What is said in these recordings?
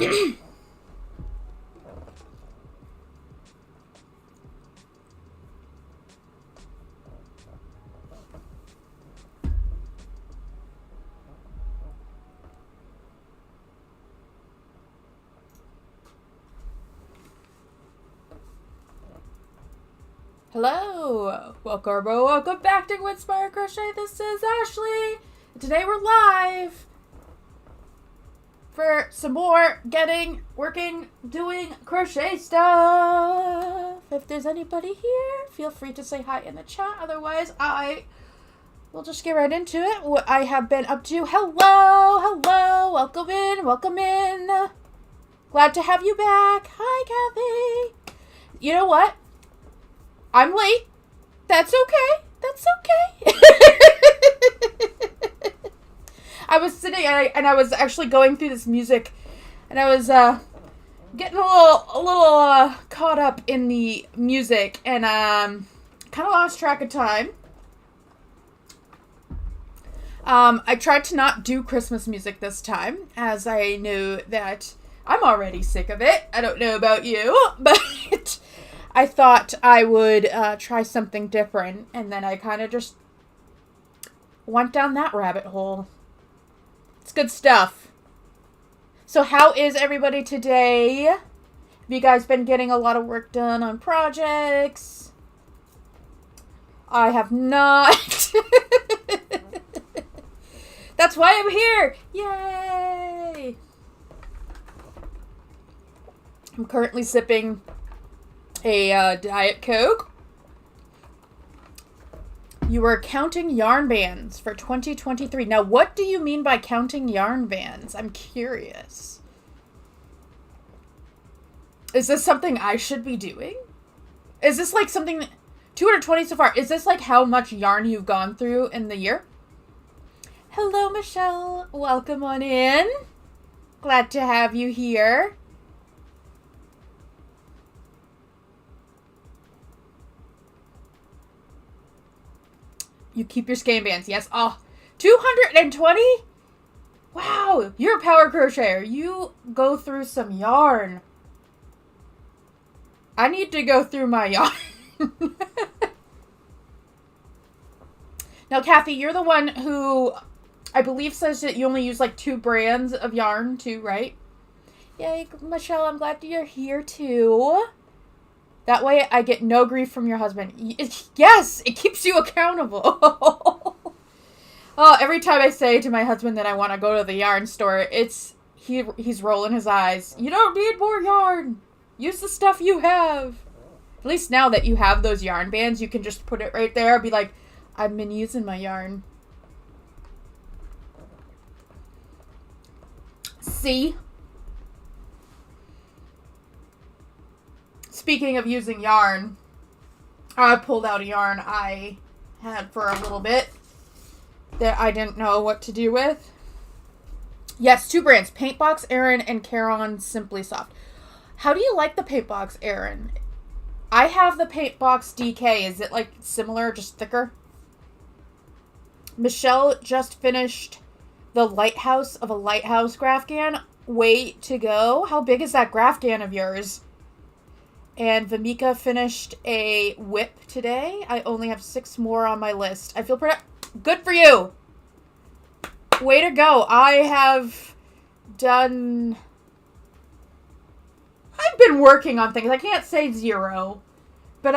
Hello! Welcome back to Guinspired Crochet. This is Ashley. Today we're live for some more doing crochet stuff. If there's anybody here, feel free to say hi in the chat. Otherwise, I will just get right into it. What I have been up to. Hello. Welcome in. Glad to have you back. Hi, Kathy. You know what? I'm late. That's okay. I was sitting and I was actually going through this music, and I was getting a little caught up in the music, and kind of lost track of time. I tried to not do Christmas music this time, as I knew that I'm already sick of it. I don't know about you, but I thought I would try something different, and then I kind of just went down that rabbit hole. It's good stuff. So how is everybody today? Have you guys been getting a lot of work done on projects? I have not. That's why I'm here. Yay! I'm currently sipping a Diet Coke. You were counting yarn bands for 2023. Now, what do you mean by counting yarn bands? I'm curious. Is this something I should be doing? Is this like something... 220 so far. Is this like how much yarn you've gone through in the year? Hello, Michelle. Welcome on in. Glad to have you here. You keep your skein bands, yes. Oh, 220? Wow, you're a power crocheter. You go through some yarn. I need to go through my yarn. Now, Kathy, you're the one who I believe says that you only use like 2 brands of yarn too, right? Yay, Michelle, I'm glad you're here too. That way I get no grief from your husband. Yes, it keeps you accountable. Oh, every time I say to my husband that I want to go to the yarn store, he's rolling his eyes. You don't need more yarn. Use the stuff you have. At least now that you have those yarn bands, you can just put it right there and be like, I've been using my yarn. See? Speaking of using yarn, I pulled out a yarn I had for a little bit that I didn't know what to do with. Yes, 2 brands, Paintbox Erin and Caron Simply Soft. How do you like the Paintbox Erin? I have the Paintbox DK. Is it like similar, just thicker? Michelle just finished the Lighthouse of a Lighthouse Grafgan. Way to go. How big is that Grafgan of yours? And Vamika finished a whip today. I only have 6 more on my list. I feel pretty... Good for you! Way to go. I have done... I've been working on things. I can't say 0. But,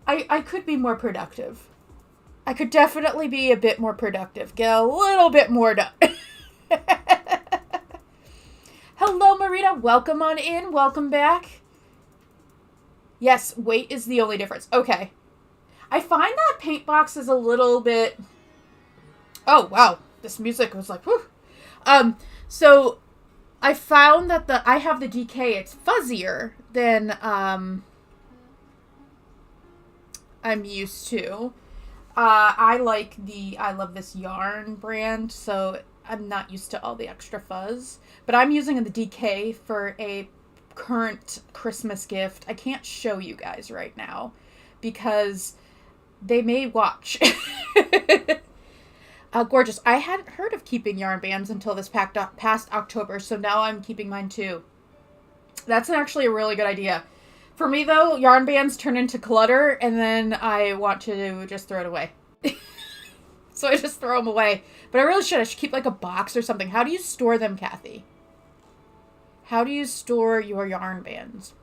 I could be more productive. I could definitely be a bit more productive. Get a little bit more done. Hello, Marita. Welcome on in. Welcome back. Yes, weight is the only difference. Okay. I find that Paintbox is a little bit... Oh, wow. This music was like, whew. So, I found that I have the DK. It's fuzzier than, I'm used to. I love this yarn brand, so I'm not used to all the extra fuzz. But I'm using the DK for a current Christmas gift. I can't show you guys right now because they may watch. Gorgeous. I hadn't heard of keeping yarn bands until this past October, so now I'm keeping mine too. That's actually a really good idea. For me, though, yarn bands turn into clutter, and then I want to just throw it away. So I just throw them away. But I really should. I should keep like a box or something. How do you store them, Kathy? How do you store your yarn bands?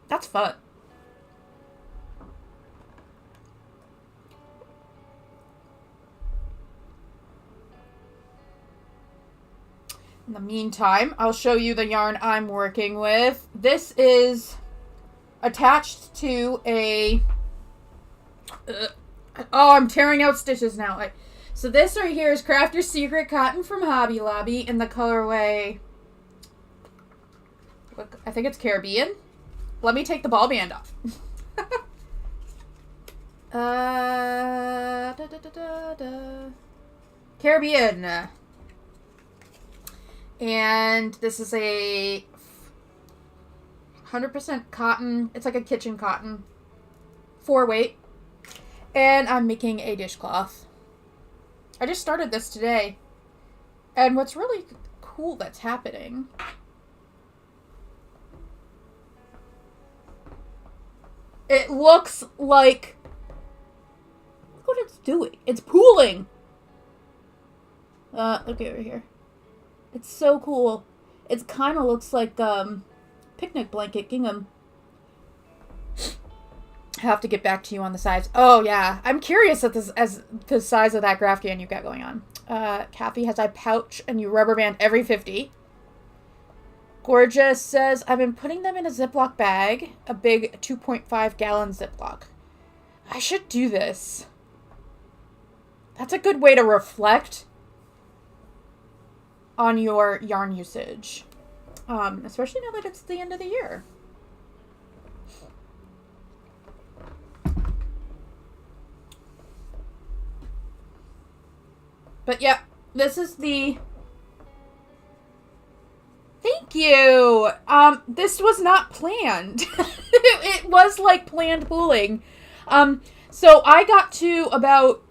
That's fun. In the meantime, I'll show you the yarn I'm working with. This is attached to a... oh, I'm tearing out stitches now. So this right here is Crafter's Secret Cotton from Hobby Lobby in the colorway... I think it's Caribbean. Let me take the ball band off. Caribbean. And this is a 100% cotton. It's like a kitchen cotton. 4-weight. And I'm making a dishcloth. I just started this today. And what's really cool that's happening... it looks like... look what it's doing. It's pooling. Look over here. It's so cool. It kind of looks like picnic blanket gingham. I have to get back to you on the size. Oh yeah, I'm curious at this as the size of that Graffian you've got going on. Kathy has a pouch and you rubber band every 50. Gorgeous says I've been putting them in a Ziploc bag, a big 2.5 gallon Ziploc. I should do this. That's a good way to reflect on your yarn usage. Especially now that it's the end of the year. But yeah, this is the... thank you! This was not planned. It was like planned pooling. So I got to about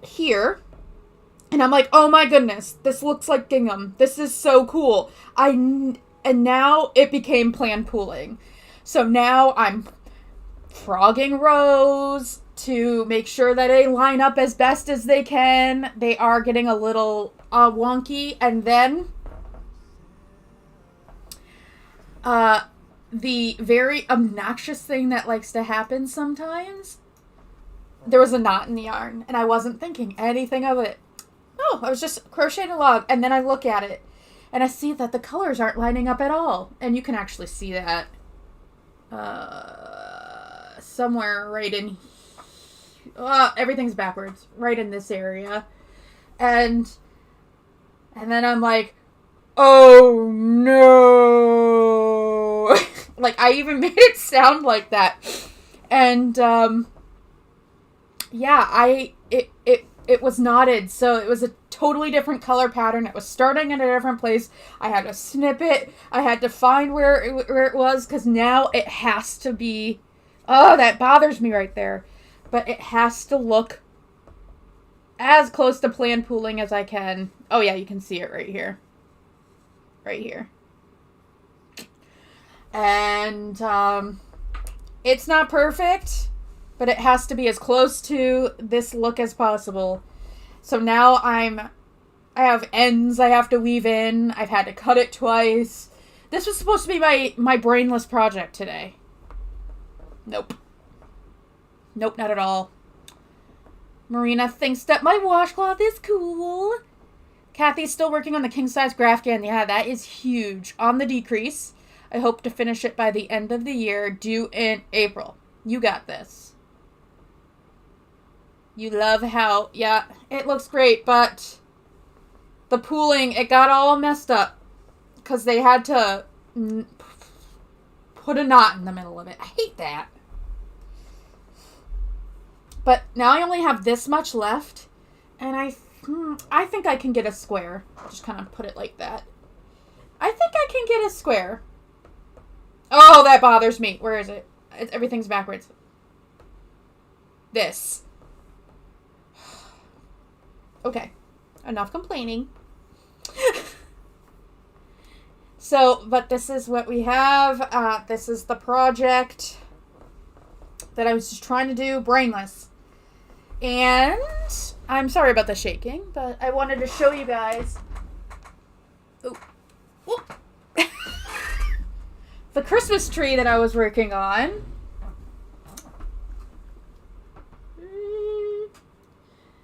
here. And I'm like, oh my goodness, this looks like gingham. This is so cool. And now it became planned pooling. So now I'm frogging rows to make sure that they line up as best as they can. They are getting a little wonky. And then the very obnoxious thing that likes to happen sometimes, there was a knot in the yarn and I wasn't thinking anything of it. Oh, I was just crocheting a log, and then I look at it, and I see that the colors aren't lining up at all. And you can actually see that somewhere right in... everything's backwards. Right in this area. And then I'm like, oh no! Like, I even made it sound like that. And, yeah, it was knotted, so it was a totally different color pattern. It was starting in a different place. I had to snip it. I had to find where it was, because now it has to be... oh, that bothers me right there. But it has to look as close to planned pooling as I can. Oh yeah, you can see it right here. Right here. And, it's not perfect, but it has to be as close to this look as possible. So now I have ends I have to weave in. I've had to cut it twice. This was supposed to be my brainless project today. Nope. Nope, not at all. Marina thinks that my washcloth is cool. Kathy's still working on the king-size Graffian. Yeah, that is huge. On the decrease. I hope to finish it by the end of the year, due in April. You got this. You love how... yeah, it looks great, but the pooling, it got all messed up because they had to put a knot in the middle of it. I hate that. But now I only have this much left, and I think I can get a square. Just kind of put it like that. I think I can get a square. Oh, that bothers me. Where is it? Everything's backwards. This. Okay, enough complaining. So, but this is what we have. This is the project that I was just trying to do, brainless. And I'm sorry about the shaking, but I wanted to show you guys the Christmas tree that I was working on.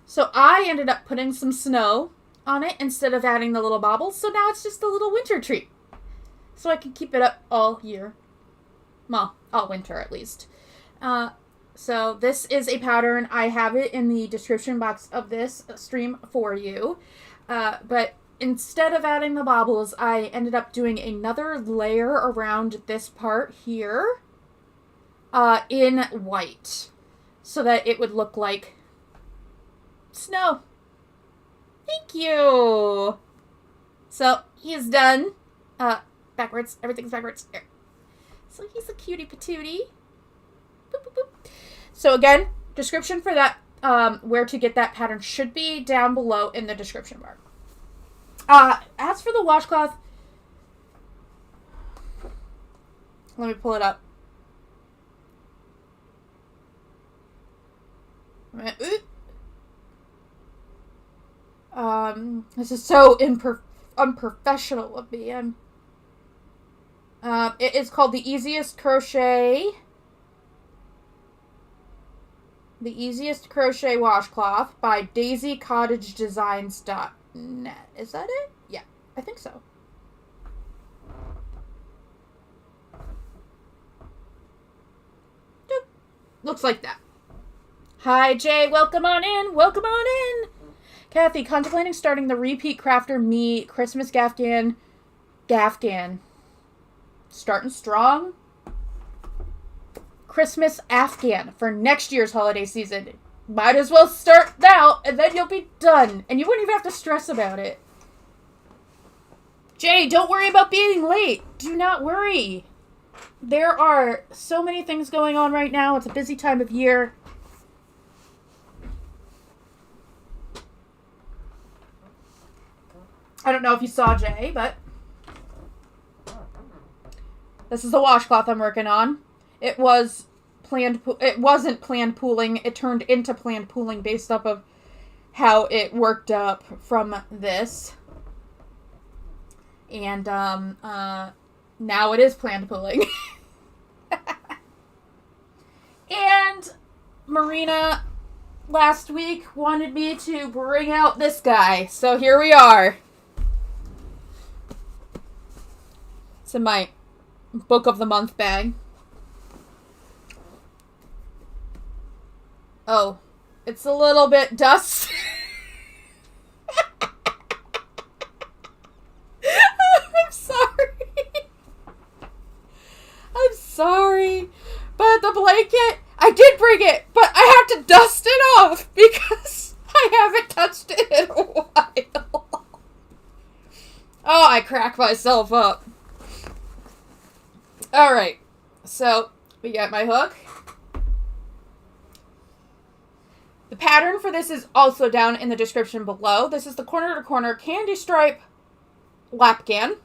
So I ended up putting some snow on it instead of adding the little baubles. So now it's just a little winter tree. So I can keep it up all year. Well, all winter at least. So this is a pattern. I have it in the description box of this stream for you. But instead of adding the baubles, I ended up doing another layer around this part here in white. So that it would look like snow. Thank you. So he's done. Backwards. Everything's backwards. Here. So he's a cutie patootie. Boop, boop, boop. So again, description for that, where to get that pattern should be down below in the description bar. As for the washcloth, let me pull it up. This is so unprofessional of me. It is called The Easiest Crochet Washcloth by daisycottagedesigns.net. Is that it? Yeah, I think so. Doop. Looks like that. Hi, Jay. Welcome on in. Welcome on in. Kathy, contemplating starting the Repeat Crafter Me Christmas Gafgan. Starting strong. Christmas Afghan for next year's holiday season. Might as well start now, and then you'll be done. And you wouldn't even have to stress about it. Jay, don't worry about being late. Do not worry. There are so many things going on right now. It's a busy time of year. I don't know if you saw Jay, but this is the washcloth I'm working on. It was planned. It wasn't planned pooling. It turned into planned pooling based off of how it worked up from this. And now it is planned pooling. And Marina last week wanted me to bring out this guy. So here we are. It's in my book of the month bag. Oh, it's a little bit dust. I'm sorry. I'm sorry. But the blanket, I did bring it, but I have to dust it off because I haven't touched it in a while. Oh, I crack myself up. Alright, so we got my hook. The pattern for this is also down in the description below. This is the corner to corner candy stripe lapgan.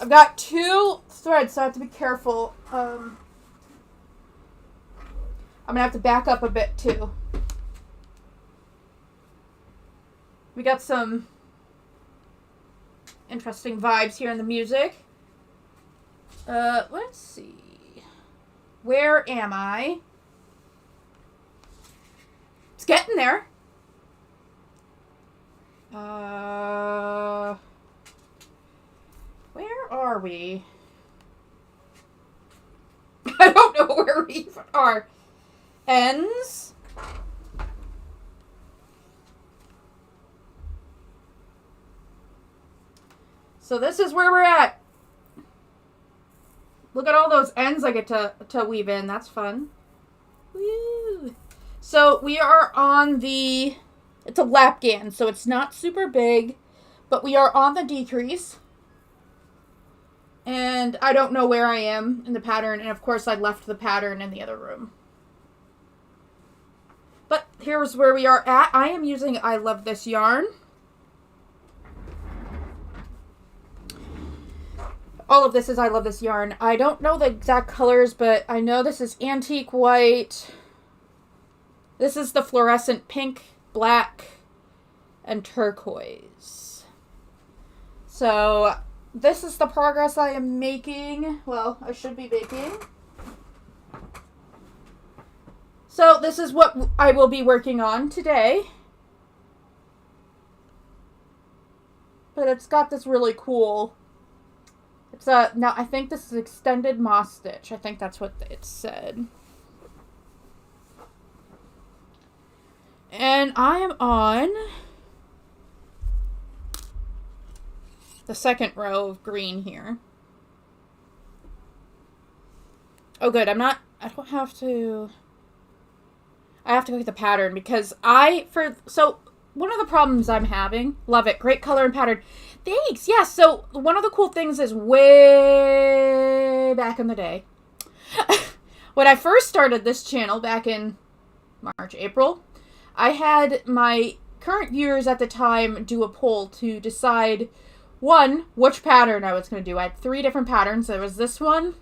I've got 2 threads, so I have to be careful. I'm going to have to back up a bit too. We got some interesting vibes here in the music. Let's see. Where am I? It's getting there. Where are we? I don't know where we even are. Ends. So this is where we're at. Look at all those ends I get to weave in. That's fun. Woo. So we are on the, it's a lapgan, so it's not super big, but we are on the decrease. And I don't know where I am in the pattern, and of course I left the pattern in the other room. But here's where we are at. I am using I Love This yarn. All of this is I Love This yarn. I don't know the exact colors, but I know this is antique white. This is the fluorescent pink, black, and turquoise. So this is the progress I am making. Well, I should be making. So this is what I will be working on today. But it's got this really cool... It's now I think this is extended moss stitch. I think that's what it said. And I am on the second row of green here. Oh good, I don't have to... I have to look at the pattern because so one of the problems I'm having, love it, great color and pattern. Thanks, yeah, so one of the cool things is way back in the day, when I first started this channel back in March, April, I had my current viewers at the time do a poll to decide, one, which pattern I was going to do. I had 3 different patterns. There was this one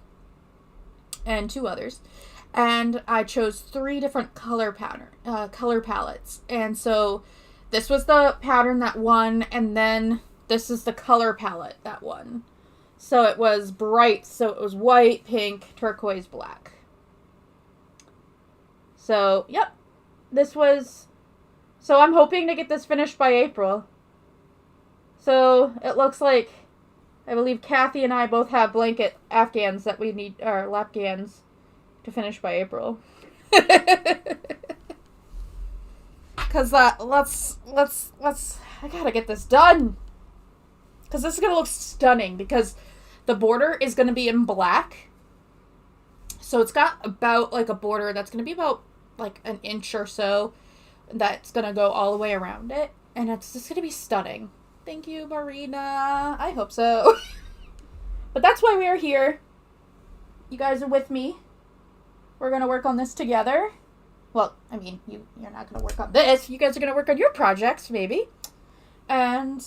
and 2 others. And I chose 3 different color palettes. And so this was the pattern that won, and then this is the color palette that won. So it was bright, so it was white, pink, turquoise, black. So, yep. So I'm hoping to get this finished by April. So it looks like, I believe Kathy and I both have blanket afghans that we need, or lapghans, to finish by April. Cause I gotta get this done. Cause this is gonna look stunning because the border is gonna be in black. So it's got about like a border that's gonna be about like an inch or so. That's gonna go all the way around it. And it's just gonna be stunning. Thank you, Marina. I hope so. But that's why we are here. You guys are with me. We're going to work on this together. Well, I mean, you're not going to work on this. You guys are going to work on your projects, maybe. And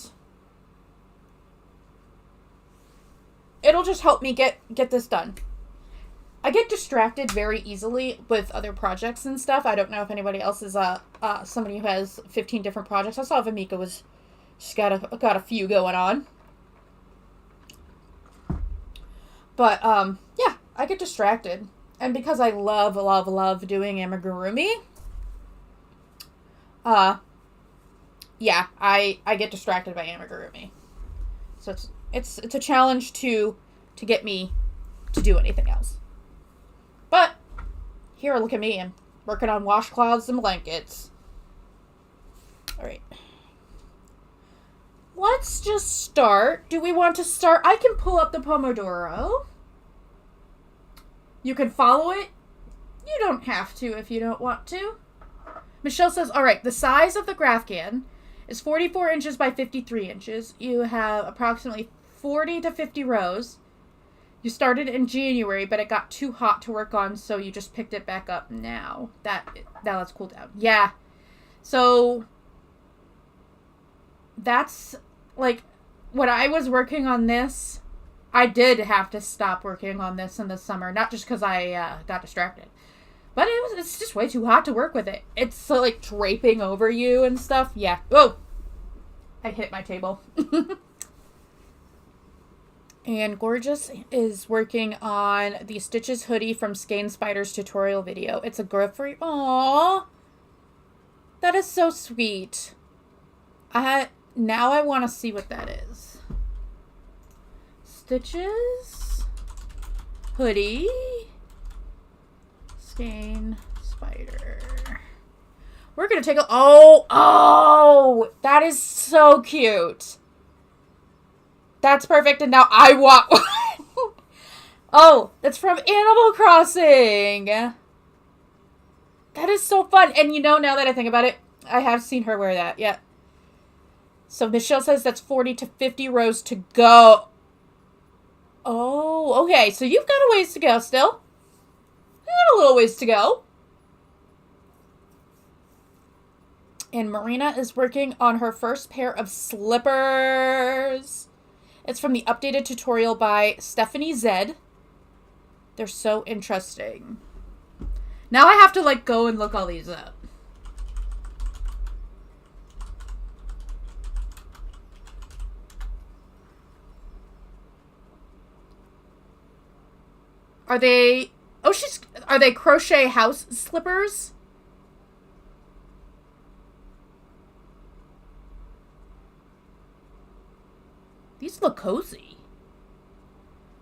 it'll just help me get this done. I get distracted very easily with other projects and stuff. I don't know if anybody else is somebody who has 15 different projects. I saw Vamika she's got a few going on. But, yeah, I get distracted. And because I love, love, love doing amigurumi, yeah, I get distracted by amigurumi. So it's a challenge to get me to do anything else. But here, look at me. I'm working on washcloths and blankets. All right. Let's just start. Do we want to start? I can pull up the Pomodoro. You can follow it. You don't have to if you don't want to. Michelle says, all right, the size of the Grafcan is 44 inches by 53 inches. You have approximately 40 to 50 rows. You started in January, but it got too hot to work on, so you just picked it back up now. Now let's cool down. Yeah. So that's like when I was working on this, I did have to stop working on this in the summer, not just because I got distracted, but it's just way too hot to work with it. It's like draping over you and stuff. Yeah. Oh, I hit my table. And Gorgeous is working on the Stitches hoodie from Guinspired's tutorial video. It's a girl for you. Aww. That is so sweet. Now I want to see what that is. Stitches hoodie. Guinspired. We're going to take a... Oh, that is so cute. That's perfect, and now I want one. Oh, that's from Animal Crossing. That is so fun. And you know, now that I think about it, I have seen her wear that. Yeah. So Michelle says that's 40 to 50 rows to go. Oh, okay. So you've got a ways to go still. You got a little ways to go. And Marina is working on her first pair of slippers. It's from the updated tutorial by Stephanie Zed. They're so interesting. Now I have to like go and look all these up. Are they... Oh, are they crochet house slippers? These look cozy.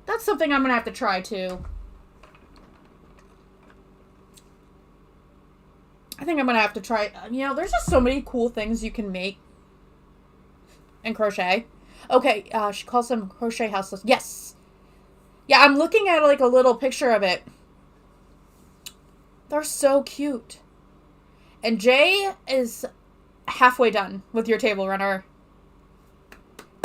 That's something I'm gonna have to try too. I think I'm gonna have to try... You know, there's just so many cool things you can make in crochet. Okay, she calls them crochet houses. Yes! Yeah, I'm looking at like a little picture of it. They're so cute. And Jay is halfway done with your table runner.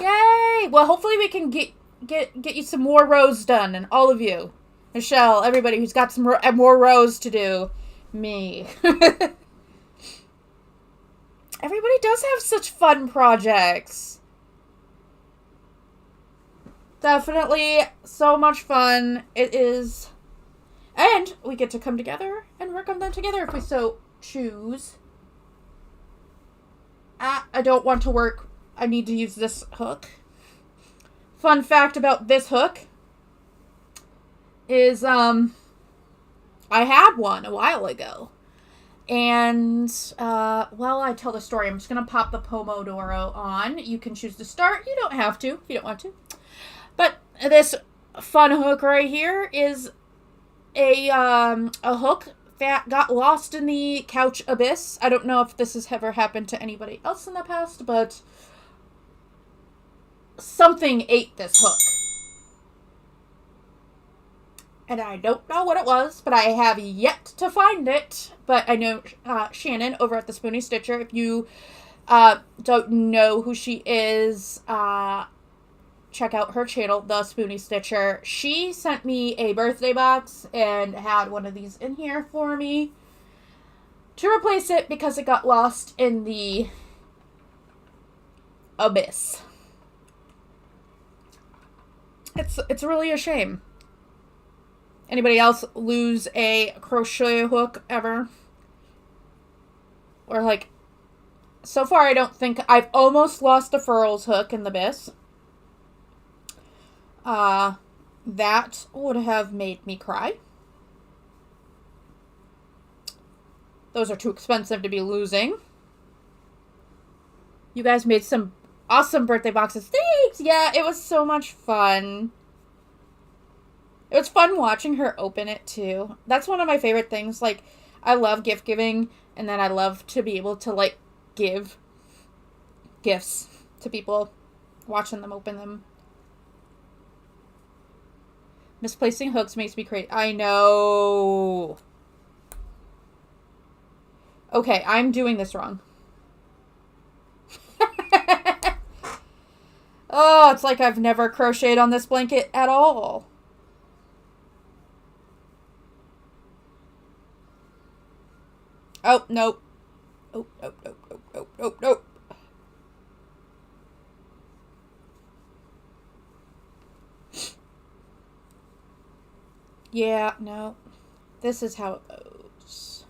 Yay! Well, hopefully we can get you some more rows done, and all of you. Michelle, everybody who's got some more rows to do. Me. Everybody does have such fun projects. Definitely so much fun. It is. And we get to come together and work on them together if we so choose. I don't want to work. I need to use this hook. Fun fact about this hook is I had one a while ago. And while I tell the story, I'm just going to pop the Pomodoro on. You can choose to start. You don't have to if you don't want to. But this fun hook right here is a hook that got lost in the couch abyss. I don't know if this has ever happened to anybody else in the past, but something ate this hook. And I don't know what it was, but I have yet to find it. But I know Shannon over at the Spoony Stitcher. If you don't know who she is, check out her channel, The Spoony Stitcher. She sent me a birthday box and had one of these in here for me to replace it because it got lost in the abyss. It's really a shame. Anybody else lose a crochet hook ever? Or like, so far I don't think I've almost lost a furls hook in the abyss. That would have made me cry. Those are too expensive to be losing. You guys made some awesome birthday boxes. Thanks! Yeah, it was so much fun. It was fun watching her open it, too. That's one of my favorite things. Like, I love gift giving, and then I love to be able to, like, give gifts to people, watching them open them. Misplacing hooks makes me crazy. I know. Okay, I'm doing this wrong. Oh, it's like I've never crocheted on this blanket at all. Oh, nope. Oh, nope, nope, nope, nope, nope, nope. Yeah, no. This is how it goes.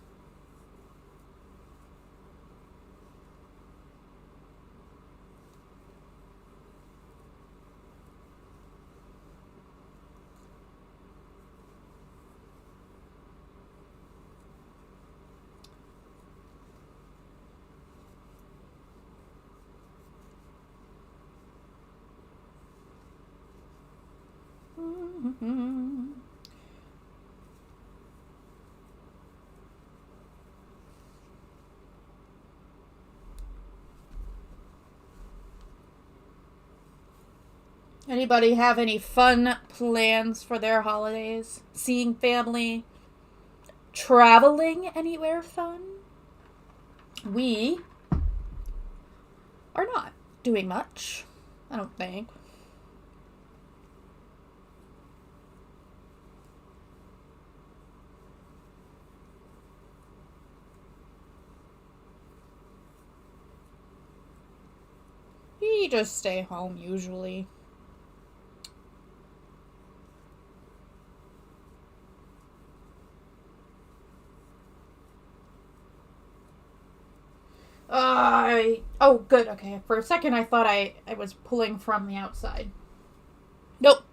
Mm-hmm. Anybody have any fun plans for their holidays? Seeing family? Traveling anywhere fun? We are not doing much, I don't think. We just stay home usually. Oh, good. Okay. For a second, I thought I was pulling from the outside. Nope.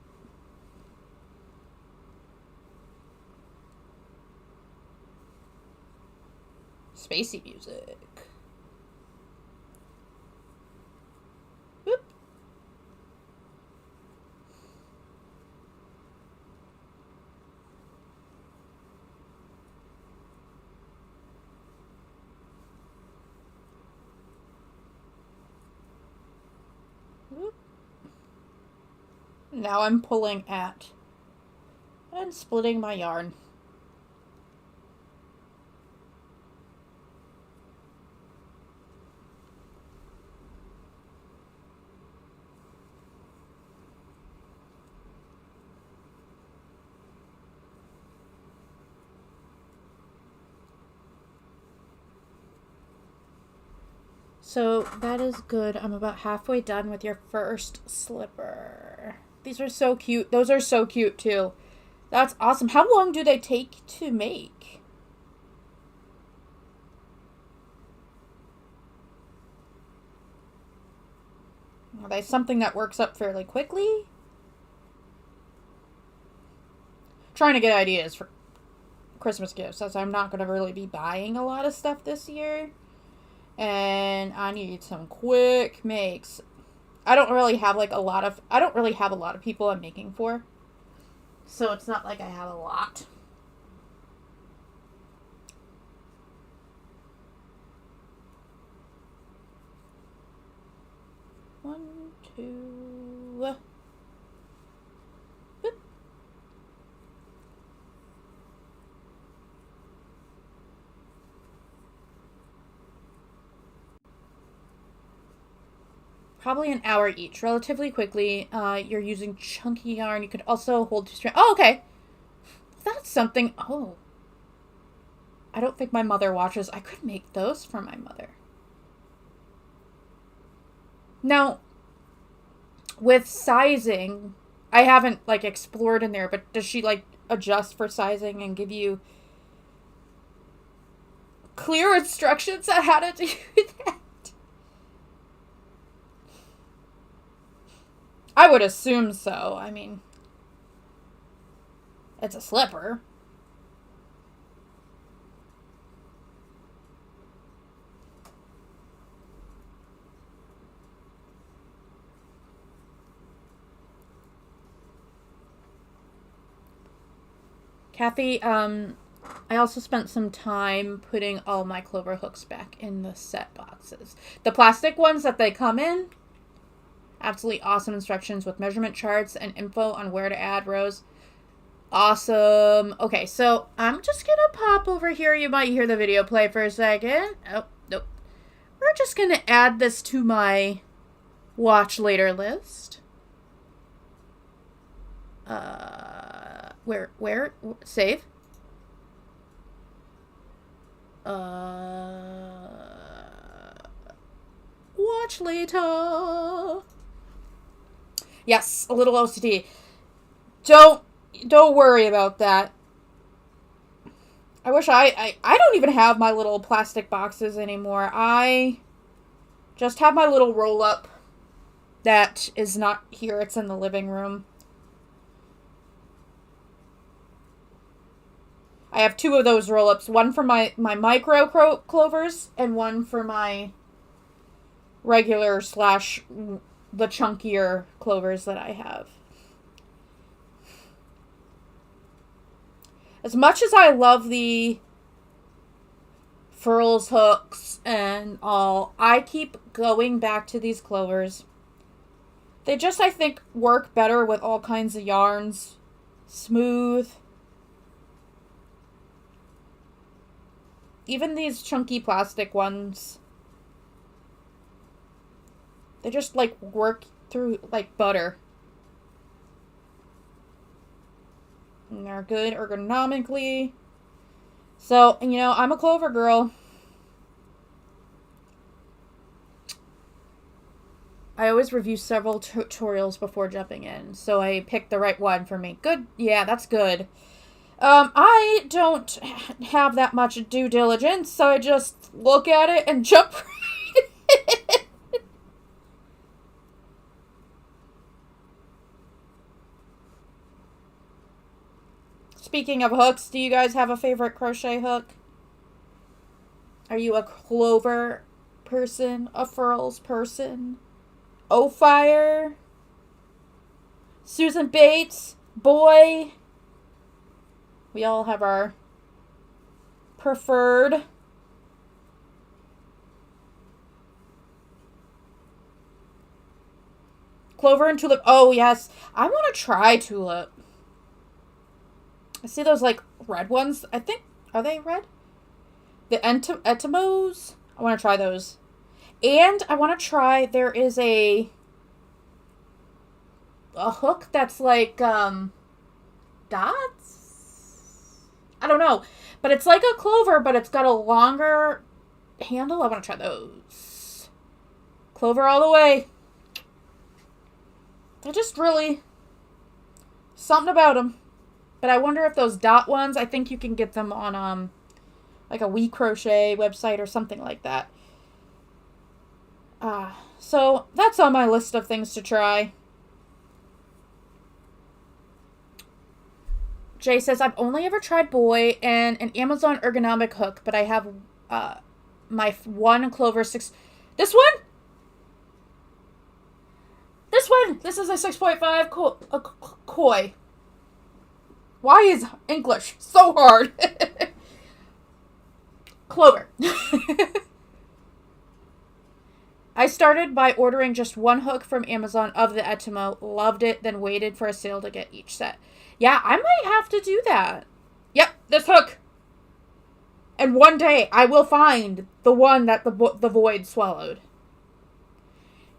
Spacey music. Whoop. Whoop. Now I'm pulling at and splitting my yarn. So that is good. I'm about halfway done with your first slipper. These are so cute. Those are so cute too. That's awesome. How long do they take to make? Are they something that works up fairly quickly? Trying to get ideas for Christmas gifts, as I'm not going to really be buying a lot of stuff this year. And I need some quick makes. I don't really have a lot of people I'm making for. So it's not like I have a lot. One, two. Boop. Probably an hour each, relatively quickly. You're using chunky yarn. You could also hold 2 strands. Oh, okay. That's something. Oh. I don't think my mother watches. I could make those for my mother. Now, with sizing, I haven't, explored in there, but does she, adjust for sizing and give you clear instructions on how to do that? I would assume so. I mean, it's a slipper. Kathy, I also spent some time putting all my clover hooks back in the set boxes. The plastic ones that they come in, absolutely awesome instructions with measurement charts and info on where to add rows. Awesome. Okay, so I'm just going to pop over here. You might hear the video play for a second. Oh, nope. We're just going to add this to my watch later list. Where? Save. Watch later. Yes, a little OCD. Don't worry about that. I wish I don't even have my little plastic boxes anymore. I just have my little roll-up that is not here. It's in the living room. I have 2 of those roll-ups. One for my micro clovers and one for my regular / the chunkier clovers that I have. As much as I love the furls hooks and all, I keep going back to these clovers. They just, I think, work better with all kinds of yarns. Smooth. Even these chunky plastic ones, they just, work through like butter. And they're good ergonomically. So, I'm a clover girl. I always review several tutorials before jumping in, so I picked the right one for me. Good. Yeah, that's good. I don't have that much due diligence, so I just look at it and jump right in. Speaking of hooks, do you guys have a favorite crochet hook? Are you a clover person? A furls person? O Fire? Susan Bates? Boy? We all have our preferred. Clover and Tulip. Oh, yes. I want to try Tulip. I see those, like, red ones. I think, are they red? The Entomos? I want to try those. And I want to try, there is a hook that's like, dots? I don't know. But it's like a clover, but it's got a longer handle. I want to try those. Clover all the way. They're just really something about them. But I wonder if those dot ones, I think you can get them on, like a We Crochet website or something like that. So that's on my list of things to try. Jay says, I've only ever tried Boy and an Amazon ergonomic hook, but I have my one Clover 6. This one? This one! This is a 6.5 koi. Why is English so hard? Clover. I started by ordering just one hook from Amazon of the Etimo, loved it, then waited for a sale to get each set. Yeah, I might have to do that. Yep, this hook. And one day I will find the one that the void swallowed.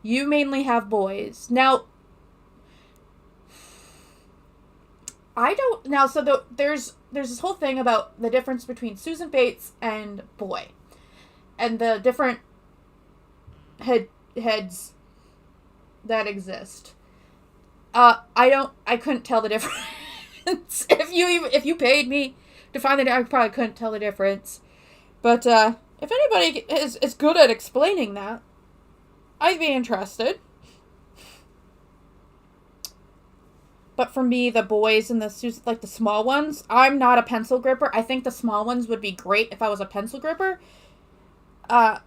You mainly have boys. Now, I don't... Now, so there's this whole thing about the difference between Susan Bates and Boy. And the different heads that exist. I couldn't tell the difference. If you paid me to find it, I probably couldn't tell the difference. But if anybody is good at explaining that, I'd be interested. But for me, the boys and the small ones, I'm not a pencil gripper. I think the small ones would be great if I was a pencil gripper. I'm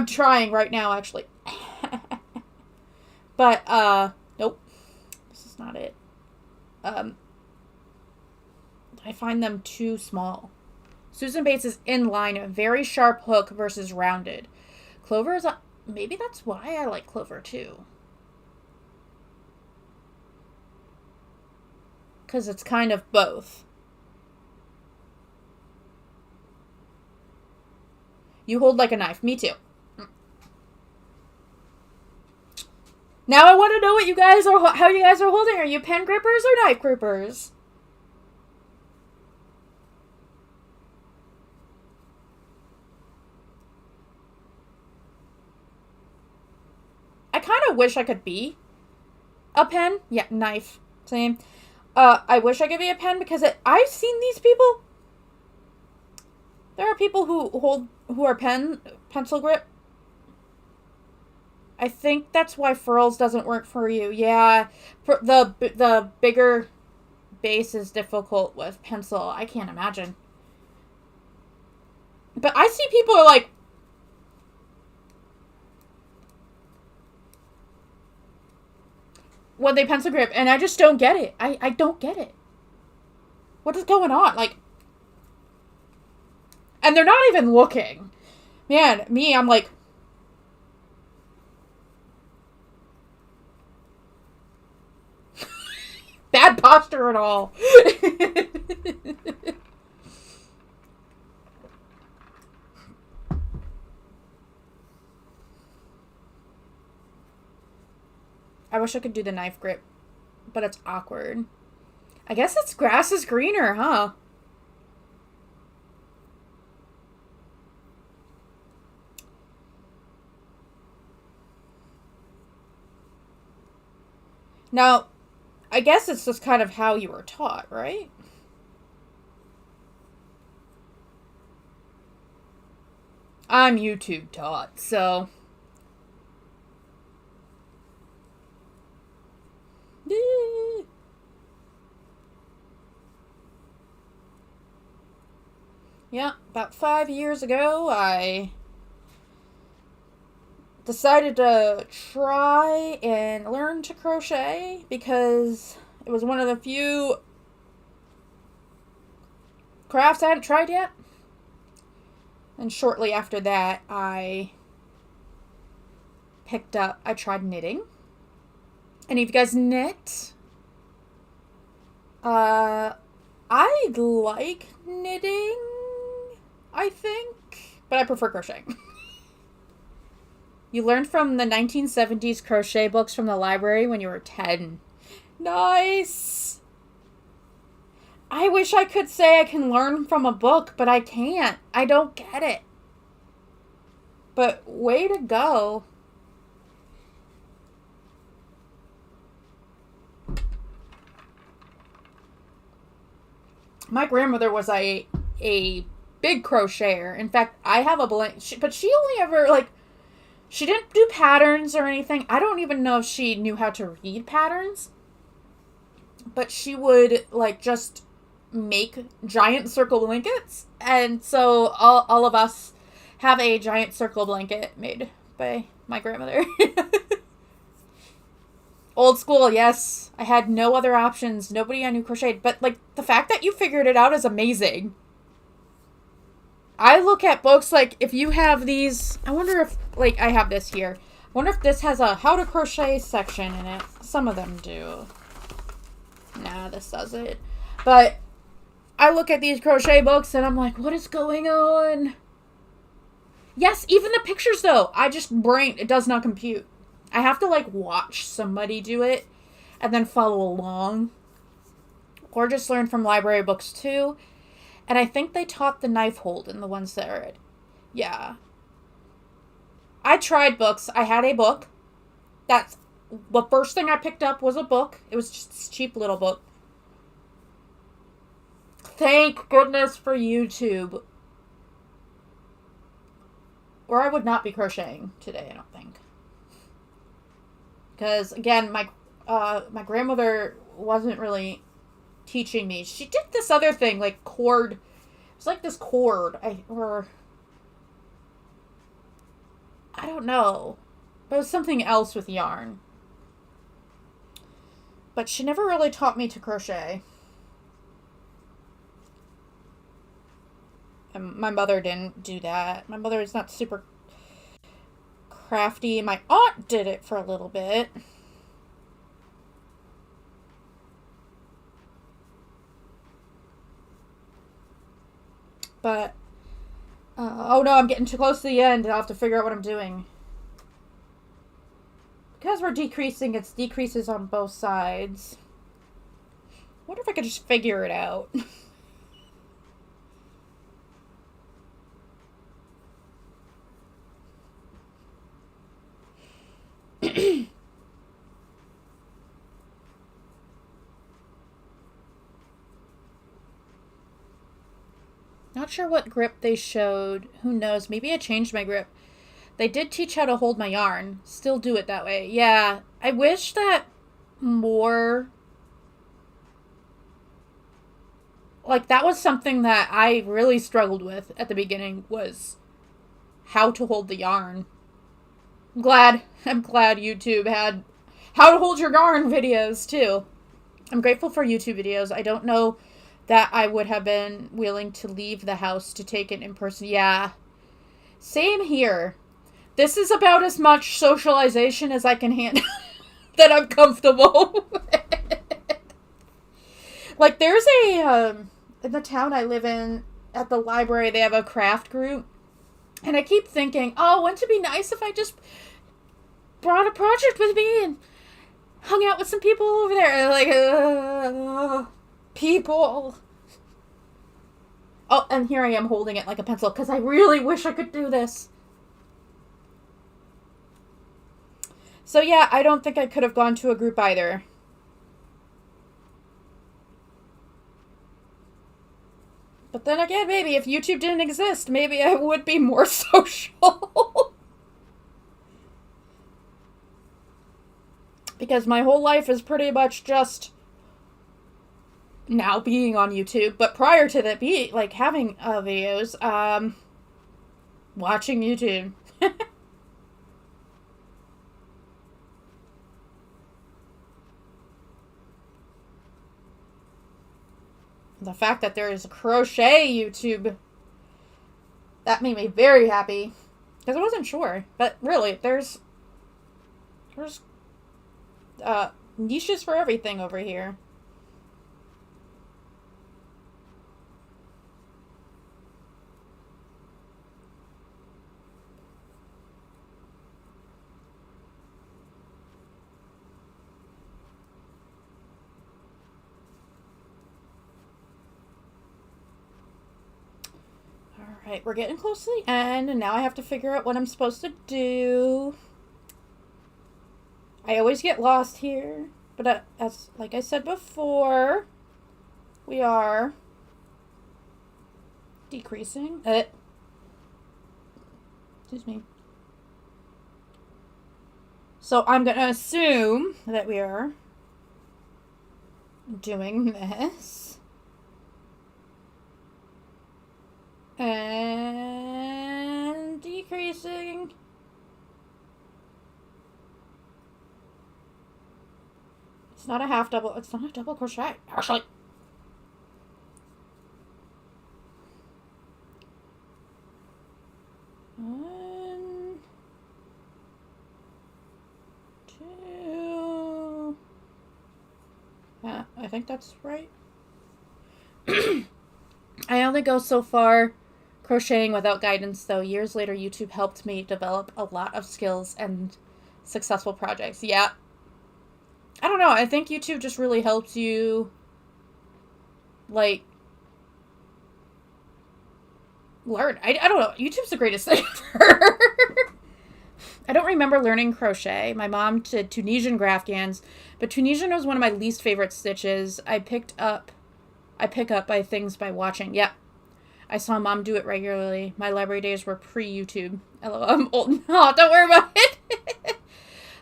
trying right now, actually. But, nope. This is not it. I find them too small. Susan Bates is inline, a very sharp hook versus rounded. Clover is maybe that's why I like Clover, too. Because it's kind of both. You hold like a knife. Me too. Now I want to know what you guys are, how you guys are holding. Are you pen grippers or knife grippers? I kind of wish I could be a pen. Yeah, knife. Same. I wish I could be a pen because I've seen these people. There are people who are pencil grip. I think that's why furls doesn't work for you. Yeah, the bigger base is difficult with pencil. I can't imagine. But I see people are like, when they pencil grip, and I just don't get it. I don't get it. What is going on? Like, and they're not even looking. Man, me, I'm like, bad posture at all. I wish I could do the knife grip, but it's awkward. I guess it's grass is greener, huh? Now, I guess it's just kind of how you were taught, right? I'm YouTube taught, so... Yeah, about 5 years ago, I decided to try and learn to crochet because it was one of the few crafts I hadn't tried yet. And shortly after that, I tried knitting. Any of you guys knit? I like knitting, I think, but I prefer crocheting. You learned from the 1970s crochet books from the library when you were 10. Nice! I wish I could say I can learn from a book, but I can't. I don't get it. But way to go. My grandmother was a big crocheter. In fact, I have a blank, but she only ever, like, she didn't do patterns or anything. I don't even know if she knew how to read patterns. But she would, like, just make giant circle blankets. And so all of us have a giant circle blanket made by my grandmother. Old school, yes. I had no other options. Nobody I knew crocheted. But, like, the fact that you figured it out is amazing. I look at books, like, if you have these... I wonder if, like, I have this here. I wonder if this has a how to crochet section in it. Some of them do. Nah, this doesn't. But I look at these crochet books and I'm like, what is going on? Yes, even the pictures, though. It does not compute. I have to, like, watch somebody do it and then follow along. Or just learn from library books, too. And I think they taught the knife hold in the ones that are... Yeah. I tried books. I had a book. That's... The first thing I picked up was a book. It was just this cheap little book. Thank goodness for YouTube. Or I would not be crocheting today, I don't think. Because, again, my grandmother wasn't really teaching me. She did this other thing, like cord. It was like this cord. I don't know. But it was something else with yarn. But she never really taught me to crochet. And my mother didn't do that. My mother is not super crafty. My aunt did it for a little bit. But, oh no, I'm getting too close to the end. I'll have to figure out what I'm doing. Because we're decreasing, it decreases on both sides. I wonder if I could just figure it out. Not sure what grip they showed. Who knows? Maybe I changed my grip. They did teach how to hold my yarn. Still do it that way. Yeah. I wish that more... Like, that was something that I really struggled with at the beginning, was how to hold the yarn. I'm glad YouTube had how to hold your yarn videos, too. I'm grateful for YouTube videos. I don't know that I would have been willing to leave the house to take it in person. Yeah. Same here. This is about as much socialization as I can handle that I'm comfortable with. Like, there's in the town I live in, at the library, they have a craft group. And I keep thinking, oh, wouldn't it be nice if I just brought a project with me and hung out with some people over there? And like, people. Oh, and here I am holding it like a pencil, because I really wish I could do this. So yeah, I don't think I could have gone to a group either. But then again, maybe if YouTube didn't exist, maybe I would be more social. Because my whole life is pretty much just now being on YouTube. But prior to that, having videos, watching YouTube. The fact that there is a crochet YouTube, that made me very happy. Because I wasn't sure. But really, there's niches for everything over here. Alright, we're getting close to the end, and now I have to figure out what I'm supposed to do. I always get lost here, but as like I said before, we are decreasing. Excuse me. So I'm going to assume that we are doing this. And decreasing. It's not a half double. It's not a double crochet, actually. One, two. Yeah, I think that's right. I only go so far crocheting without guidance, though. Years later, YouTube helped me develop a lot of skills and successful projects. Yeah. I don't know. I think YouTube just really helps you, like, learn. I don't know. YouTube's the greatest thing ever. I don't remember learning crochet. My mom did Tunisian graftans, but Tunisian was one of my least favorite stitches. I pick up by things by watching. Yeah. I saw Mom do it regularly. My library days were pre-YouTube. LOL, I'm old. No, don't worry about it.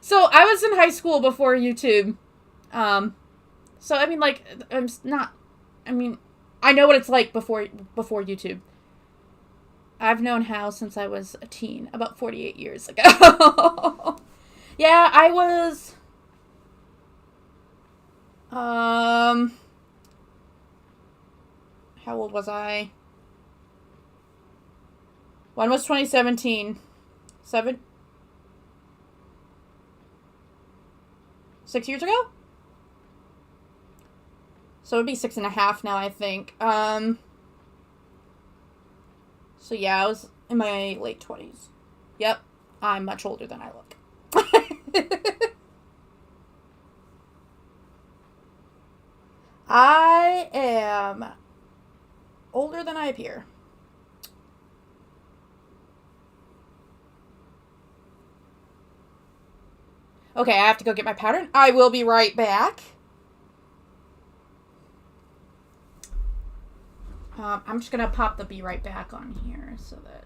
So I was in high school before YouTube. So I mean, like, I know what it's like before YouTube. I've known Hal since I was a teen, about 48 years ago. Yeah, I was, how old was I? When was 2017? 6 years ago? So it'd be 6.5 now, I think. So yeah, I was in my late 20s. Yep, I'm much older than I look. I am older than I appear. Okay, I have to go get my pattern. I will be right back. I'm just going to pop the be right back on here so that...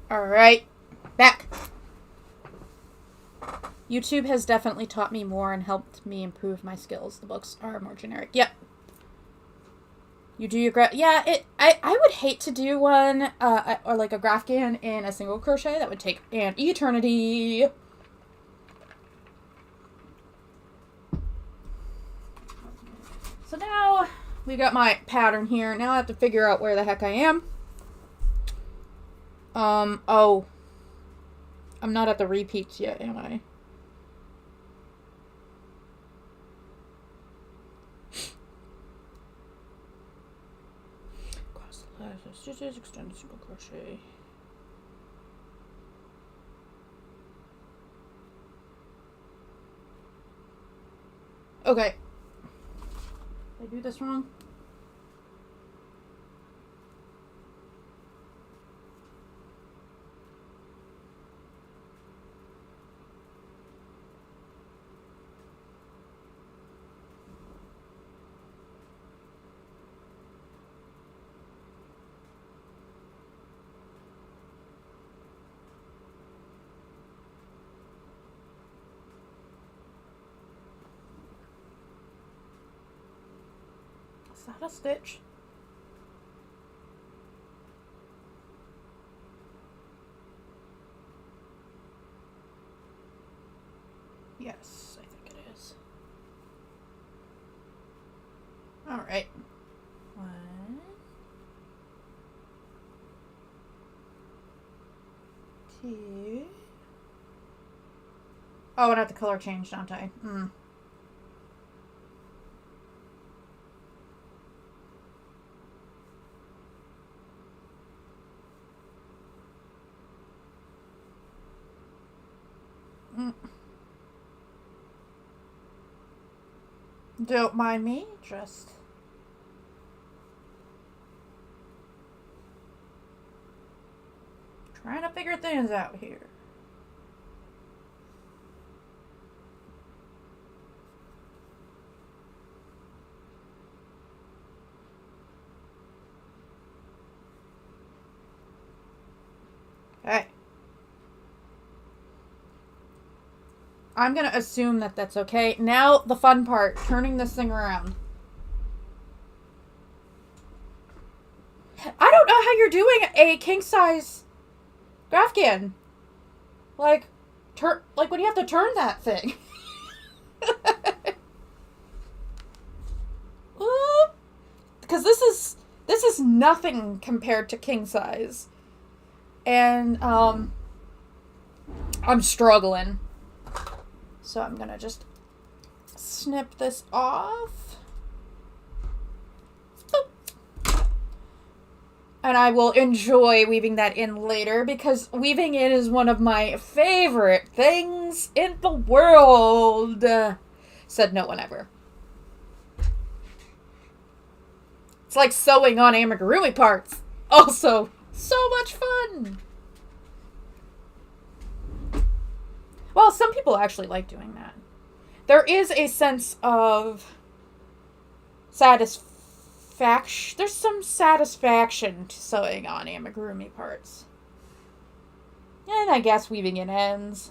Alright, back. YouTube has definitely taught me more and helped me improve my skills. The books are more generic. Yep. You do your yeah, I would hate to do one, or like a grafgan in a single crochet. That would take an eternity. So now we got my pattern here. Now I have to figure out where the heck I am. Oh. I'm not at the repeats yet, am I? Cross the last stitches, extend a single crochet. Okay. Did I do this wrong? Is that a stitch? Yes, I think it is. All right. 1, 2. Oh, and I have the color change, don't I? Don't mind me, just trying to figure things out here. Okay. I'm going to assume that that's okay. Now, the fun part, turning this thing around. I don't know how you're doing a king-size Grafcan. Like when you have to turn that thing. Because this is nothing compared to king-size. And, I'm struggling. So I'm going to just snip this off. Boop. And I will enjoy weaving that in later because weaving in is one of my favorite things in the world. Said no one ever. It's like sewing on amigurumi parts. Also, so much fun. Well, some people actually like doing that. There is a sense of satisfaction. There's some satisfaction to sewing on amigurumi parts. And I guess weaving in ends.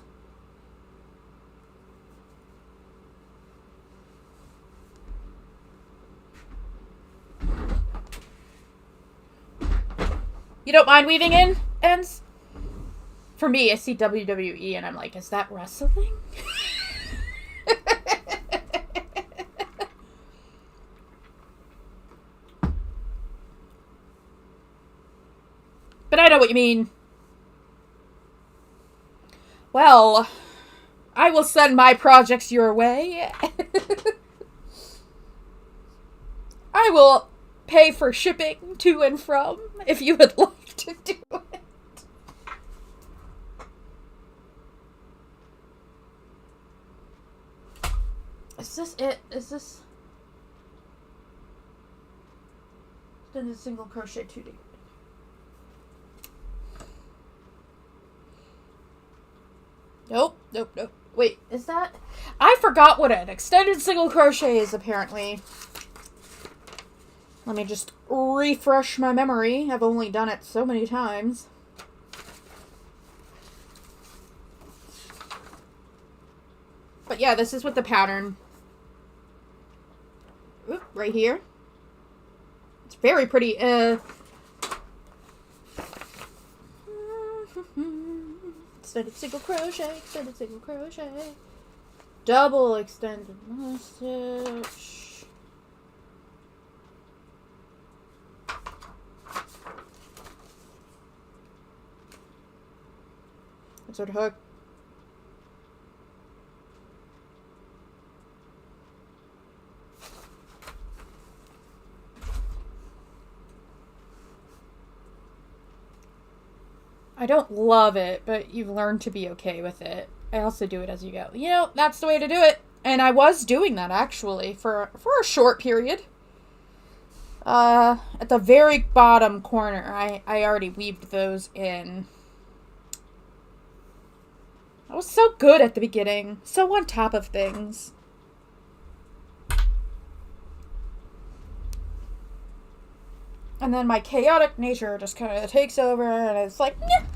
You don't mind weaving in ends? For me, I see WWE and I'm like, is that wrestling? But I know what you mean. Well, I will send my projects your way. I will pay for shipping to and from if you would like to do it. Is this it? Is this... Then a single crochet 2D. Nope. Wait, is that... I forgot what an extended single crochet is, apparently. Let me just refresh my memory. I've only done it so many times. But yeah, this is with the pattern. Oop, right here. It's very pretty. Extended single crochet, extended single crochet. Double extended stitch. sponsored hook. I don't love it, but you've learned to be okay with it. I also do it as you go. You know, that's the way to do it. And I was doing that, actually, for a short period. At the very bottom corner, I already weaved those in. I was so good at the beginning. So on top of things. And then my chaotic nature just kind of takes over, and it's like, nyeh.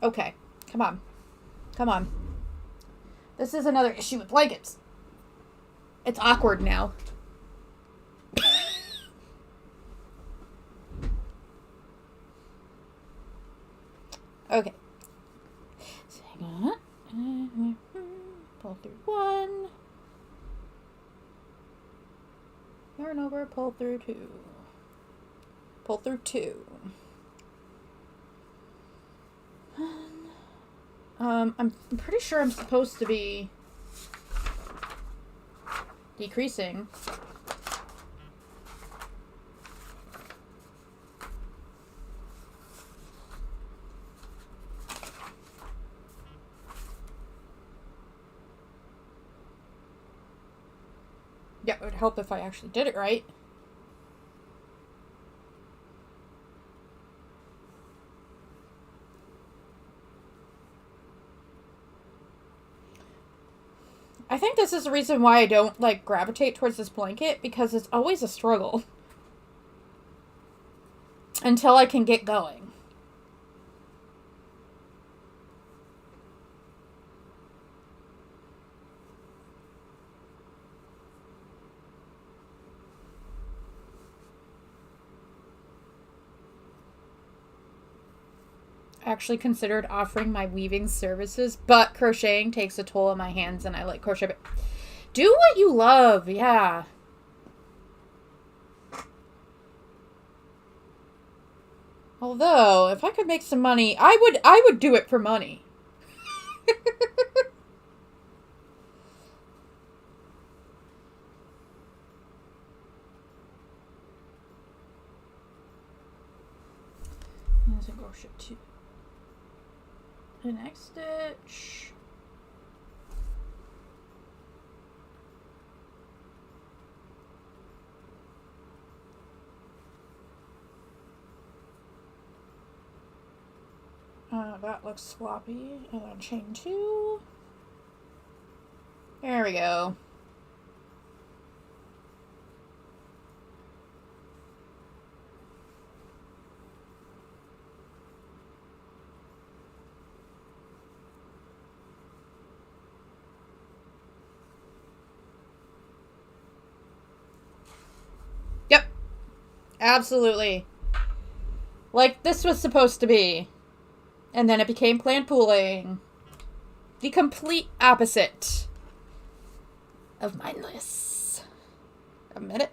Okay, come on. Come on. This is another issue with blankets. It's awkward now. Okay. So hang on. Pull through one. Yarn over, pull through two. Pull through two. I'm pretty sure I'm supposed to be decreasing. Yeah, it would help if I actually did it right. I think this is the reason why I don't, like, gravitate towards this blanket, because it's always a struggle. Until I can get going. Actually considered offering my weaving services, but crocheting takes a toll on my hands, and I like crochet. Do what you love, yeah. Although, if I could make some money, I would do it for money. Here's a crochet too. The next stitch. That looks sloppy. And then chain two. There we go. Yep. Absolutely. Like this was supposed to be. And then it became planned pooling. The complete opposite of mindless. A minute.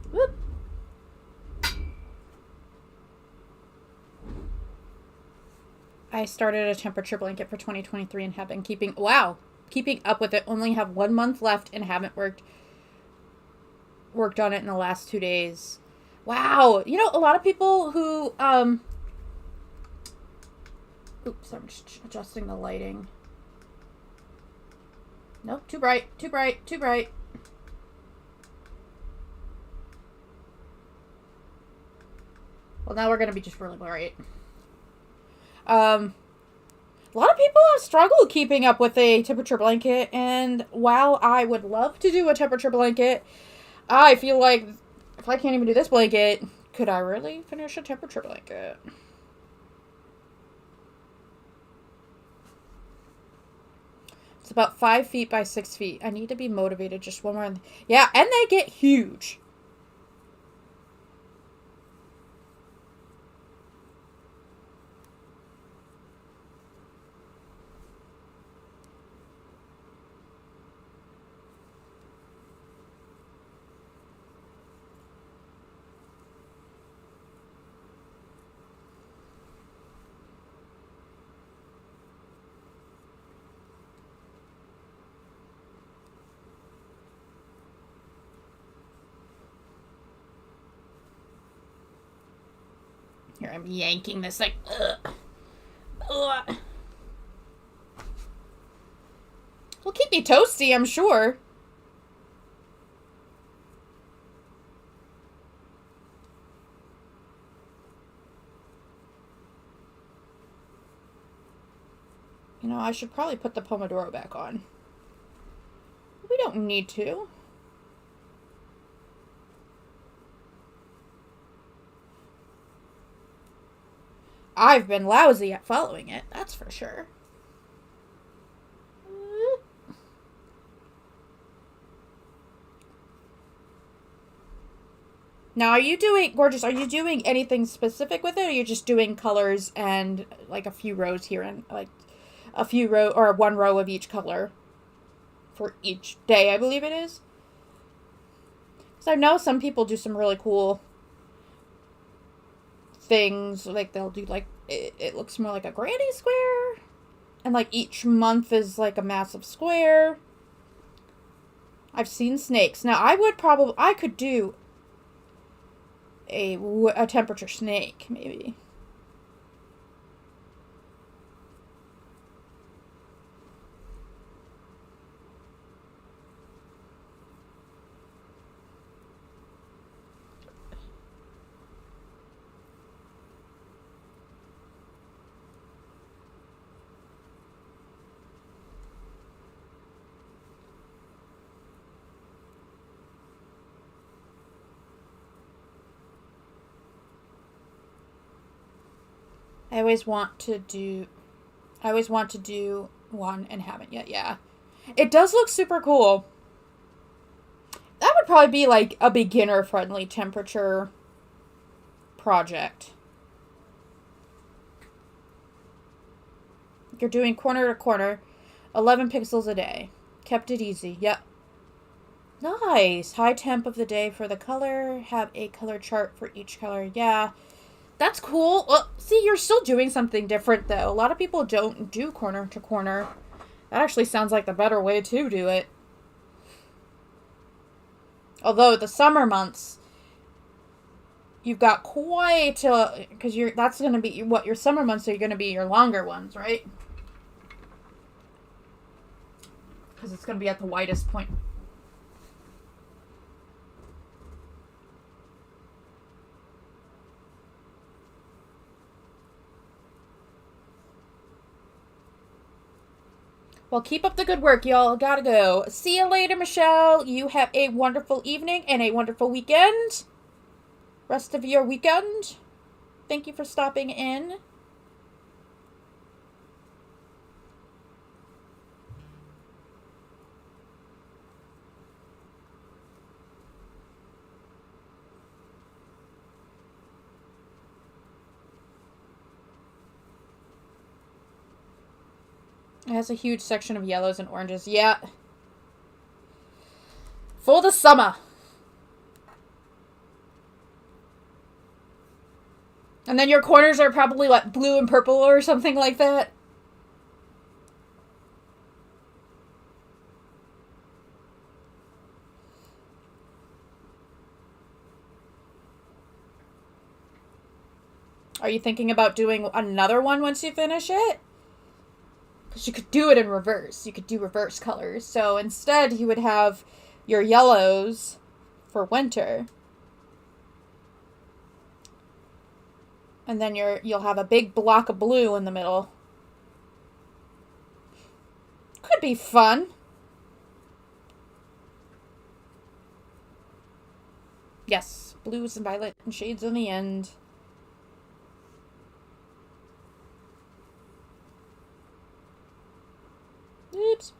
Whoop. I started a temperature blanket for 2023 and have been keeping up with it. Only have 1 month left and haven't worked on it in the last 2 days. Wow. You know, a lot of people who oops, I'm just adjusting the lighting. Nope, too bright, too bright, too bright. Well, now we're going to be just really bright. A lot of people have struggled keeping up with a temperature blanket, and while I would love to do a temperature blanket, I feel like if I can't even do this blanket, could I really finish a temperature blanket? It's about 5 feet by 6 feet. I need to be motivated. Just one more. Yeah, and they get huge. Here, I'm yanking this like, ugh. Ugh. Will keep me toasty, I'm sure. You know, I should probably put the Pomodoro back on. We don't need to. I've been lousy at following it, that's for sure. Now, are you doing, Gorgeous, are you doing anything specific with it, or are you just doing colors and, like, a few rows here, and, like, a few row, or one row of each color for each day, I believe it is? Because I know some people do some really cool things, like, they'll do, like, it looks more like a granny square, and, like, each month is, like, a massive square. I've seen snakes. Now, I could do a temperature snake, maybe. I always want to do one and haven't yet, yeah. It does look super cool. That would probably be like a beginner-friendly temperature project. You're doing corner to corner, 11 pixels a day. Kept it easy, yep. Nice. High temp of the day for the color. Have a color chart for each color, yeah. That's cool. Well, see, you're still doing something different, though. A lot of people don't do corner to corner. That actually sounds like the better way to do it. Although, the summer months, you've got quite a... Because that's going to be... What, your summer months are going to be your longer ones, right? Because it's going to be at the widest point. Well, keep up the good work, y'all. Gotta go. See you later, Michelle. You have a wonderful evening and a wonderful weekend. Rest of your weekend. Thank you for stopping in. It has a huge section of yellows and oranges. Yeah. For the summer. And then your corners are probably, what, blue and purple or something like that? Are you thinking about doing another one once you finish it? Because you could do it in reverse. You could do reverse colors. So instead, you would have your yellows for winter. And then you'll have a big block of blue in the middle. Could be fun. Yes, blues and violet and shades in the end. Oops.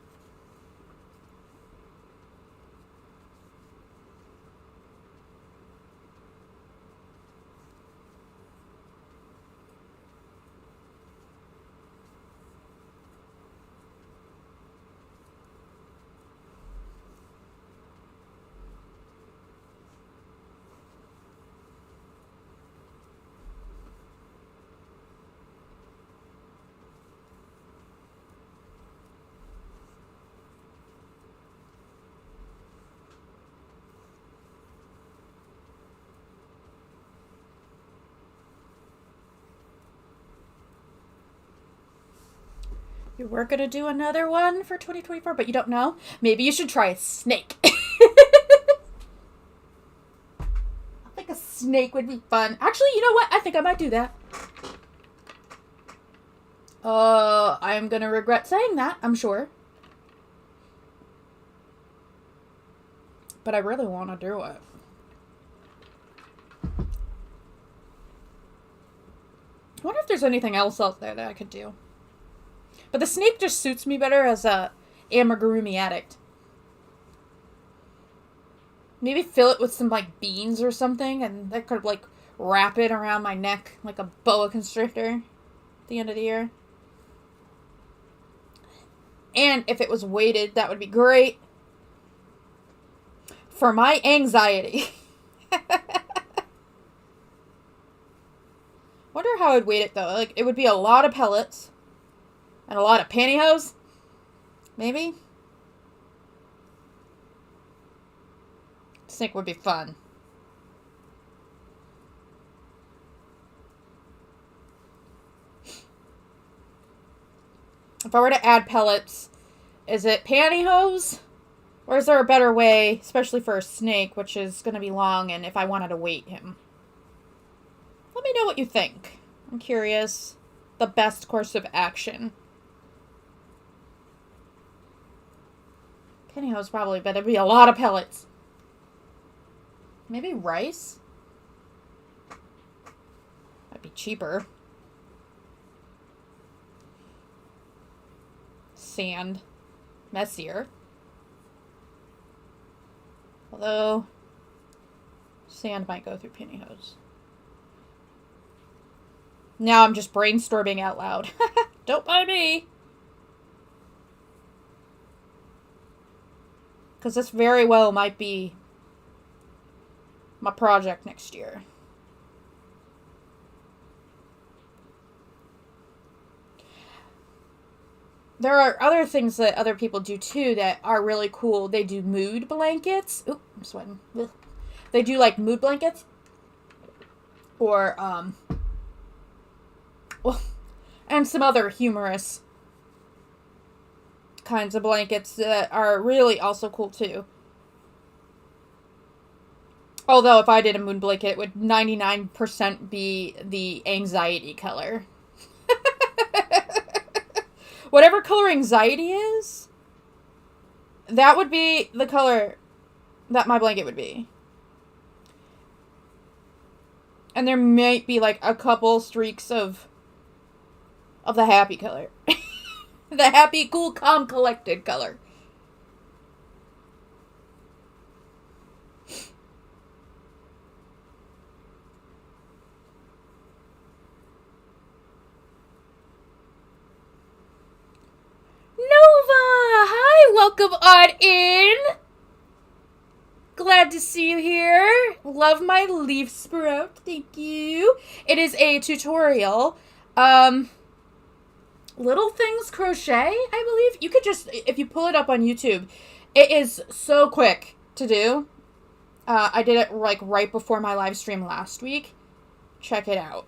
You were going to do another one for 2024, but you don't know? Maybe you should try a snake. I think a snake would be fun. Actually, you know what? I think I might do that. I'm going to regret saying that, I'm sure. But I really want to do it. I wonder if there's anything else out there that I could do. But the snake just suits me better as a amigurumi addict. Maybe fill it with some, like, beans or something, and that could, like, wrap it around my neck like a boa constrictor at the end of the year. And if it was weighted, that would be great. For my anxiety. Wonder how I'd weight it, though. Like, it would be a lot of pellets. And a lot of pantyhose? Maybe? Snake would be fun. If I were to add pellets, is it pantyhose? Or is there a better way, especially for a snake, which is going to be long, and if I wanted to weight him? Let me know what you think. I'm curious. The best course of action. Pantyhose probably, but it'd be a lot of pellets. Maybe rice? That'd be cheaper. Sand. Messier. Although, sand might go through pantyhose. Now I'm just brainstorming out loud. Don't mind me. Because this very well might be my project next year. There are other things that other people do too that are really cool. They do mood blankets. Oop, I'm sweating. Ugh. They do like mood blankets. Or, well, and some other humorous kinds of blankets that are really also cool too. Although if I did a mood blanket, it would 99% be the anxiety color. Whatever color anxiety is, that would be the color that my blanket would be. And there might be like a couple streaks of the happy color. The happy, cool, calm, collected color. Nova! Hi! Welcome on in! Glad to see you here. Love my leaf sprout. Thank you. It is a tutorial. Little Things Crochet, I believe. You could just, if you pull it up on YouTube, it is so quick to do. I did it like right before my live stream last week. Check it out.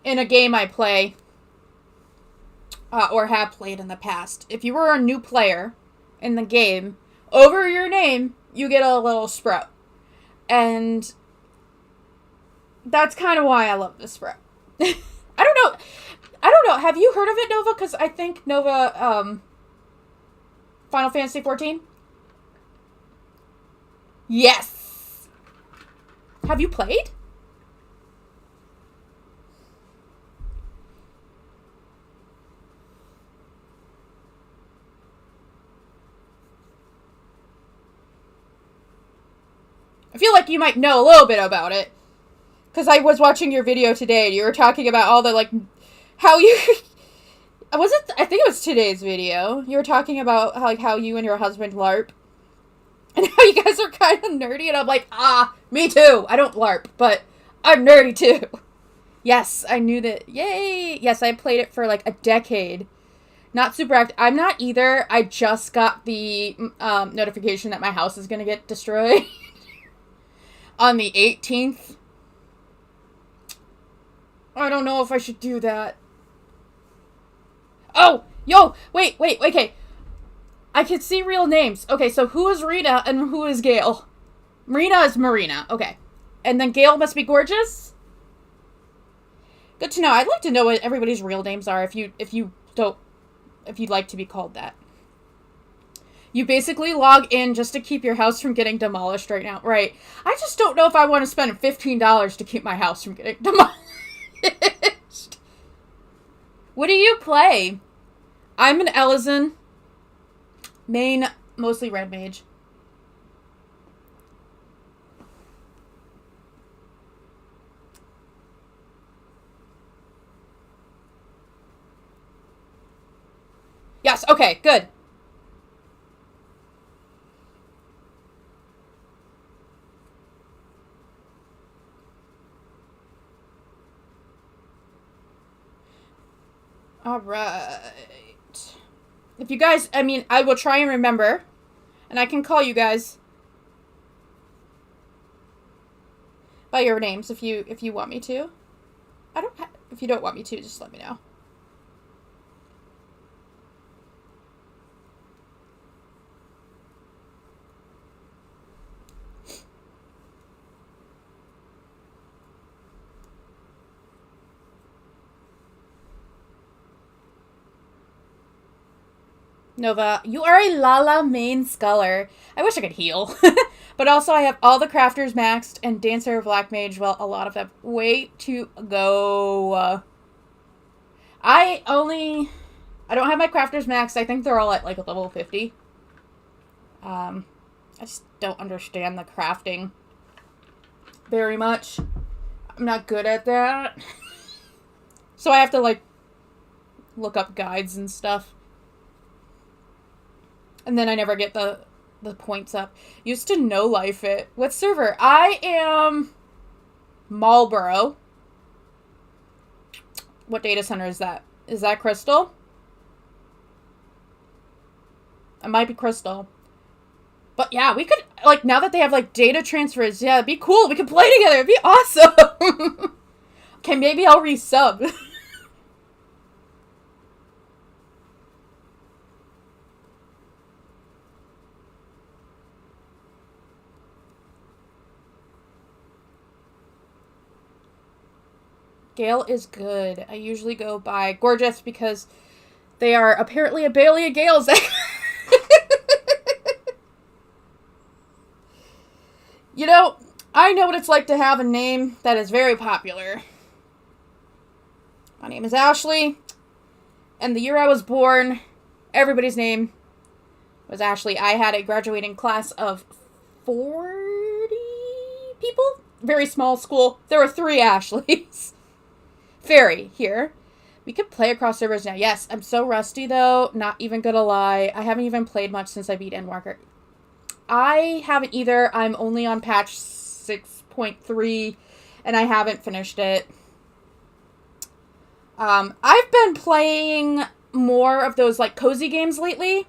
In a game I play, or have played in the past, if you were a new player in the game, over your name, you get a little sprout. And that's kind of why I love this sprout. I don't know. Have you heard of it, Nova? Because I think Nova, Final Fantasy 14? Yes! Have you played? I feel like you might know a little bit about it. Because I was watching your video today, and you were talking about all the, like, how you... Was it? I think it was today's video. You were talking about, how you and your husband LARP. And how you guys are kind of nerdy, and I'm like, me too. I don't LARP, but I'm nerdy too. Yes, I knew that. Yay! Yes, I played it for, like, a decade. Not super active. I'm not either. I just got the notification that my house is going to get destroyed. On the 18th. I don't know if I should do that. Oh! Yo! Wait, okay. I can see real names. Okay, so who is Rita and who is Gail? Marina is Marina. Okay. And then Gail must be gorgeous? Good to know. I'd like to know what everybody's real names are if you'd like to be called that. You basically log in just to keep your house from getting demolished right now. Right. I just don't know if I want to spend $15 to keep my house from getting demolished. What do you play? I'm an Ellison. Main, mostly red mage. Yes, okay, good. Alright. If you guys, I mean, I will try and remember. And I can call you guys by your names if you want me to. If you don't want me to, just let me know. Nova, you are a Lala main sculler. I wish I could heal. But also I have all the crafters maxed and Dancer Black Mage, well, a lot of them. Way to go. I don't have my crafters maxed. I think they're all at like a level 50. I just don't understand the crafting very much. I'm not good at that. So I have to like look up guides and stuff. And then I never get the points up. Used to no life it. What server? I am Marlboro. What data center is that? Is that Crystal? It might be Crystal. But yeah, we could, like, now that they have, like, data transfers, yeah, it'd be cool. We could play together. It'd be awesome. Okay, maybe I'll resub. Gale is good. I usually go by Gorgeous because they are apparently a Bailey of Gales. You know, I know what it's like to have a name that is very popular. My name is Ashley, and the year I was born, everybody's name was Ashley. I had a graduating class of 40 people. Very small school. There were 3 Ashleys. Fairy here. We could play across servers now. Yes, I'm so rusty though. Not even gonna lie. I haven't even played much since I beat Endwalker. I haven't either. I'm only on patch 6.3 and I haven't finished it. I've been playing more of those like cozy games lately.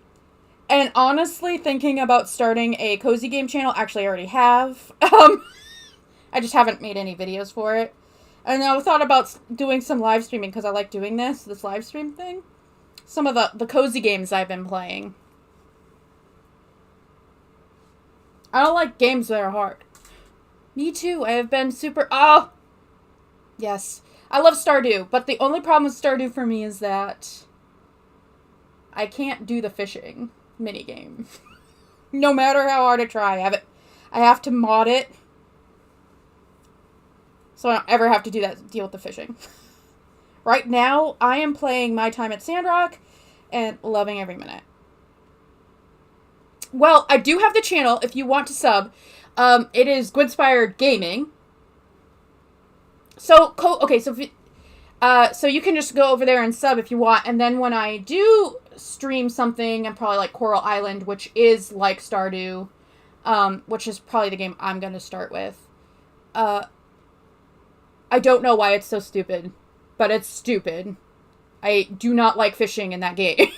And honestly thinking about starting a cozy game channel. Actually I already have. I just haven't made any videos for it. And I thought about doing some live streaming because I like doing this live stream thing. Some of the cozy games I've been playing. I don't like games that are hard. Me too. I have been super... Oh! Yes. I love Stardew, but the only problem with Stardew for me is that I can't do the fishing minigame. No matter how hard I try. I have to mod it. So I don't ever have to deal with the fishing. Right now, I am playing My Time at Sandrock and loving every minute. Well, I do have the channel if you want to sub. It is Guinspired Gaming. So, okay, so so you can just go over there and sub if you want. And then when I do stream something, I'm probably like Coral Island, which is like Stardew, which is probably the game I'm going to start with. I don't know why it's so stupid, but it's stupid. I do not like fishing in that game.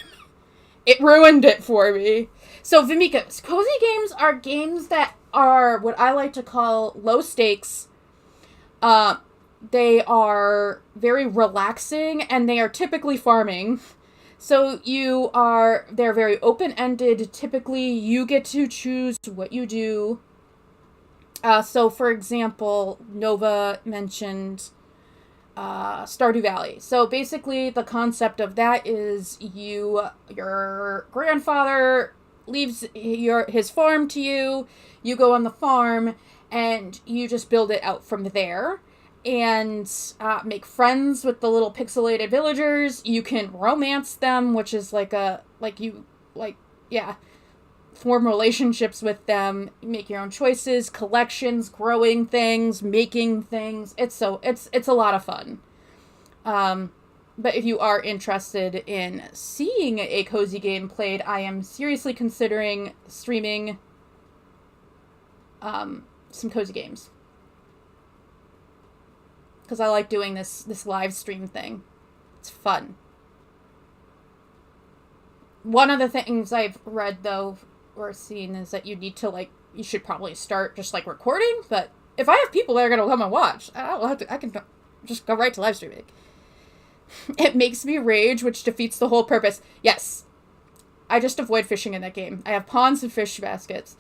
It ruined it for me. So, Vimika, cozy games are games that are what I like to call low stakes. they are very relaxing, and they are typically farming. So they're very open-ended. Typically, you get to choose what you do. So, for example, Nova mentioned Stardew Valley. So basically, the concept of that is your grandfather leaves his farm to you. You go on the farm, and you just build it out from there. And make friends with the little pixelated villagers. You can romance them, which is form relationships with them, make your own choices, collections, growing things, making things. It's a lot of fun. But if you are interested in seeing a cozy game played, I am seriously considering streaming some cozy games. Because I like doing this live stream thing. It's fun. One of the things I've read, though, or seen, is that you should probably start just, recording. But if I have people that are going to come and watch, I can just go right to live streaming. It makes me rage, which defeats the whole purpose. Yes. I just avoid fishing in that game. I have ponds and fish baskets.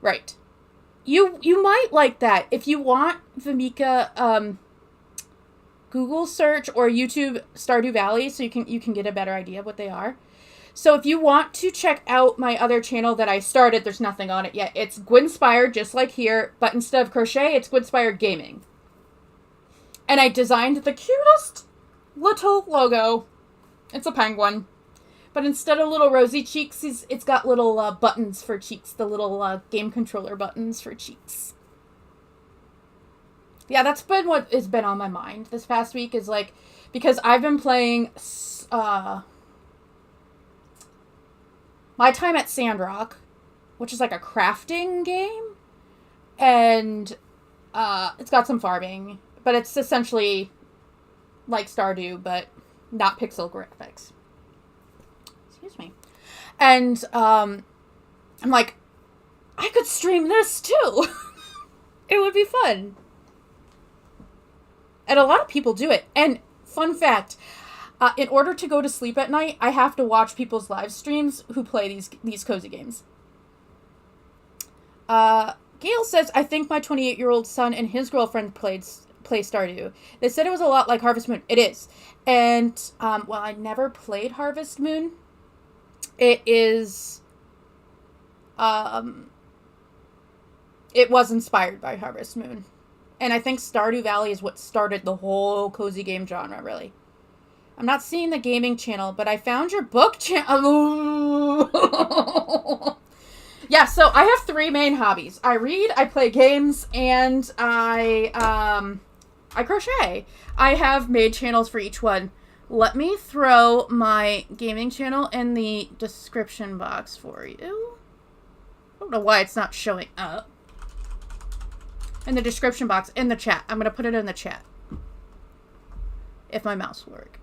Right. You might like that. If you want, Vamika, Google search or YouTube Stardew Valley so you can get a better idea of what they are. So if you want to check out my other channel that I started, there's nothing on it yet. It's Guinspired, just like here, but instead of crochet, it's Guinspired Gaming. And I designed the cutest little logo. It's a penguin. But instead of little rosy cheeks, it's got little buttons for cheeks, the little game controller buttons for cheeks. Yeah, that's been what has been on my mind this past week, is because I've been playing My Time at Sandrock, which is a crafting game, and it's got some farming, but it's essentially like Stardew, but not pixel graphics. Excuse me. And I'm like, I could stream this too. It would be fun. And a lot of people do it. And fun fact, in order to go to sleep at night, I have to watch people's live streams who play these cozy games. Gail says, I think my 28-year-old son and his girlfriend play Stardew. They said it was a lot like Harvest Moon. It is. And, I never played Harvest Moon. It is, it was inspired by Harvest Moon. And I think Stardew Valley is what started the whole cozy game genre, really. I'm not seeing the gaming channel, but I found your book channel. Yeah, so I have 3 main hobbies. I read, I play games, and I crochet. I have made channels for each one. Let me throw my gaming channel in the description box for you. I don't know why it's not showing up. In the description box, in the chat. I'm going to put it in the chat. If my mouse will work.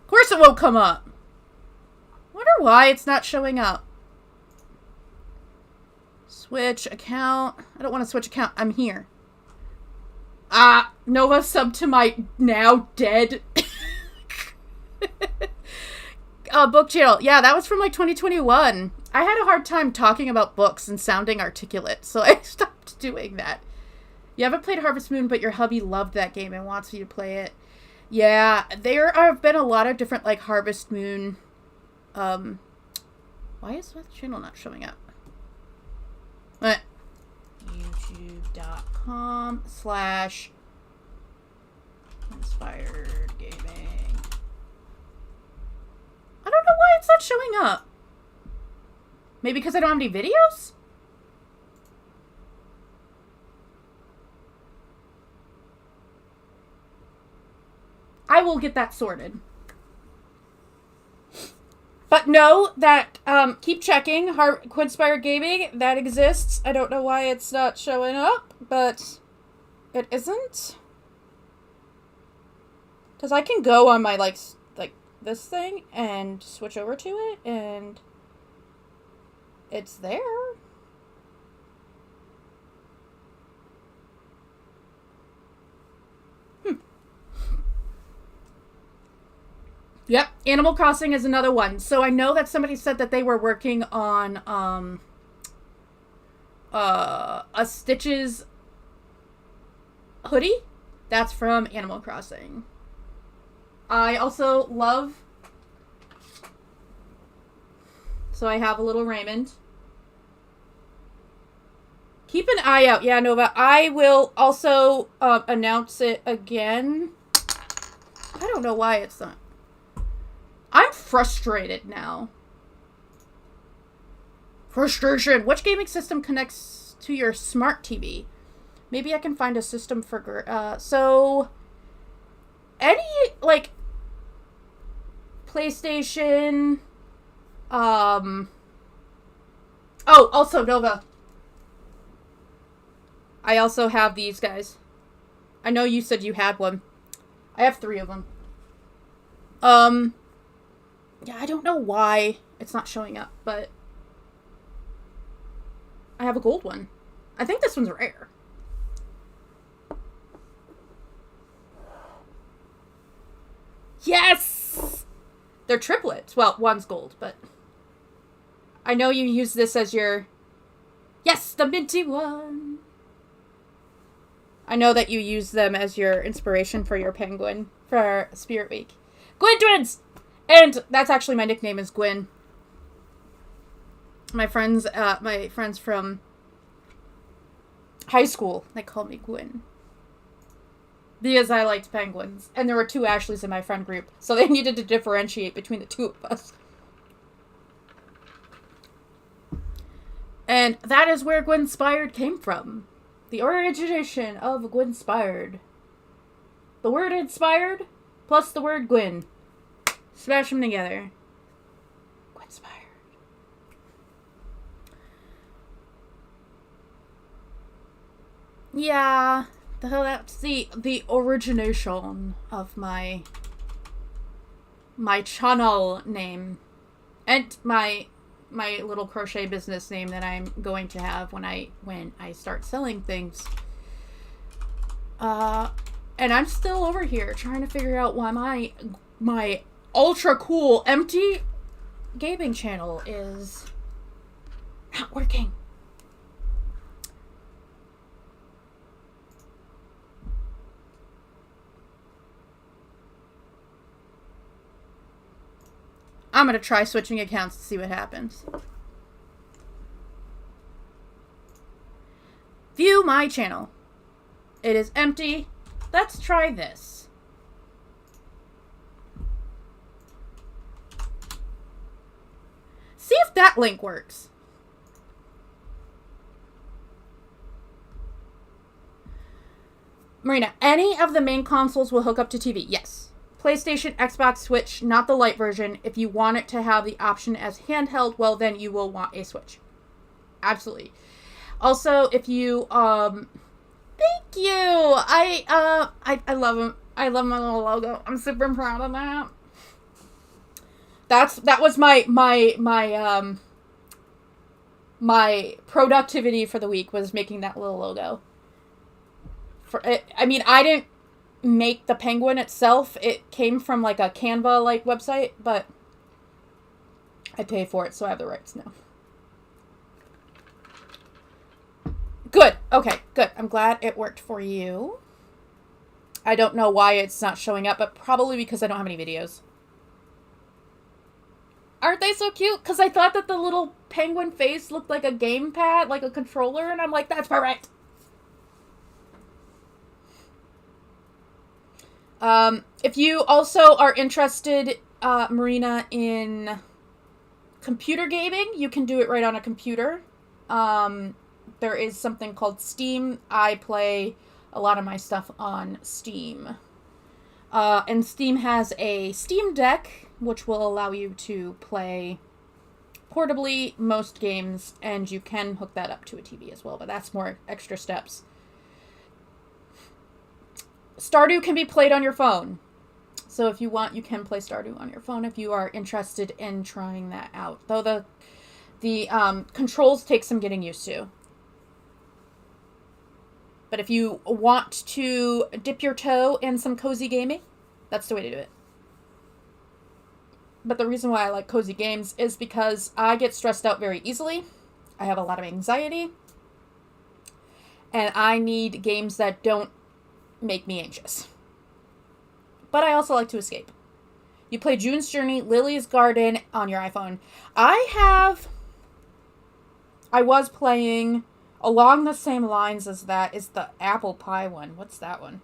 Of course it won't come up. Wonder why it's not showing up. Switch account. I don't want to switch account. I'm here. Nova sub to my now dead book channel. Yeah, that was from 2021. I had a hard time talking about books and sounding articulate, so I stopped doing that. You haven't played Harvest Moon, but your hubby loved that game and wants you to play it. Yeah, there have been a lot of different, Harvest Moon, why is the channel not showing up? YouTube.com/Guinspired Gaming. I don't know why it's not showing up. Maybe because I don't have any videos? I will get that sorted. But know that, keep checking. Guinspired Gaming, that exists. I don't know why it's not showing up, but it isn't. Because I can go on my, this thing and switch over to it, and it's there. Yep, Animal Crossing is another one. So I know that somebody said that they were working on a Stitches hoodie. That's from Animal Crossing. I also love... So I have a little Raymond. Keep an eye out. Yeah, Nova. I will also announce it again. I don't know why it's not. I'm frustrated now. Frustration. Which gaming system connects to your smart TV? Maybe I can find a system for... so... Any, like... PlayStation... Oh, also, Nova. I also have these guys. I know you said you had one. I have 3 of them. Yeah, I don't know why it's not showing up, but... I have a gold one. I think this one's rare. Yes! They're triplets. Well, one's gold, but... I know you use this as your... Yes, the minty one! I know that you use them as your inspiration for your penguin for Spirit Week. Gwyn Twins! And that's actually my nickname is Gwyn. My friends from high school, they called me Gwyn. Because I liked penguins. And there were 2 Ashleys in my friend group. So they needed to differentiate between the 2 of us. And that is where Guinspired came from. The origination of Guinspired. The word inspired plus the word Gwyn. Smash them together. Guinspired. Yeah, that's the origination of my channel name. And my little crochet business name that I'm going to have when I start selling things. And I'm still over here trying to figure out why my ultra cool empty gaming channel is not working. I'm going to try switching accounts to see what happens. View my channel. It is empty. Let's try this. See if that link works. Marina, any of the main consoles will hook up to TV. Yes. PlayStation, Xbox, Switch, not the Lite version. If you want it to have the option as handheld, well, then you will want a Switch. Absolutely. Also, if you, thank you! I love them. I love my little logo. I'm super proud of that. That was my productivity for the week was making that little logo. I mean, I didn't make the penguin itself. It came from like a Canva like website, but I pay for it, so I have the rights now. Good. Okay, good. I'm glad it worked for you. I don't know why it's not showing up, but probably because I don't have any videos. Aren't they so cute? Because I thought that the little penguin face looked like a gamepad, like a controller, and I'm like, that's perfect. If you also are interested, Marina, in computer gaming, you can do it right on a computer. There is something called Steam. I play a lot of my stuff on Steam. And Steam has a Steam Deck, which will allow you to play portably most games, and you can hook that up to a TV as well, but that's more extra steps. Stardew can be played on your phone. So if you want, you can play Stardew on your phone if you are interested in trying that out. Though the controls take some getting used to. But if you want to dip your toe in some cozy gaming, that's the way to do it. But the reason why I like cozy games is because I get stressed out very easily. I have a lot of anxiety. And I need games that don't make me anxious. But I also like to escape. You play June's Journey, Lily's Garden on your iPhone. I was playing along the same lines as that is the apple pie one. What's that one?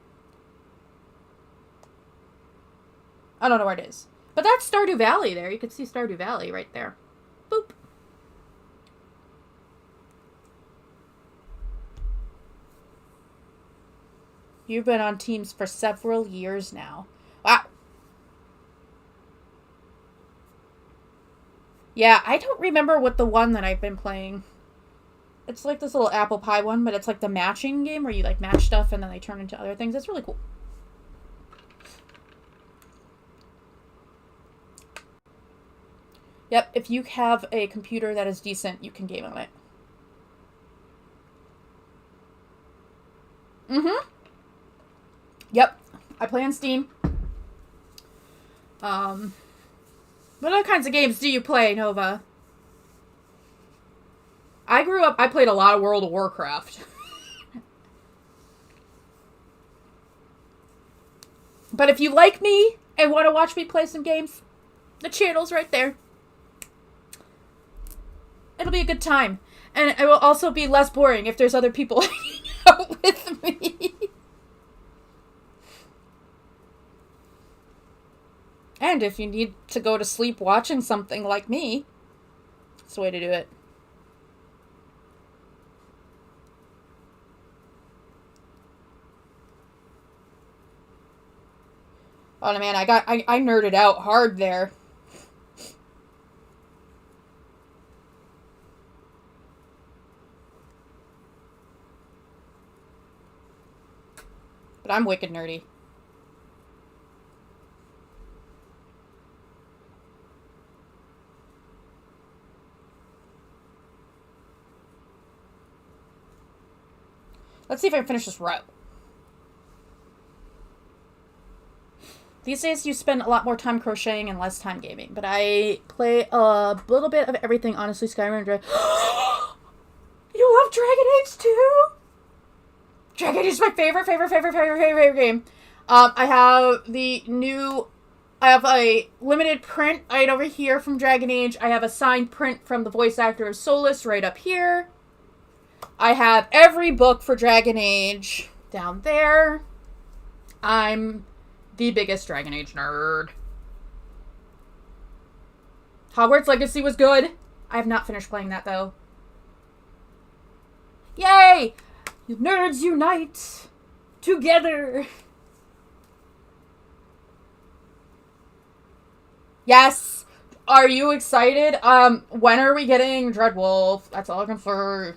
I don't know where it is. But that's Stardew Valley there. You can see Stardew Valley right there. Boop. You've been on Teams for several years now. Wow. Yeah, I don't remember what the one that I've been playing. It's like this little apple pie one, but it's like the matching game where you like match stuff and then they turn into other things. It's really cool. Yep, if you have a computer that is decent, you can game on it. Mm-hmm. Yep, I play on Steam. What other kinds of games do you play, Nova? I played a lot of World of Warcraft. But if you like me and want to watch me play some games, the channel's right there. It'll be a good time. And it will also be less boring if there's other people hanging out with me. And if you need to go to sleep watching something like me, it's the way to do it. Oh man, I nerded out hard there. But I'm wicked nerdy. Let's see if I can finish this row. These days you spend a lot more time crocheting and less time gaming, but I play a little bit of everything, honestly. Skyrim and You love Dragon Age too? Dragon Age is my favorite game. I have a limited print right over here from Dragon Age. I have a signed print from the voice actor of Solus right up here. I have every book for Dragon Age down there. I'm the biggest Dragon Age nerd. Hogwarts Legacy was good. I have not finished playing that, though. Yay! Nerds unite! Together! Yes! Are you excited? When are we getting Dreadwolf? That's all I can say.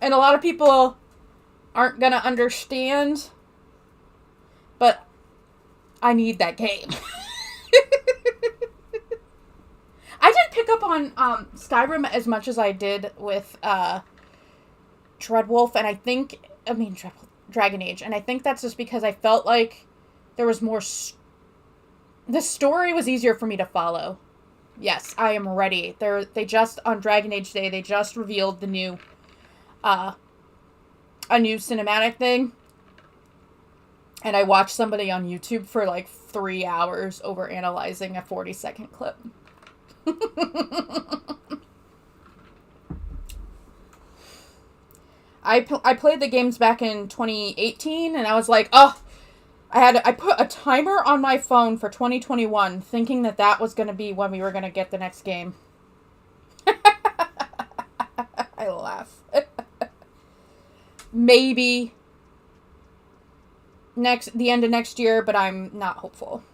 And a lot of people aren't gonna understand, but I need that game. I didn't pick up on Skyrim as much as I did with Dreadwolf, and Dragon Age, and I think that's just because I felt like there was more. The story was easier for me to follow. Yes, I am ready. They just on Dragon Age Day they just revealed the new. A new cinematic thing, and I watched somebody on YouTube for like 3 hours over analyzing a 40-second clip. I played the games back in 2018, and I was like, oh, I put a timer on my phone for 2021, thinking that was going to be when we were going to get the next game. I laugh. Maybe the end of next year, but I'm not hopeful.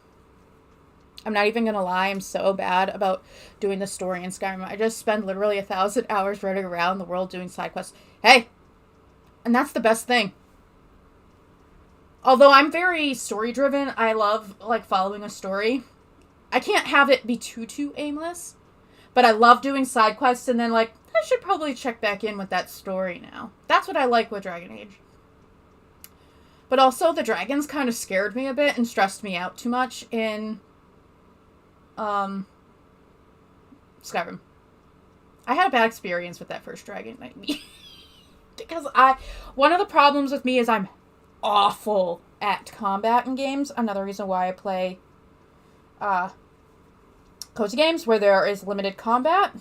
I'm not even gonna lie, I'm so bad about doing the story in Skyrim. I just spend literally 1,000 hours running around the world doing side quests. Hey! And that's the best thing. Although I'm very story driven, I love like following a story. I can't have it be too aimless, but I love doing side quests and then like, I should probably check back in with that story now. That's what I like with Dragon Age. But also, the dragons kind of scared me a bit and stressed me out too much in Skyrim. I had a bad experience with that first dragon night. Because one of the problems with me is I'm awful at combat in games. Another reason why I play cozy games where there is limited combat.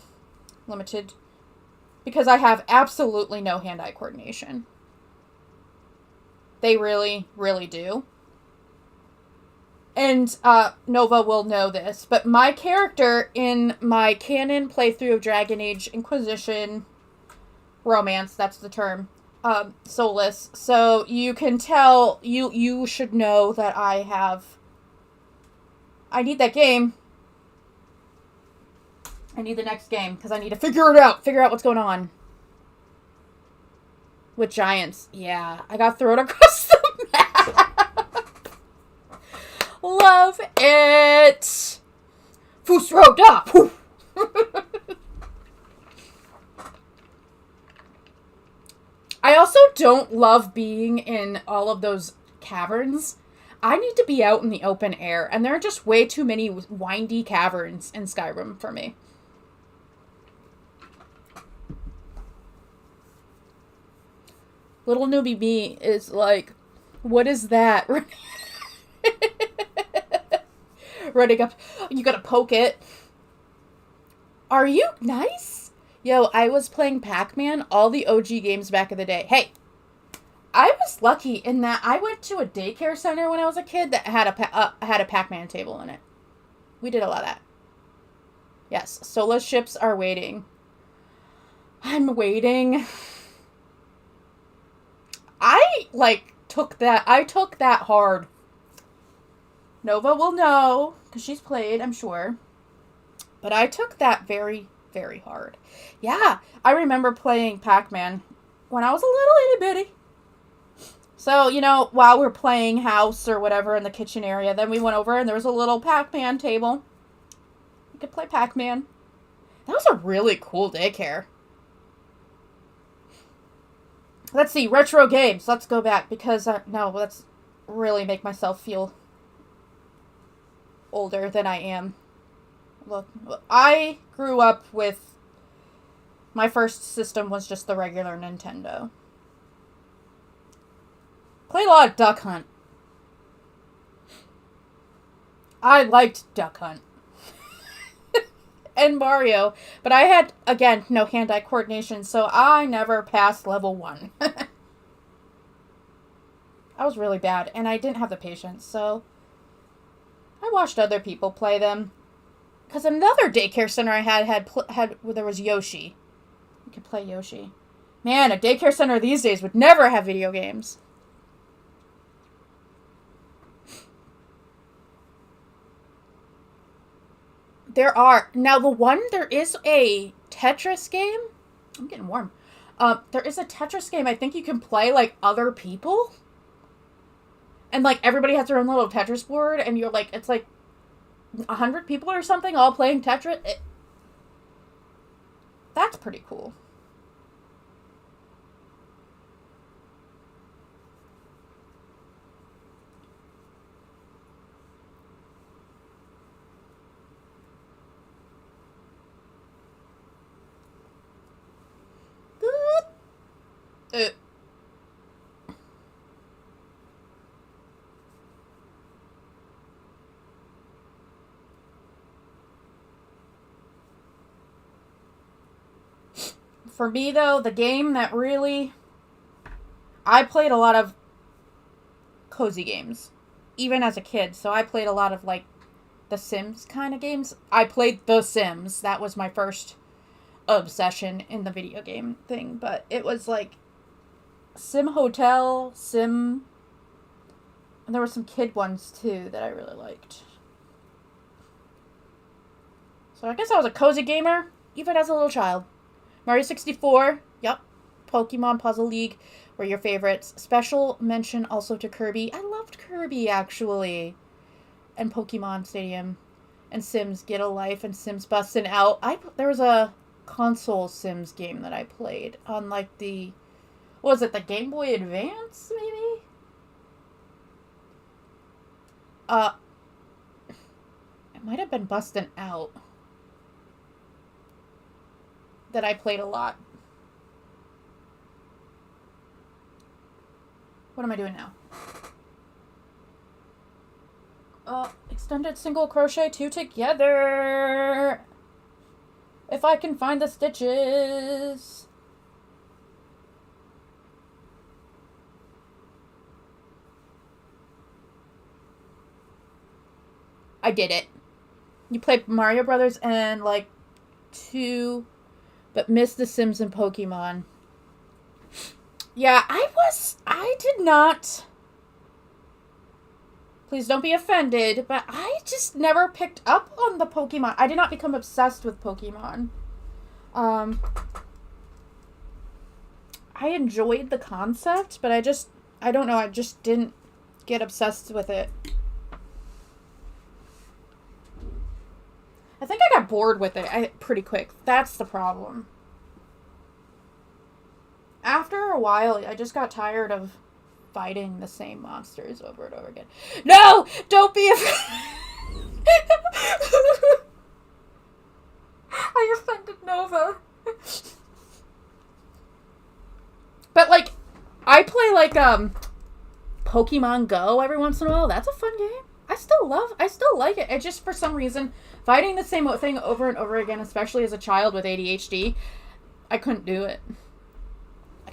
Because I have absolutely no hand-eye coordination. They really, really do. And Nova will know this, but my character in my canon playthrough of Dragon Age Inquisition Romance, that's the term, soulless. So you can tell, you should know that I need that game. I need the next game, because I need to figure out what's going on. With giants. Yeah, I got thrown across the map. Love it. Fusroda. I also don't love being in all of those caverns. I need to be out in the open air, and there are just way too many windy caverns in Skyrim for me. Little newbie me is like, what is that? Running up, you gotta poke it. Are you nice? Yo, I was playing Pac-Man, all the OG games back in the day. Hey, I was lucky in that I went to a daycare center when I was a kid that had a Pac-Man table in it. We did a lot of that. Yes, solo ships are waiting. I'm waiting. I took that hard. Nova will know, because she's played, I'm sure. But I took that very, very hard. Yeah, I remember playing Pac-Man when I was a little itty bitty. So, while we're playing house or whatever in the kitchen area, then we went over and there was a little Pac-Man table. We could play Pac-Man. That was a really cool daycare. Let's see, retro games. Let's go back, because, no, let's really make myself feel older than I am. Look, I grew up with, my first system was just the regular Nintendo. Played a lot of Duck Hunt. I liked Duck Hunt. And Mario. But I had, again, no hand-eye coordination, so I never passed level 1. I was really bad, and I didn't have the patience, so I watched other people play them. Because another daycare center I had where there was Yoshi. You could play Yoshi. Man, a daycare center these days would never have video games. There is a Tetris game. I'm getting warm. There is a Tetris game I think you can play, other people. And, everybody has their own little Tetris board, and you're, it's 100 people or something all playing Tetris. That's pretty cool. For me, though, the game that really... I played a lot of cozy games, even as a kid. So I played a lot of, The Sims kind of games. I played The Sims. That was my first obsession in the video game thing. But it was, Sim Hotel, Sim... And there were some kid ones, too, that I really liked. So I guess I was a cozy gamer, even as a little child. Mario 64, yep. Pokemon Puzzle League were your favorites. Special mention also to Kirby. I loved Kirby, actually. And Pokemon Stadium. And Sims Get a Life and Sims Bustin' Out. There was a console Sims game that I played on, the... What was it, the Game Boy Advance, maybe? It might have been Bustin' Out that I played a lot. What am I doing now? Extended single crochet 2 together. If I can find the stitches. I did it. You played Mario Brothers and like 2, but missed The Sims and Pokemon. Yeah, I did not. Please don't be offended, but I just never picked up on the Pokemon. I did not become obsessed with Pokemon. I enjoyed the concept, but I don't know, I just didn't get obsessed with it. I think I got bored with it pretty quick. That's the problem. After a while, I just got tired of fighting the same monsters over and over again. No! Don't be I offended Nova. But, like, I play, like, Pokemon Go every once in a while. That's a fun game. I still like it. It just, for some reason, fighting the same thing over and over again, especially as a child with ADHD, I couldn't do it. I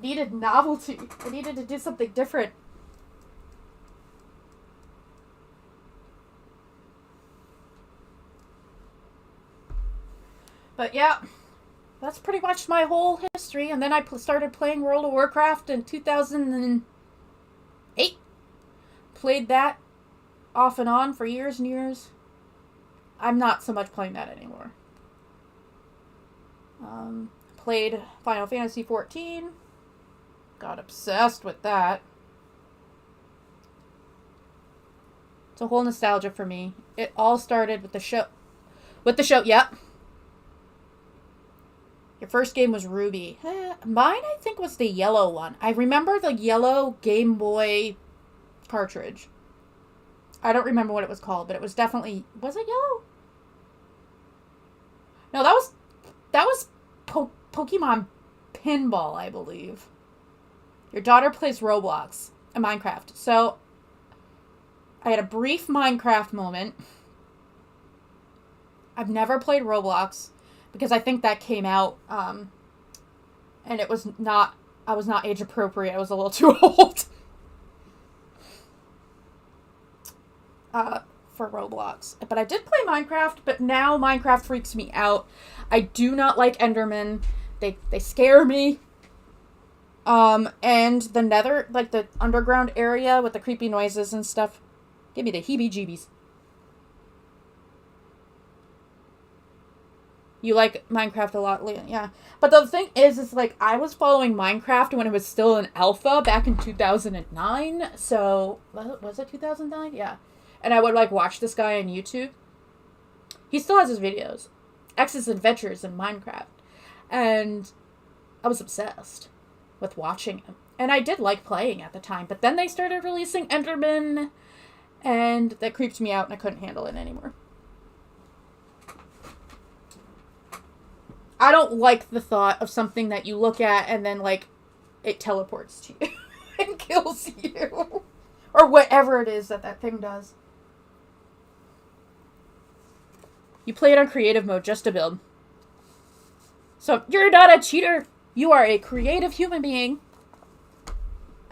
needed novelty. I needed to do something different. But yeah, that's pretty much my whole history. And then I started playing World of Warcraft in 2008. Played that off and on for years and years. I'm not so much playing that anymore. Played Final Fantasy XIV. Got obsessed with that. It's a whole nostalgia for me. It all started with the show. Yep. Your first game was Ruby. Mine, I think, was the yellow one. I remember the yellow Game Boy cartridge. I don't remember what it was called, but it was definitely... Was it yellow? No, that was Pokemon Pinball, I believe. Your daughter plays Roblox and Minecraft. So, I had a brief Minecraft moment. I've never played Roblox because I think that came out, and I was not age appropriate. I was a little too old for Roblox. But I did play Minecraft, but now Minecraft freaks me out. I do not like Endermen. They scare me. And the nether, like the underground area with the creepy noises and stuff, give me the heebie-jeebies. You like Minecraft a lot, yeah. But the thing is like, I was following Minecraft when it was still in alpha back in 2009. So, was it 2009? Yeah. And I would, like, watch this guy on YouTube. He still has his videos. X's Adventures in Minecraft. And I was obsessed with watching him. And I did like playing at the time. But then they started releasing Enderman. And that creeped me out and I couldn't handle it anymore. I don't like the thought of something that you look at and then, like, it teleports to you and kills you. Or whatever it is that thing does. You play it on creative mode just to build. So, you're not a cheater. You are a creative human being.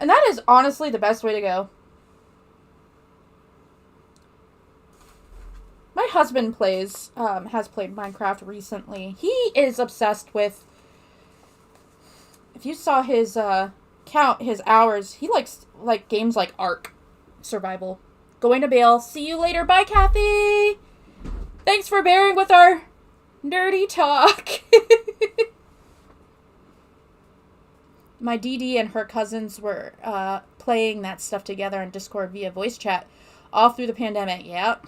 And that is honestly the best way to go. My husband has played Minecraft recently. He is obsessed with, if you saw his, count, his hours, he likes, like, games like Ark. Survival. Going to bail. See you later. Bye, Kathy! Thanks for bearing with our nerdy talk. My DD and her cousins were, playing that stuff together on Discord via voice chat all through the pandemic. Yep.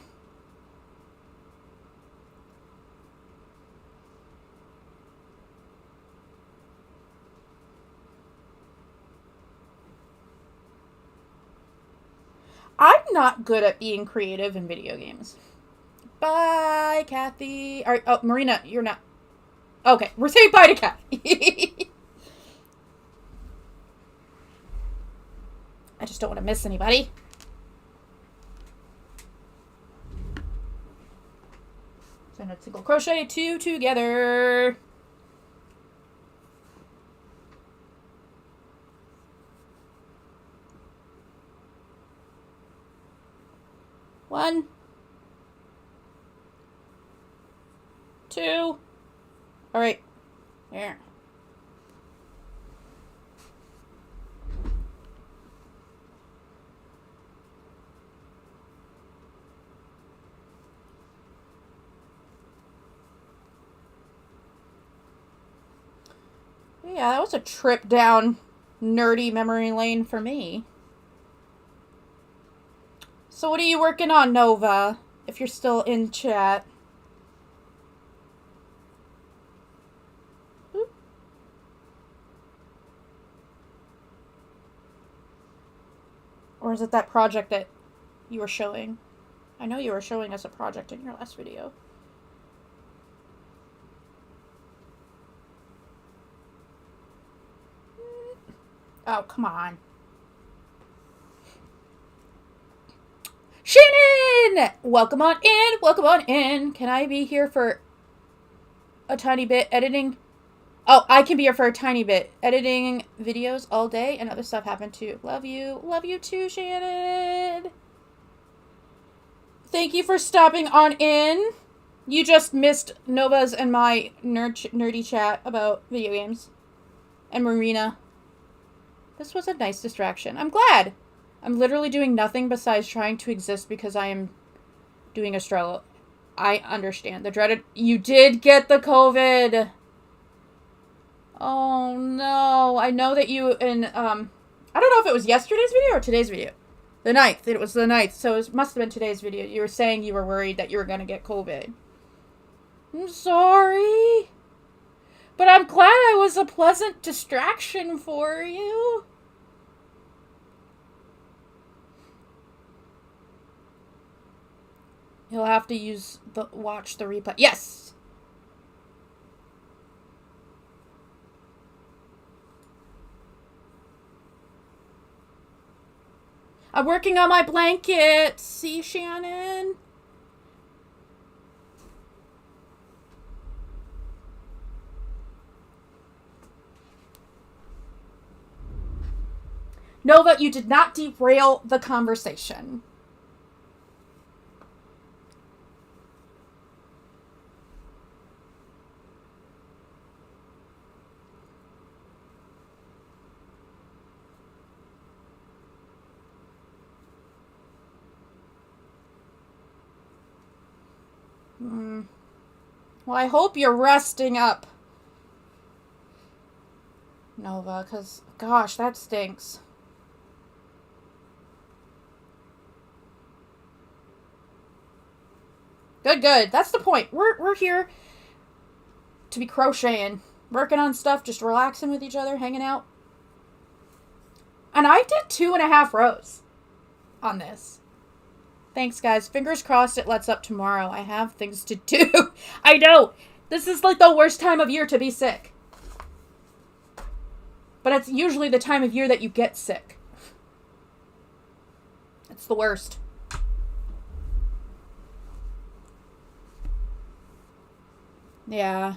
I'm not good at being creative in video games. Bye, Kathy. Oh, Marina, you're not. Okay, we're saying bye to Kathy. I just don't want to miss anybody. So a single crochet, 2 together. One, 2. All right, there. Yeah, that was a trip down nerdy memory lane for me. So what are you working on, Nova? If you're still in chat. Or is it that project that you were showing? I know you were showing us a project in your last video. Oh, come on. Shannon! Welcome on in. Welcome on in. Can I be here for a tiny bit editing? Oh, I can be here for a tiny bit. Editing videos all day and other stuff happen too. Love you. Love you too, Shannon. Thank you for stopping on in. You just missed Nova's and my nerdy chat about video games. And Marina. This was a nice distraction. I'm glad. I'm literally doing nothing besides trying to exist because I am doing a struggle. I understand. The dreaded... You did get the COVID. Oh, no. I know that you... I don't know if it was yesterday's video or today's video. The 9th. It was the 9th. So it must have been today's video. You were saying you were worried that you were going to get COVID. I'm sorry. But I'm glad I was a pleasant distraction for you. You'll have to watch the replay. Yes! I'm working on my blanket. See, Shannon? Nova, you did not derail the conversation. Well, I hope you're resting up, Nova, because, gosh, that stinks. Good, good. That's the point. We're here to be crocheting, working on stuff, just relaxing with each other, hanging out. And I did 2.5 rows on this. Thanks, guys. Fingers crossed it lets up tomorrow. I have things to do. I know. This is like the worst time of year to be sick. But it's usually the time of year that you get sick. It's the worst. Yeah.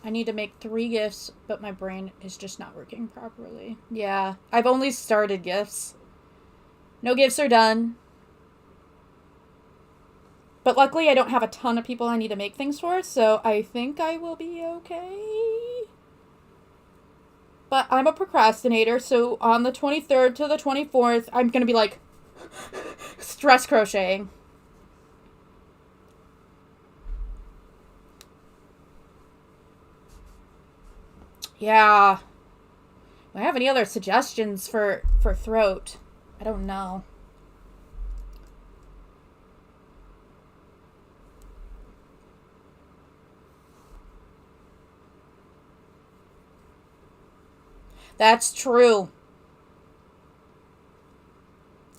I need to make 3 gifts, but my brain is just not working properly. Yeah, I've only started gifts. No gifts are done. But luckily I don't have a ton of people I need to make things for, so I think I will be okay. But I'm a procrastinator, so on the 23rd to the 24th, I'm going to be like stress crocheting. Yeah. Do I have any other suggestions for throat? I don't know. That's true.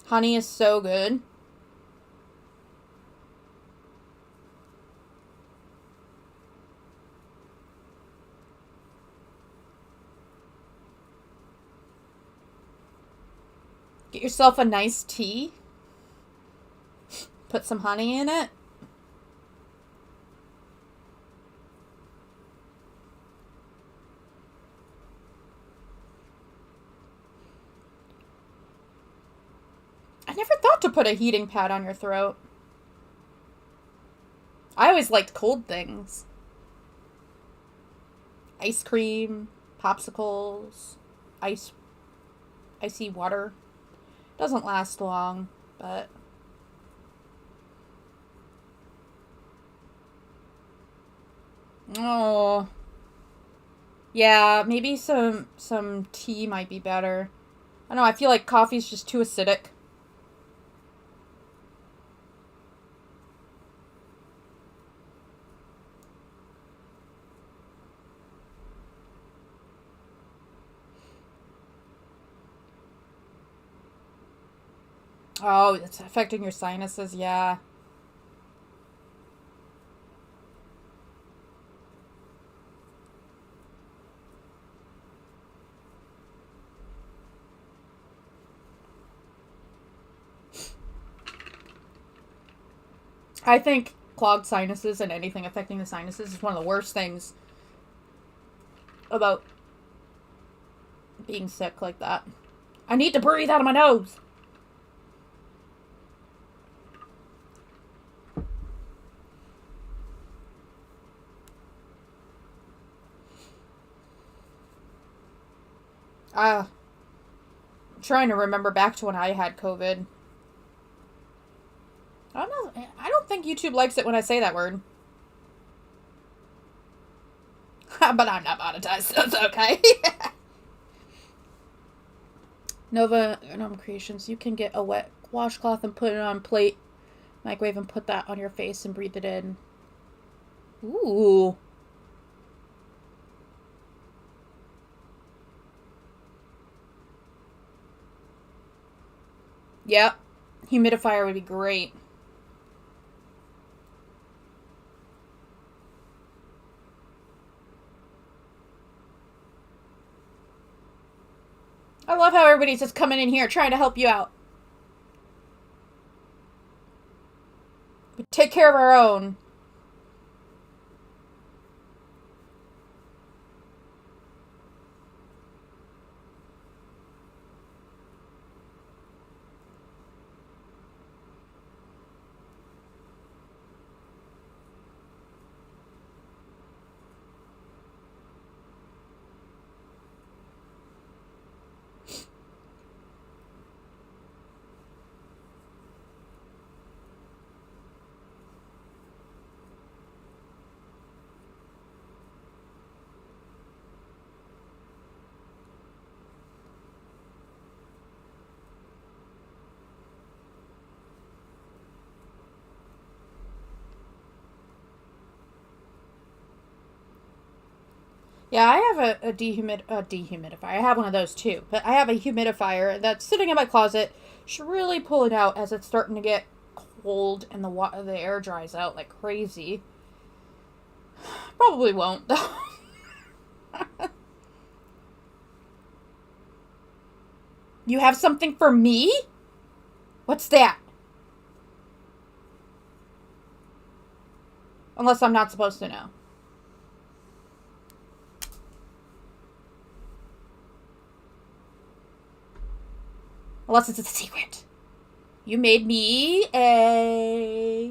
Honey is so good. Get yourself a nice tea. Put some honey in it. I never thought to put a heating pad on your throat. I always liked cold things. Ice cream, popsicles, icy water. Doesn't last long, but... Oh. Yeah, maybe some tea might be better. I don't know, I feel like coffee's just too acidic. Oh, it's affecting your sinuses, yeah. I think clogged sinuses and anything affecting the sinuses is one of the worst things about being sick like that. I need to breathe out of my nose. I'm trying to remember back to when I had COVID. I don't know. I don't think YouTube likes it when I say that word. But I'm not monetized, so it's okay. Nova Creations, you can get a wet washcloth and put it on a plate, microwave, and put that on your face and breathe it in. Ooh. Yep. Humidifier would be great. I love how everybody's just coming in here trying to help you out. We take care of our own. Yeah, I have a dehumidifier. I have one of those too. But I have a humidifier that's sitting in my closet. Should really pull it out as it's starting to get cold and the air dries out like crazy. Probably won't, though. You have something for me? What's that? Unless I'm not supposed to know. Unless it's a secret. You made me a...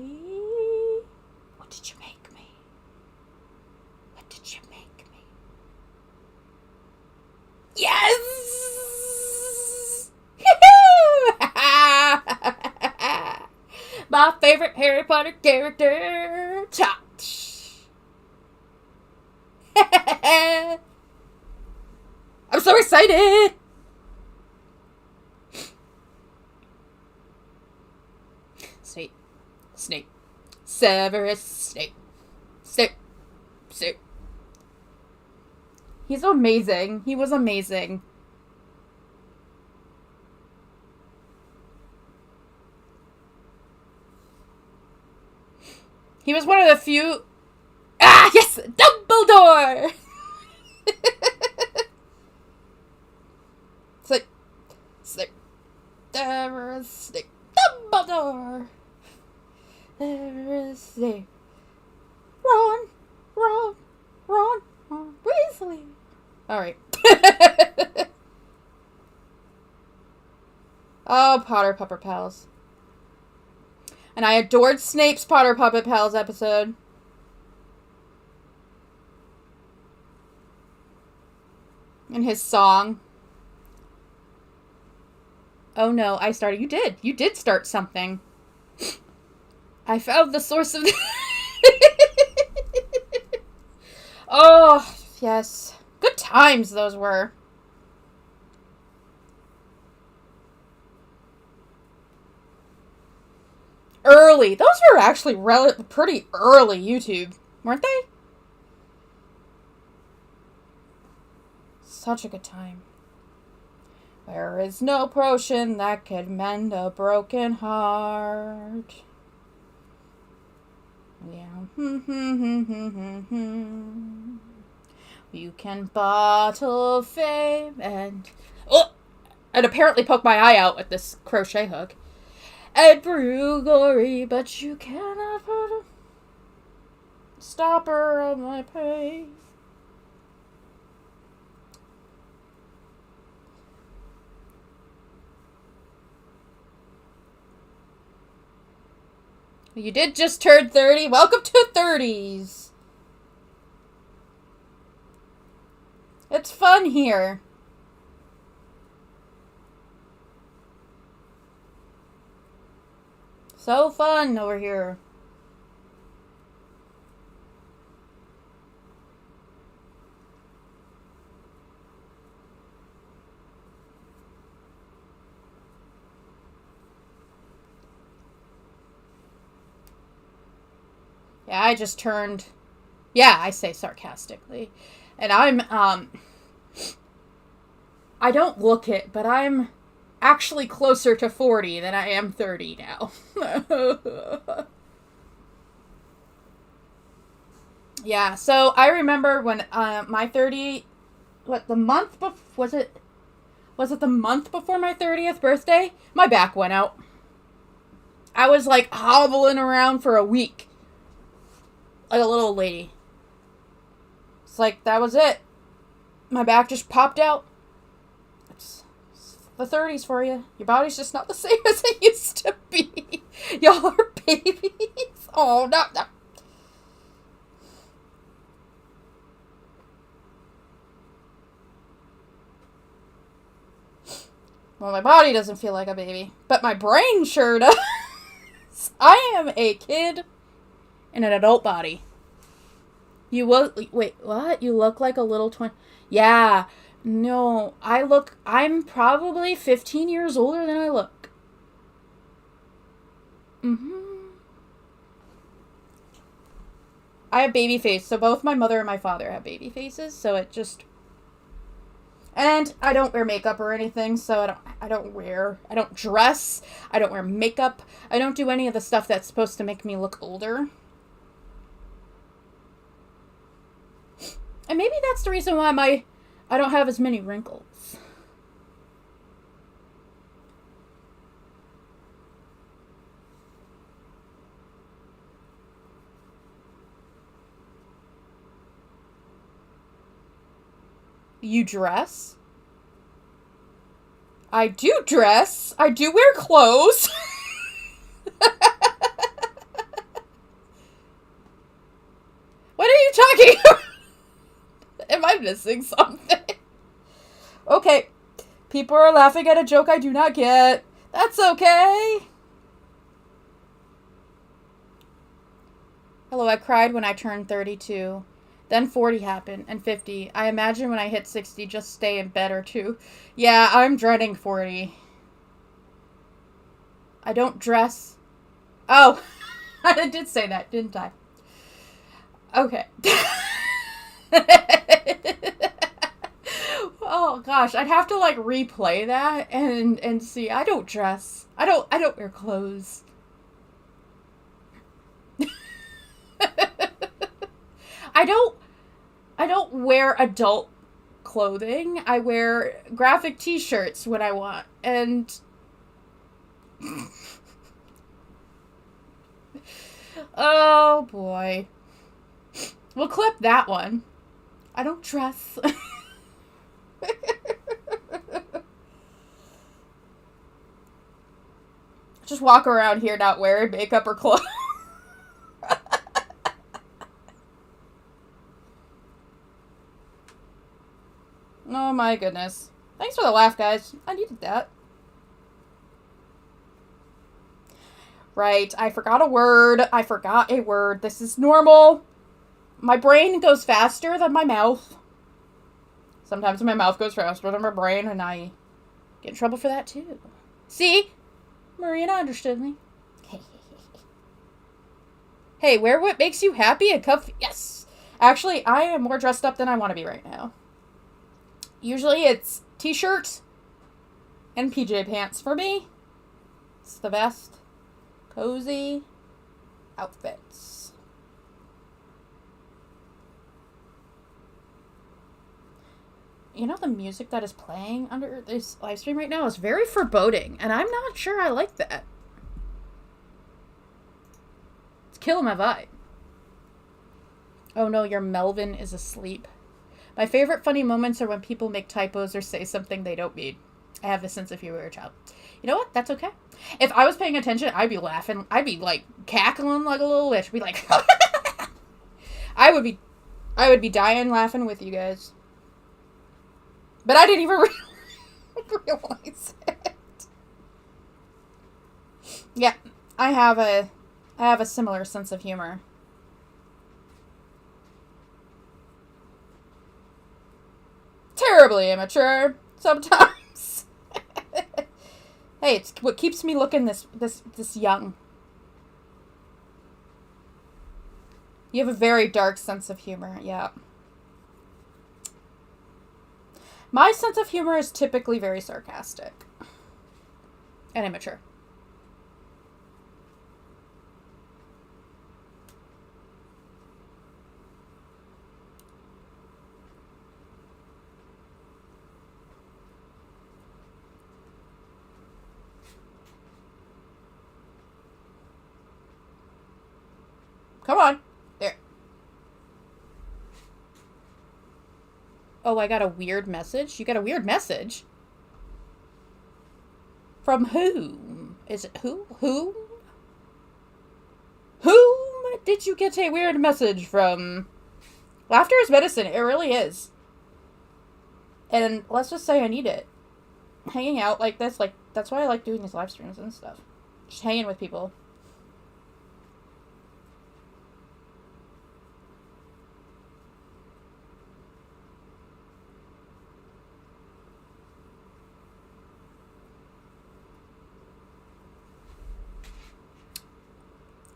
What did you make me? What did you make me? Yes! My favorite Harry Potter character, Chit. I'm so excited! Snape. Severus Snape. Snape. He's amazing. He was amazing. He was one of the few... Ah, yes! Dumbledore! Snape. Snape. There is Snape. Dumbledore! There is Snape. Ron. Weasley. Alright. Oh, Potter Pupper Pals. And I adored Snape's Potter Puppet Pals episode. And his song. Oh no, I started. You did. You did start something. I found the source of... Oh, yes. Good times those were. Early. Those were actually pretty early YouTube, weren't they? Such a good time. There is no potion that can mend a broken heart. Yeah. You can bottle fame and... Oh! And apparently poke my eye out with this crochet hook. And brew glory, but you cannot put a stopper on my pain. You did just turn 30. Welcome to 30s. It's fun here. So fun over here. Yeah, I just turned... Yeah, I say sarcastically. And I'm, I don't look it, but I'm actually closer to 40 than I am 30 now. Yeah, so I remember when, my 30... What, the month before... Was it the month before my 30th birthday? My back went out. I was, like, hobbling around for a week. Like a little lady. It's like, that was it. My back just popped out. It's the 30s for you. Your body's just not the same as it used to be. Y'all are babies. Oh, no. Well, my body doesn't feel like a baby. But my brain sure does. I am a kid in an adult body. You look... Wait, what? You look like a little twin... Yeah. No, I'm probably 15 years older than I look. I have baby face, so both my mother and my father have baby faces, so it just... And I don't wear makeup or anything, so I don't dress, I don't wear makeup, I don't do any of the stuff that's supposed to make me look older. And maybe that's the reason why I don't have as many wrinkles. You dress? I do dress. I do wear clothes. What are you talking about? Am I missing something? Okay. People are laughing at a joke I do not get. That's okay. Hello, I cried when I turned 32. Then 40 happened, and 50. I imagine when I hit 60, just stay in bed or two. Yeah, I'm dreading 40. I don't dress. Oh, I did say that, didn't I? Okay. Oh gosh, I'd have to like replay that and see. I don't dress. I don't wear clothes. I don't wear adult clothing. I wear graphic t-shirts when I want. And oh boy. We'll clip that one. I don't dress. Just walk around here not wearing makeup or clothes. Oh my goodness. Thanks for the laugh, guys. I needed that. Right, I forgot a word. I forgot a word. This is normal. My brain goes faster than my mouth. Sometimes my mouth goes faster than my brain, and I get in trouble for that, too. See? Marina understood me. Hey, wear what makes you happy and comfy. Yes! Actually, I am more dressed up than I want to be right now. Usually it's t-shirt and PJ pants for me. It's the best. Cozy outfits. You know, the music that is playing under this live stream right now is very foreboding, and I'm not sure I like that. It's killing my vibe. Oh no, your Melvin is asleep. My favorite funny moments are when people make typos or say something they don't mean. I have a sense of humor, child. You know what? That's okay. If I was paying attention, I'd be laughing. I'd be, like, cackling like a little witch. I'd be like... I would be dying laughing with you guys. But I didn't even realize it. Yeah, I have a similar sense of humor. Terribly immature sometimes. Hey, it's what keeps me looking this young. You have a very dark sense of humor, yeah. My sense of humor is typically very sarcastic and immature. Come on. There. Oh, I got a weird message? You got a weird message? From whom? Is it who? Whom? Whom did you get a weird message from? Laughter is medicine. It really is. And let's just say I need it. Hanging out like this, like, that's why I like doing these live streams and stuff. Just hanging with people.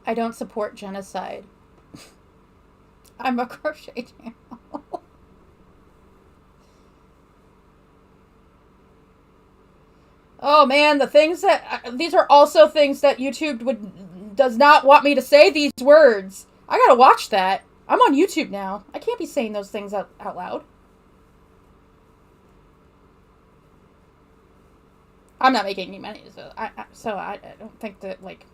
I don't support genocide. I'm a crochet channel. Oh man, the things that... these are also things that YouTube does not want me to say these words. I gotta watch that. I'm on YouTube now. I can't be saying those things out loud. I'm not making any money, so I don't think that, like...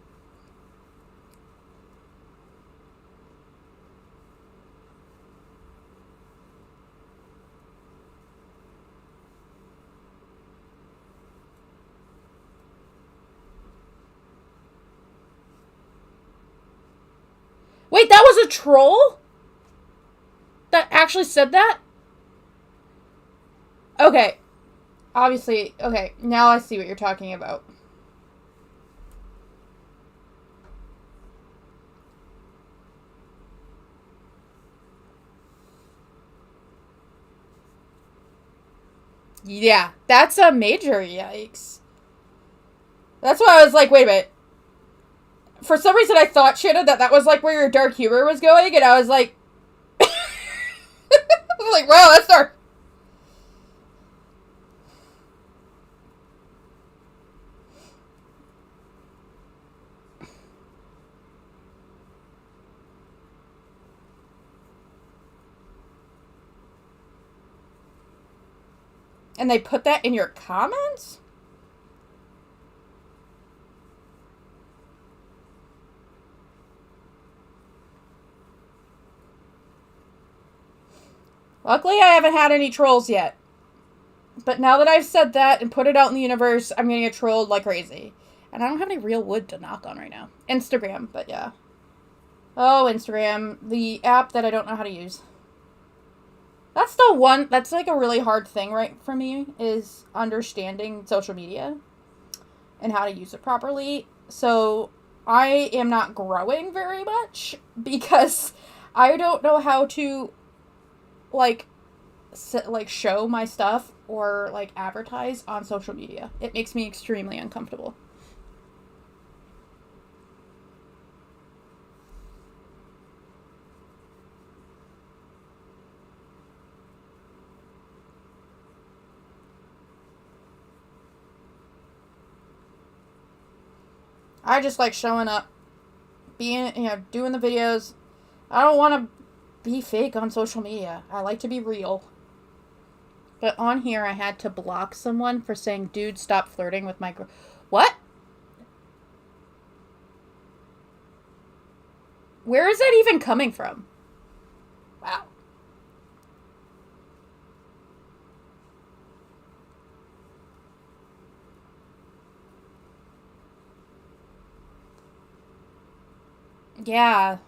Wait, that was a troll? That actually said that? Okay. Obviously, okay, now I see what you're talking about. Yeah, that's a major yikes. That's why I was like, wait a minute. For some reason, I thought, Shannon, that was, like, where your dark humor was going, and I was like... I was like, wow, that's dark. And they put that in your comments? Luckily, I haven't had any trolls yet. But now that I've said that and put it out in the universe, I'm going to get trolled like crazy. And I don't have any real wood to knock on right now. Instagram, but yeah. Oh, Instagram. The app that I don't know how to use. That's the one, that's like a really hard thing, right, for me, is understanding social media and how to use it properly. So I am not growing very much because I don't know how to, like show my stuff or, like, advertise on social media. It makes me extremely uncomfortable. I just like showing up, being, doing the videos. I don't want to be fake on social media. I like to be real. But on here, I had to block someone for saying, dude, stop flirting with my What? Where is that even coming from? Wow. Yeah.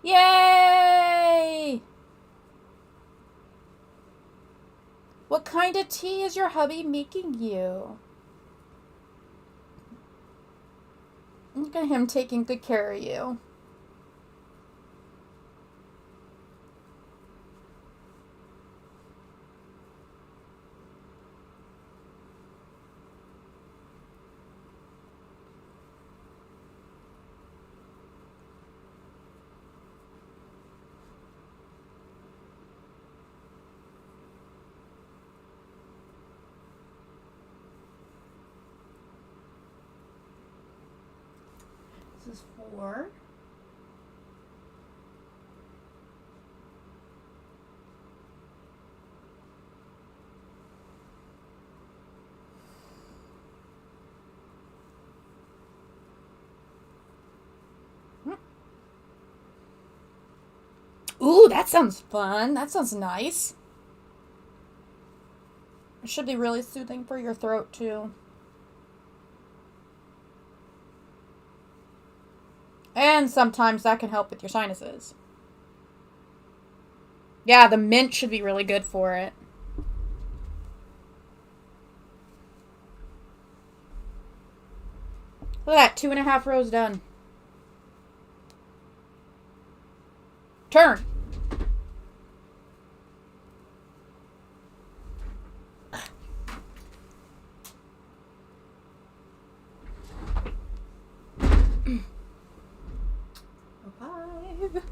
Yay! What kind of tea is your hubby making you? Look at him taking good care of you. This is 4. Ooh, that sounds fun. That sounds nice. It should be really soothing for your throat, too. And sometimes that can help with your sinuses. Yeah, the mint should be really good for it. Look at that, 2.5 rows done. Turn. Alive.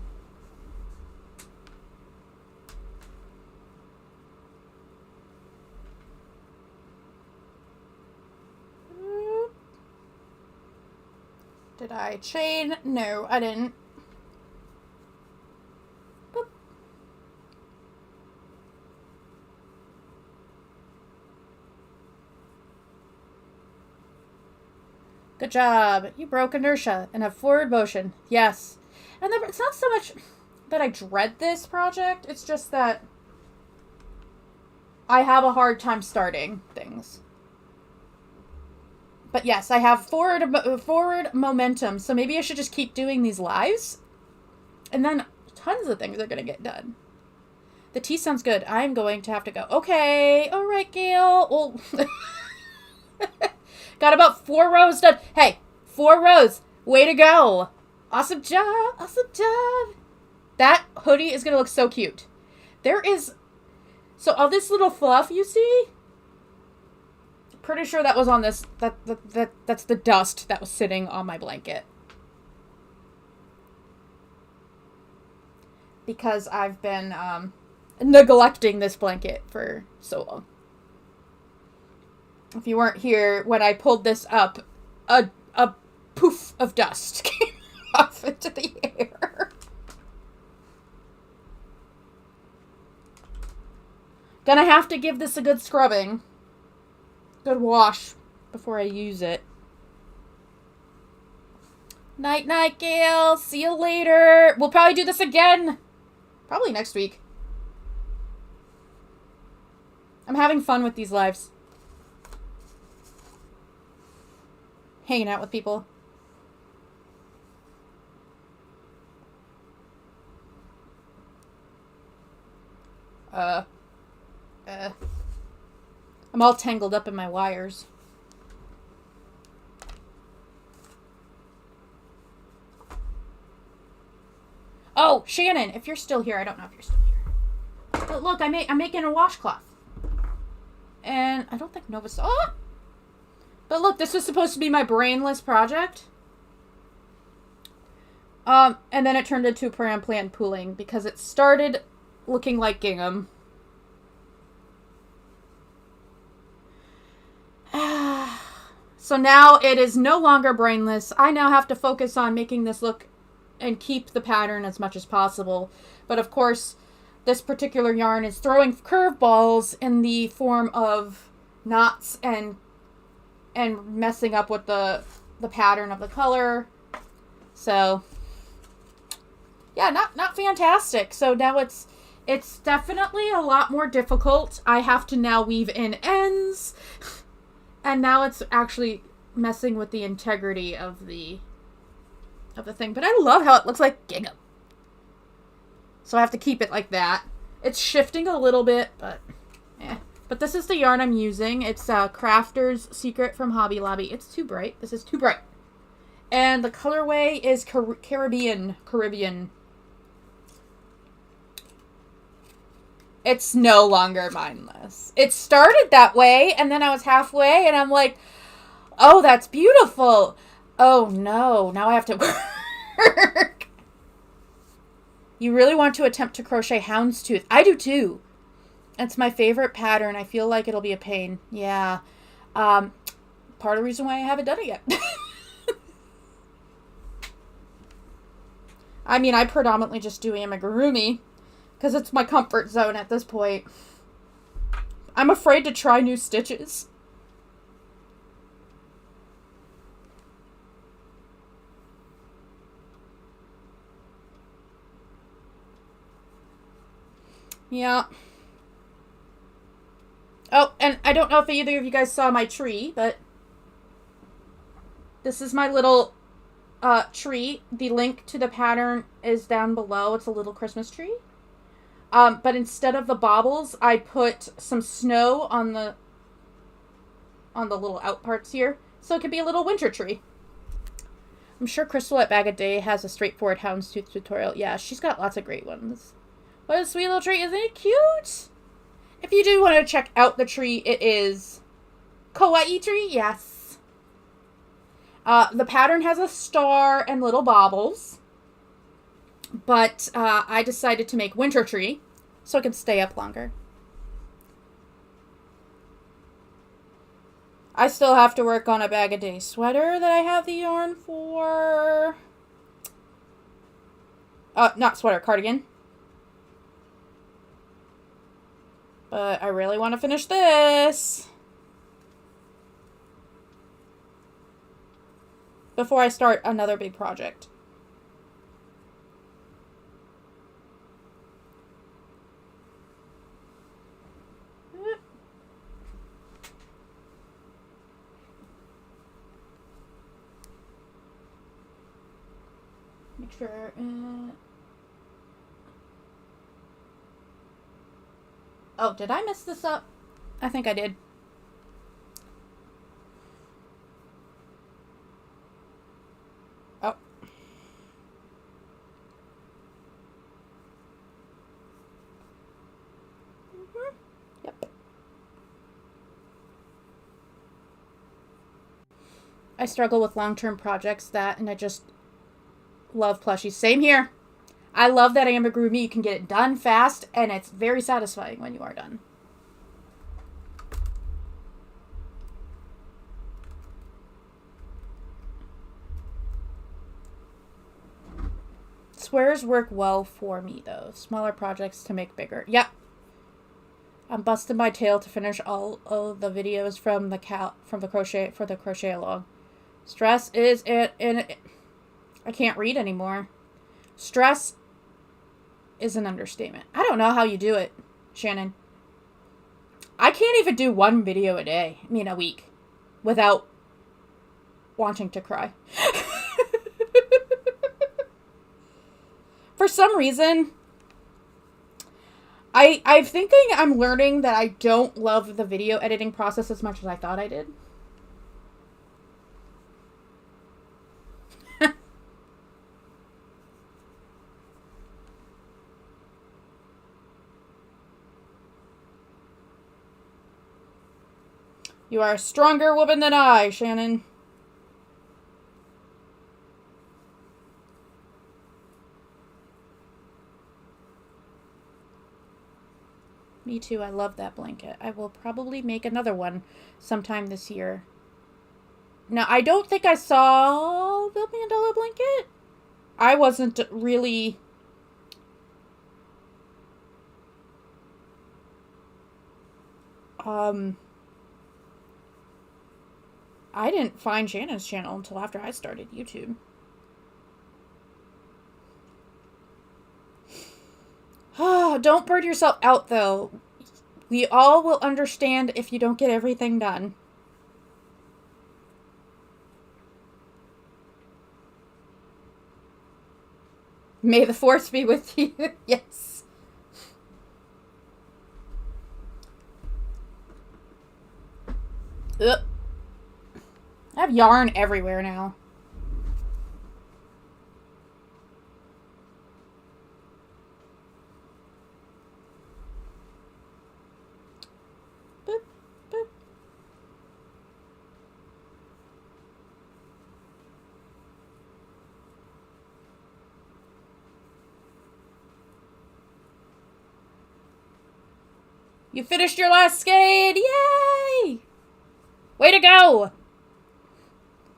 Did I chain? No, I didn't. Boop. Good job. You broke inertia and have forward motion. Yes. And it's not so much that I dread this project. It's just that I have a hard time starting things. But yes, I have forward momentum, so maybe I should just keep doing these lives. And then tons of things are going to get done. The tea sounds good. I'm going to have to go. Okay. All right, Gail. Well, got about 4 rows done. Hey, 4 rows. Way to go. Awesome job. Awesome job. That hoodie is going to look so cute. There is... So all this little fluff you see... Pretty sure that was on this... That's the dust that was sitting on my blanket. Because I've been neglecting this blanket for so long. If you weren't here, when I pulled this up, a poof of dust came off into the air. Gonna have to give this a good scrubbing. Good wash before I use it. Night, night, Gail. See you later. We'll probably do this again. Probably next week. I'm having fun with these lives. Hanging out with people. I'm all tangled up in my wires. Oh, Shannon, if you're still here, I don't know if you're still here. But look, I'm making a washcloth. And I don't think Nova saw. Oh! But look, this was supposed to be my brainless project. And then it turned into pram plan pooling because it started looking like gingham. So now it is no longer brainless. I now have to focus on making this look and keep the pattern as much as possible. But of course, this particular yarn is throwing curveballs in the form of knots and messing up with the pattern of the color. So yeah, not fantastic. So now it's definitely a lot more difficult. I have to now weave in ends. And now it's actually messing with the integrity of the thing. But I love how it looks like gingham. So I have to keep it like that. It's shifting a little bit, but eh. But this is the yarn I'm using. It's Crafter's Secret from Hobby Lobby. It's too bright. This is too bright. And the colorway is Caribbean. It's no longer mindless. It started that way, and then I was halfway, and I'm like, oh, that's beautiful. Oh, no. Now I have to work. You really want to attempt to crochet houndstooth. I do, too. It's my favorite pattern. I feel like it'll be a pain. Yeah. Part of the reason why I haven't done it yet. I mean, I predominantly just do amigurumi. Because it's my comfort zone at this point. I'm afraid to try new stitches. Yeah. Oh, and I don't know if either of you guys saw my tree, but this is my little tree. The link to the pattern is down below. It's a little Christmas tree. But instead of the baubles, I put some snow on the little out parts here. So it could be a little winter tree. I'm sure Crystal at Bag a Day has a straightforward houndstooth tutorial. Yeah, she's got lots of great ones. What a sweet little tree. Isn't it cute? If you do want to check out the tree, it is Kawaii tree. Yes. The pattern has a star and little baubles. But I decided to make winter tree so it can stay up longer. I still have to work on a Bag a Day sweater that I have the yarn for. Not sweater, cardigan. But I really want to finish this before I start another big project. Make sure. Oh, did I mess this up? I think I did. Oh. Yep. I struggle with long-term projects and I just love plushies. Same here. I love that amigurumi. You can get it done fast, and it's very satisfying when you are done. Squares work well for me, though. Smaller projects to make bigger. Yep. I'm busting my tail to finish all of the videos from the crochet along. Stress is it. I can't read anymore. Stress is an understatement. I don't know how you do it, Shannon. I can't even do one video a day. I mean, a week, without wanting to cry. For some reason, I'm thinking I'm learning that I don't love the video editing process as much as I thought I did. You are a stronger woman than I, Shannon. Me too. I love that blanket. I will probably make another one sometime this year. Now, I don't think I saw the mandala blanket. I wasn't really... I didn't find Shannon's channel until after I started YouTube. Oh, don't burn yourself out, though. We all will understand if you don't get everything done. May the force be with you. Yes. Ugh. I have yarn everywhere now. Boop, boop. You finished your last skein! Yay! Way to go!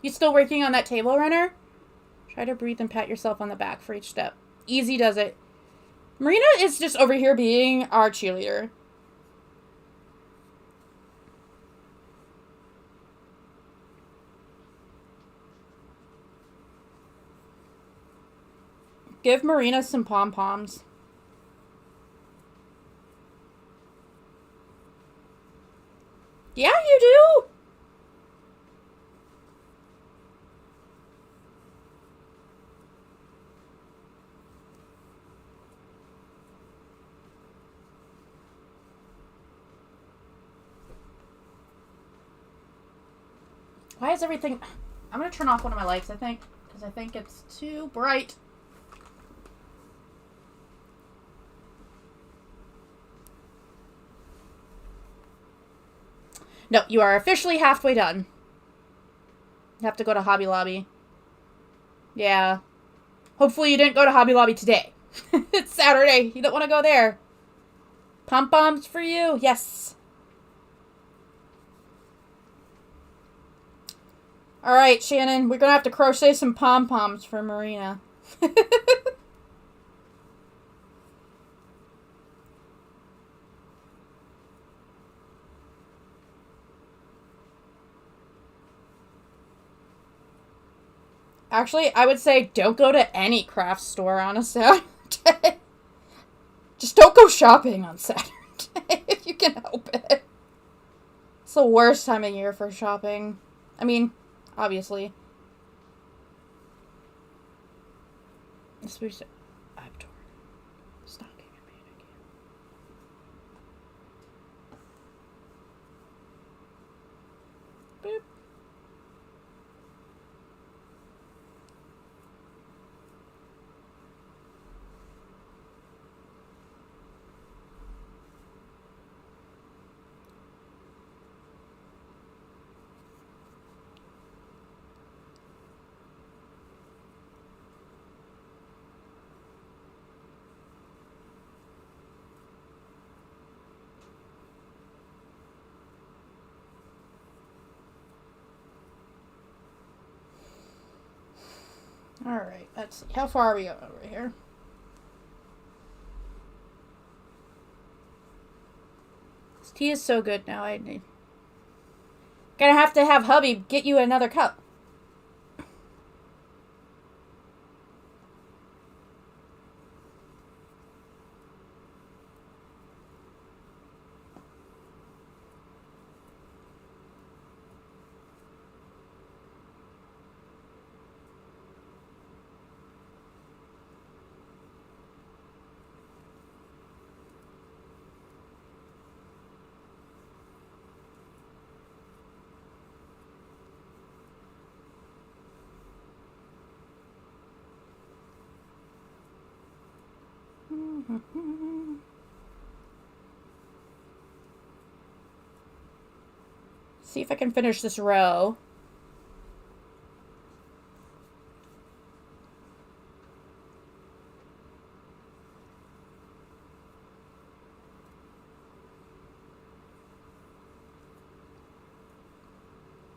You still working on that table runner? Try to breathe and pat yourself on the back for each step. Easy does it. Marina is just over here being our cheerleader. Give Marina some pom-poms. Yeah, you do! Why is everything... I'm going to turn off one of my lights, I think. Because I think it's too bright. No, you are officially halfway done. You have to go to Hobby Lobby. Yeah. Hopefully you didn't go to Hobby Lobby today. It's Saturday. You don't want to go there. Pom-poms for you? Yes. Alright, Shannon. We're going to have to crochet some pom-poms for Marina. Actually, I would say don't go to any craft store on a Saturday. Just don't go shopping on Saturday if you can help it. It's the worst time of year for shopping. I mean, obviously. I'm torn. Stocking and panic. Boop. Alright, let's see. How far are we over here? Tea is so good now. Gonna have to have hubby get you another cup. See if I can finish this row.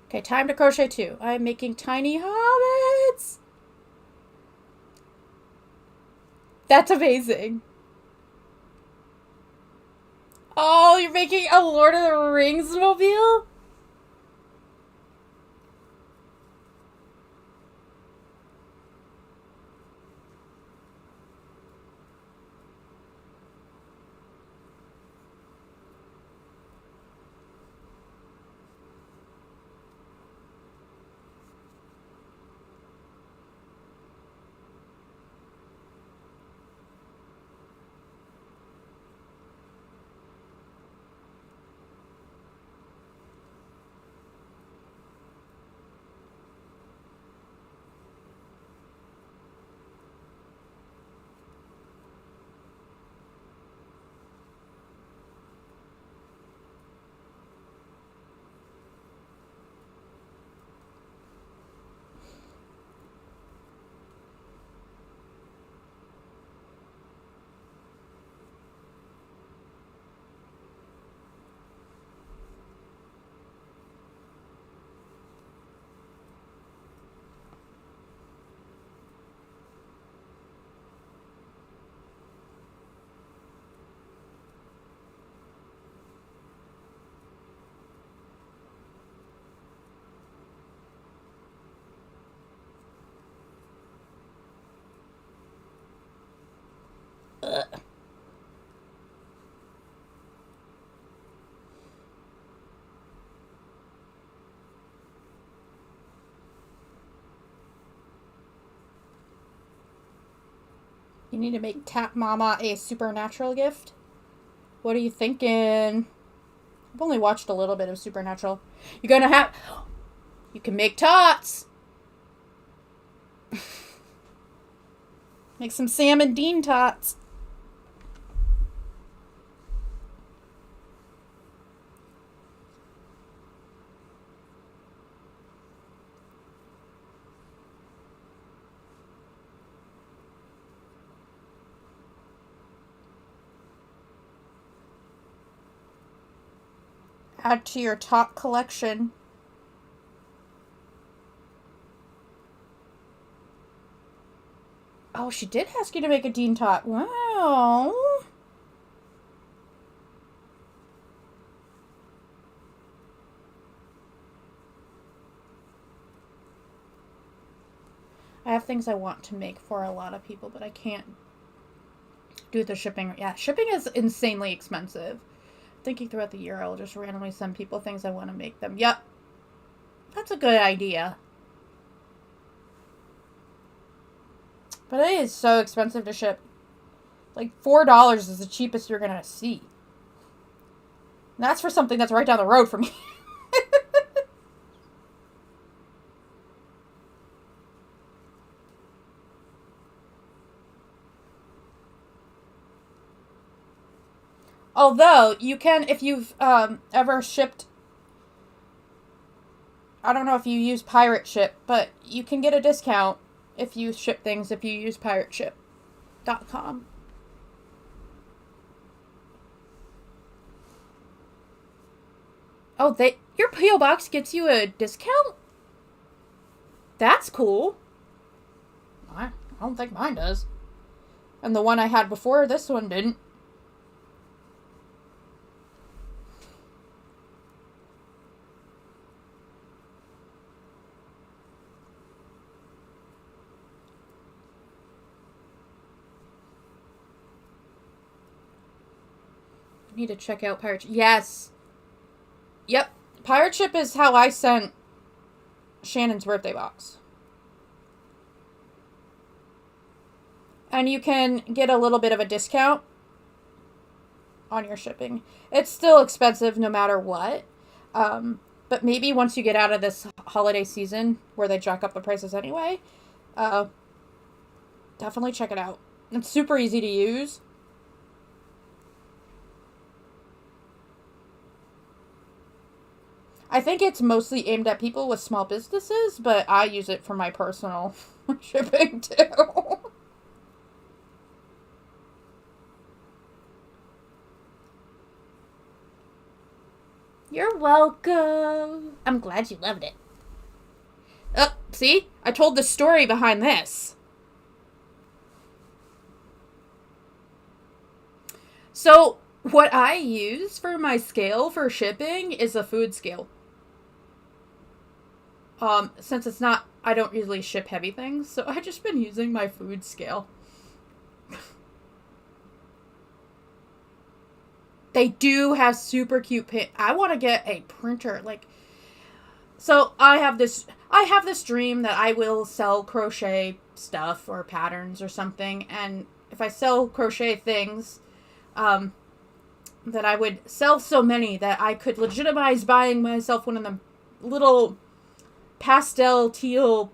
Okay, time to crochet 2. I'm making tiny hobbits. That's amazing. Oh, you're making a Lord of the Rings mobile? Ugh. You need to make Tap Mama a supernatural gift? What are you thinking? I've only watched a little bit of Supernatural. You're gonna have... You can make tots! Make some Sam and Dean tots. Add to your tot collection. Oh, she did ask you to make a Dean tot. Wow. I have things I want to make for a lot of people, but I can't do the shipping. Yeah, shipping is insanely expensive. Thinking throughout the year, I'll just randomly send people things I want to make them. Yep. That's a good idea. But it is so expensive to ship. Like, $4 is the cheapest you're going to see. And that's for something that's right down the road from me. Although, you can, if you've ever shipped, I don't know if you use Pirate Ship, but you can get a discount if you ship things if you use pirateship.com. Oh, your P.O. Box gets you a discount? That's cool. I don't think mine does. And the one I had before this one didn't. Need to check out Pirate Ship. Yes. Yep. Pirate Ship is how I sent Shannon's birthday box. And you can get a little bit of a discount on your shipping. It's still expensive no matter what. But maybe once you get out of this holiday season where they jack up the prices anyway, definitely check it out. It's super easy to use. I think it's mostly aimed at people with small businesses, but I use it for my personal shipping too. You're welcome. I'm glad you loved it. Oh, see? I told the story behind this. So, what I use for my scale for shipping is a food scale. Since it's not, I don't usually ship heavy things, so I've just been using my food scale. They do have super cute I want to get a printer, like, so I have this dream that I will sell crochet stuff or patterns or something, and if I sell crochet things, that I would sell so many that I could legitimize buying myself one of the little pastel teal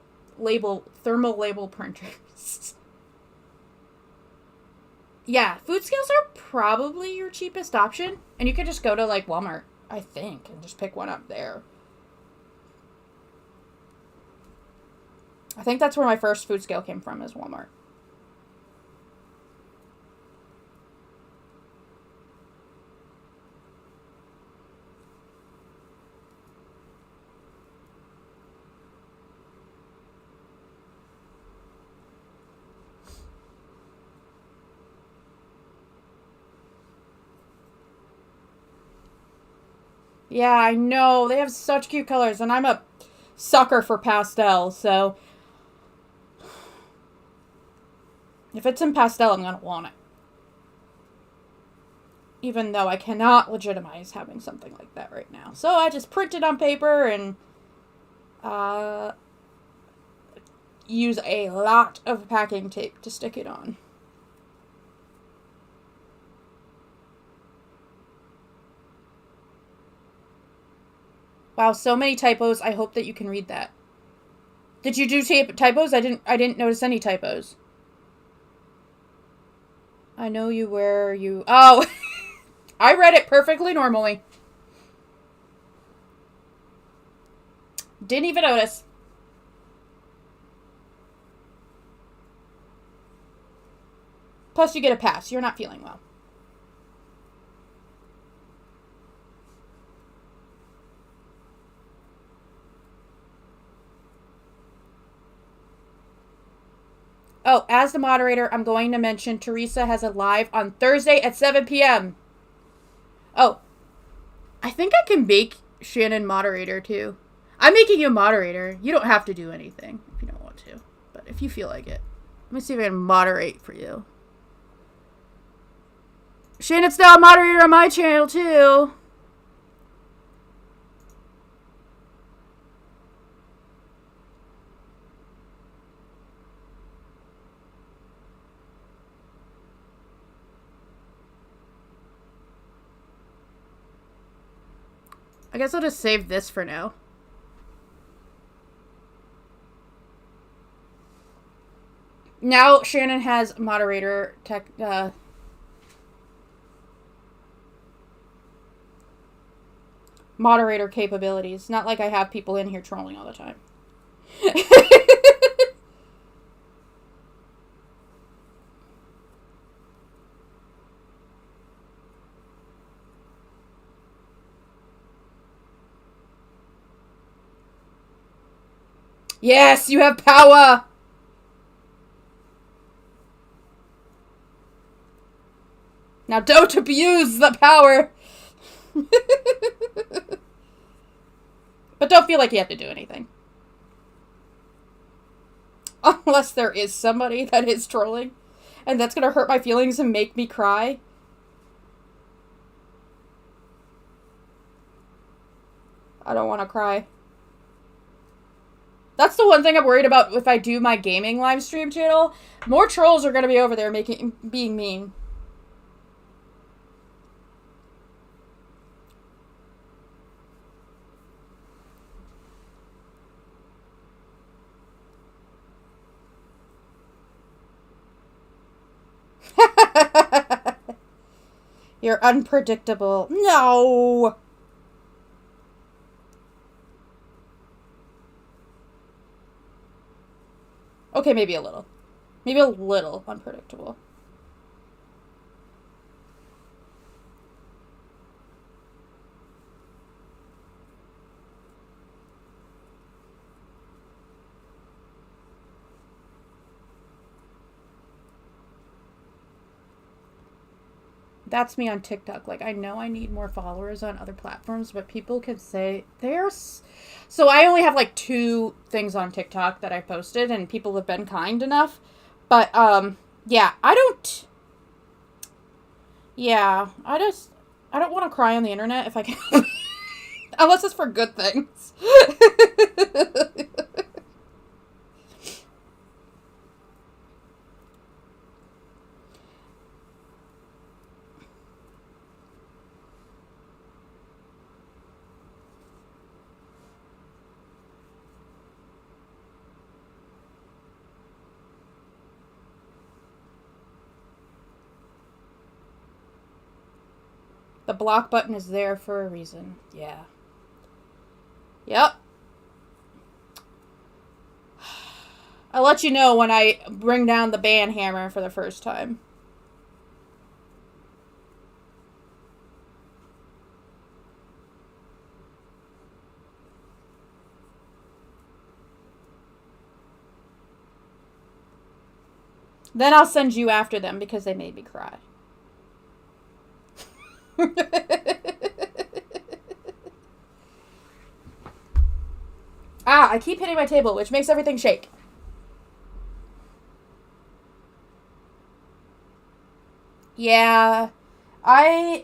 thermal label printers. Yeah, food scales are probably your cheapest option. And you can just go to, like, Walmart, I think, and just pick one up there. I think that's where my first food scale came from, is Walmart. Yeah, I know. They have such cute colors, and I'm a sucker for pastel, so if it's in pastel, I'm going to want it. Even though I cannot legitimize having something like that right now. So I just print it on paper and use a lot of packing tape to stick it on. Wow, so many typos. I hope that you can read that. Did you do typos? I didn't notice any typos. I know you where you... Oh! I read it perfectly normally. Didn't even notice. Plus, you get a pass. You're not feeling well. Oh, as the moderator, I'm going to mention Teresa has a live on Thursday at 7 p.m. Oh, I think I can make Shannon moderator, too. I'm making you moderator. You don't have to do anything if you don't want to. But if you feel like it. Let me see if I can moderate for you. Shannon's now a moderator on my channel, too. I guess I'll just save this for now. Now Shannon has moderator moderator capabilities. Not like I have people in here trolling all the time. Yes, you have power! Now don't abuse the power! But don't feel like you have to do anything. Unless there is somebody that is trolling. And that's gonna hurt my feelings and make me cry. I don't want to cry. That's the one thing I'm worried about if I do my gaming live stream channel. More trolls are going to be over there being mean. You're unpredictable. No! Okay, maybe a little. Maybe a little unpredictable. That's me on TikTok. Like, I know I need more followers on other platforms, but people can say there's... So I only have, like, 2 things on TikTok that I posted, and people have been kind enough. But, yeah, I don't... Yeah, I don't want to cry on the internet if I can... Unless it's for good things. The block button is there for a reason. Yeah. Yep. I'll let you know when I bring down the ban hammer for the first time. Then I'll send you after them because they made me cry. I keep hitting my table, which makes everything shake. Yeah. I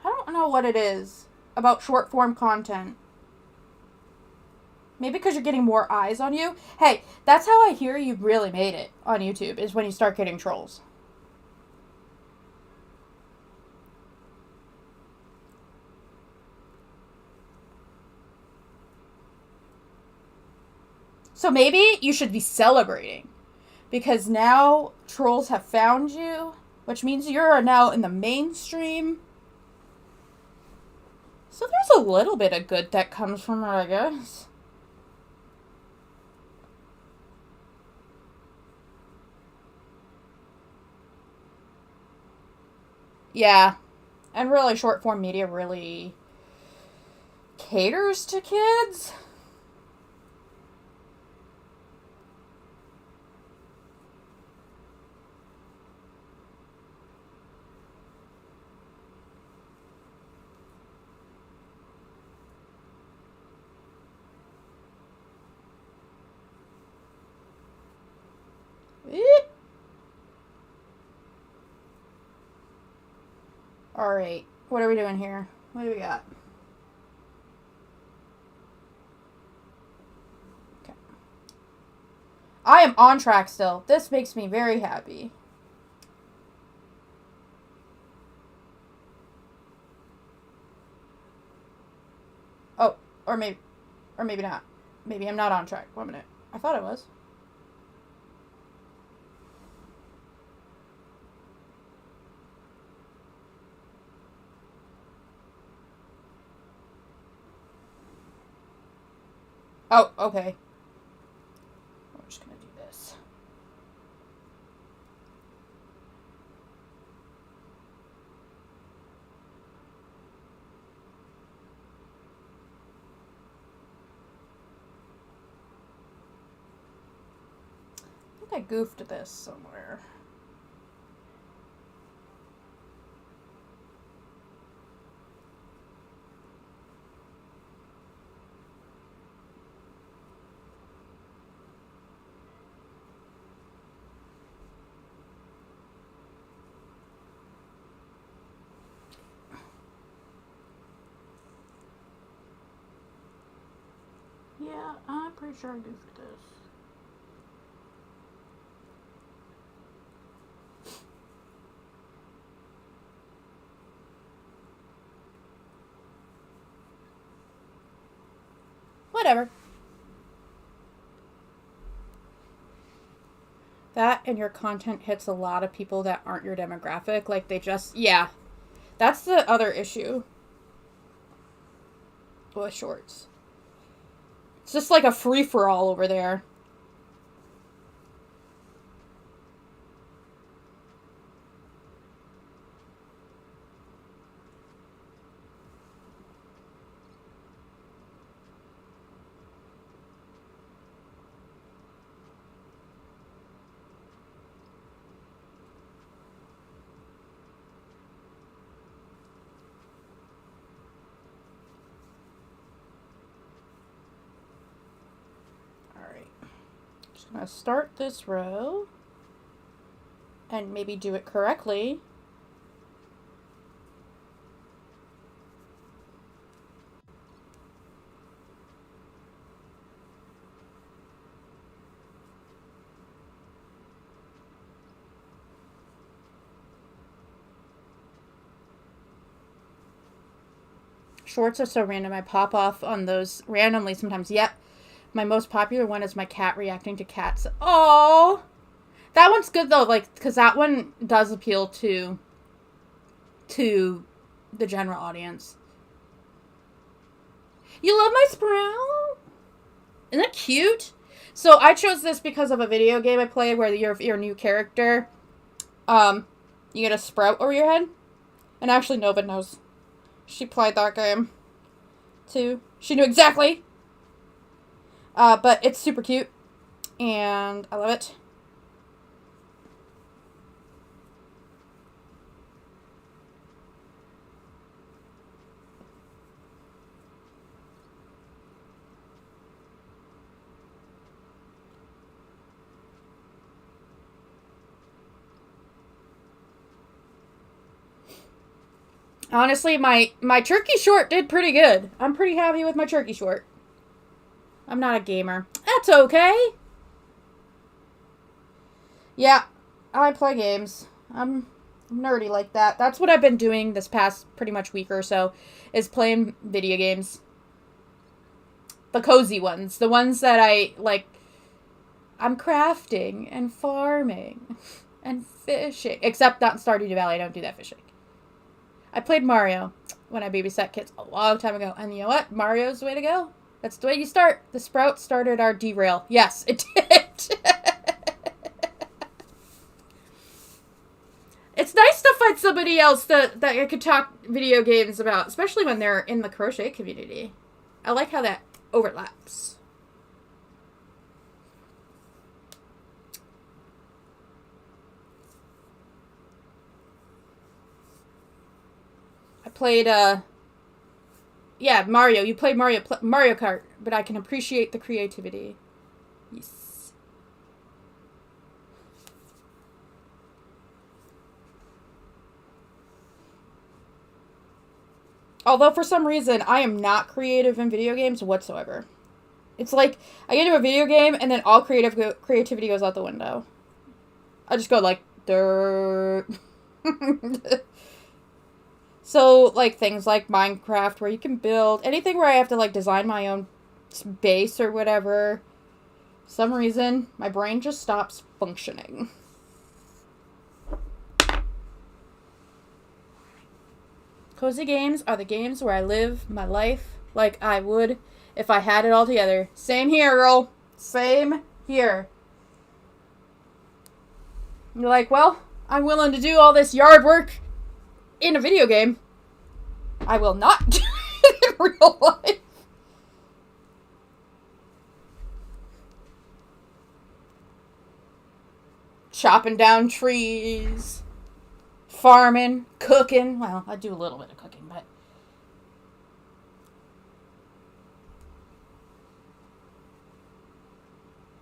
don't know what it is about short form content. Maybe because you're getting more eyes on you. Hey, that's how I hear you really made it on YouTube, is when you start getting trolls. So maybe you should be celebrating. Because now trolls have found you, which means you're now in the mainstream. So there's a little bit of good that comes from it, I guess. Yeah. And really, short form media really caters to kids. Alright, what are we doing here? What do we got? Okay. I am on track still. This makes me very happy. Oh, or maybe not. Maybe I'm not on track. 1 minute. I thought I was. Oh, okay. I'm just gonna do this. I think I goofed this somewhere. Yeah, I'm pretty sure I goofed this. Whatever. That and your content hits a lot of people that aren't your demographic. Like, they just... Yeah. That's the other issue with shorts. It's just like a free-for-all over there. I'm going to start this row and maybe do it correctly. Shorts are so random. I pop off on those randomly sometimes. Yep. My most popular one is my cat reacting to cats. Oh, that one's good though. Like, because that one does appeal to the general audience. You love my sprout? Isn't that cute? So I chose this because of a video game I played where you're a new character. You get a sprout over your head. And actually, Nova knows. She played that game too. She knew exactly. But it's super cute, and I love it. Honestly, my turkey short did pretty good. I'm pretty happy with my turkey short. I'm not a gamer. That's okay. Yeah, I play games. I'm nerdy like that. That's what I've been doing this past pretty much week or so, is playing video games. The cozy ones. The ones that I, like, I'm crafting and farming and fishing. Except not in Stardew Valley. I don't do that fishing. I played Mario when I babysat kids a long time ago. And you know what? Mario's the way to go. That's the way you start. The sprout started our derail. Yes, it did. It's nice to find somebody else that I could talk video games about, especially when they're in the crochet community. I like how that overlaps. I played, yeah, Mario. You played Mario Kart, but I can appreciate the creativity. Yes. Although, for some reason, I am not creative in video games whatsoever. It's like, I get into a video game, and then all creativity goes out the window. I just go like, dirt. So, like, things like Minecraft, where you can build anything where I have to, like, design my own base or whatever. For some reason, my brain just stops functioning. Cozy games are the games where I live my life like I would if I had it all together. Same here, girl. Same here. You're like, well, I'm willing to do all this yard work in a video game. I will not do it in real life. Chopping down trees. Farming. Cooking. Well, I do a little bit of cooking, but...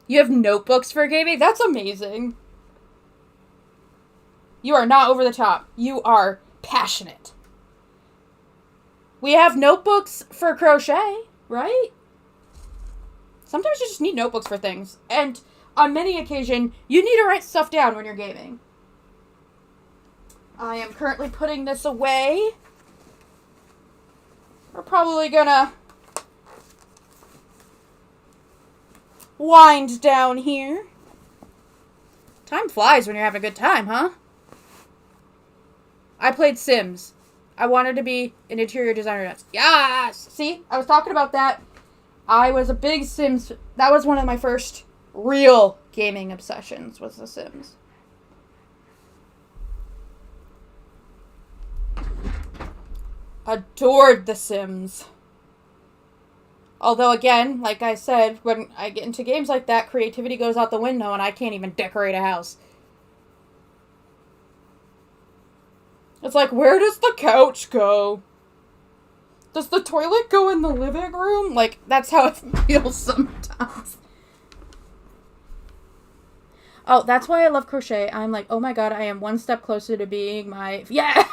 You have notebooks for gaming? That's amazing. You are not over the top. You are passionate. We have notebooks for crochet, right? Sometimes you just need notebooks for things. And on many occasions, you need to write stuff down when you're gaming. I am currently putting this away. We're probably gonna wind down here. Time flies when you're having a good time, huh? I played Sims. I wanted to be an interior designer. Yes! See? I was talking about that. I was a big Sims. That was one of my first real gaming obsessions, was The Sims. Adored The Sims. Although, again, like I said, when I get into games like that, creativity goes out the window and I can't even decorate a house. It's like, where does the couch go? Does the toilet go in the living room? Like, that's how it feels sometimes. Oh, that's why I love crochet. I'm like, oh my god, I am one step closer to being my... Yeah!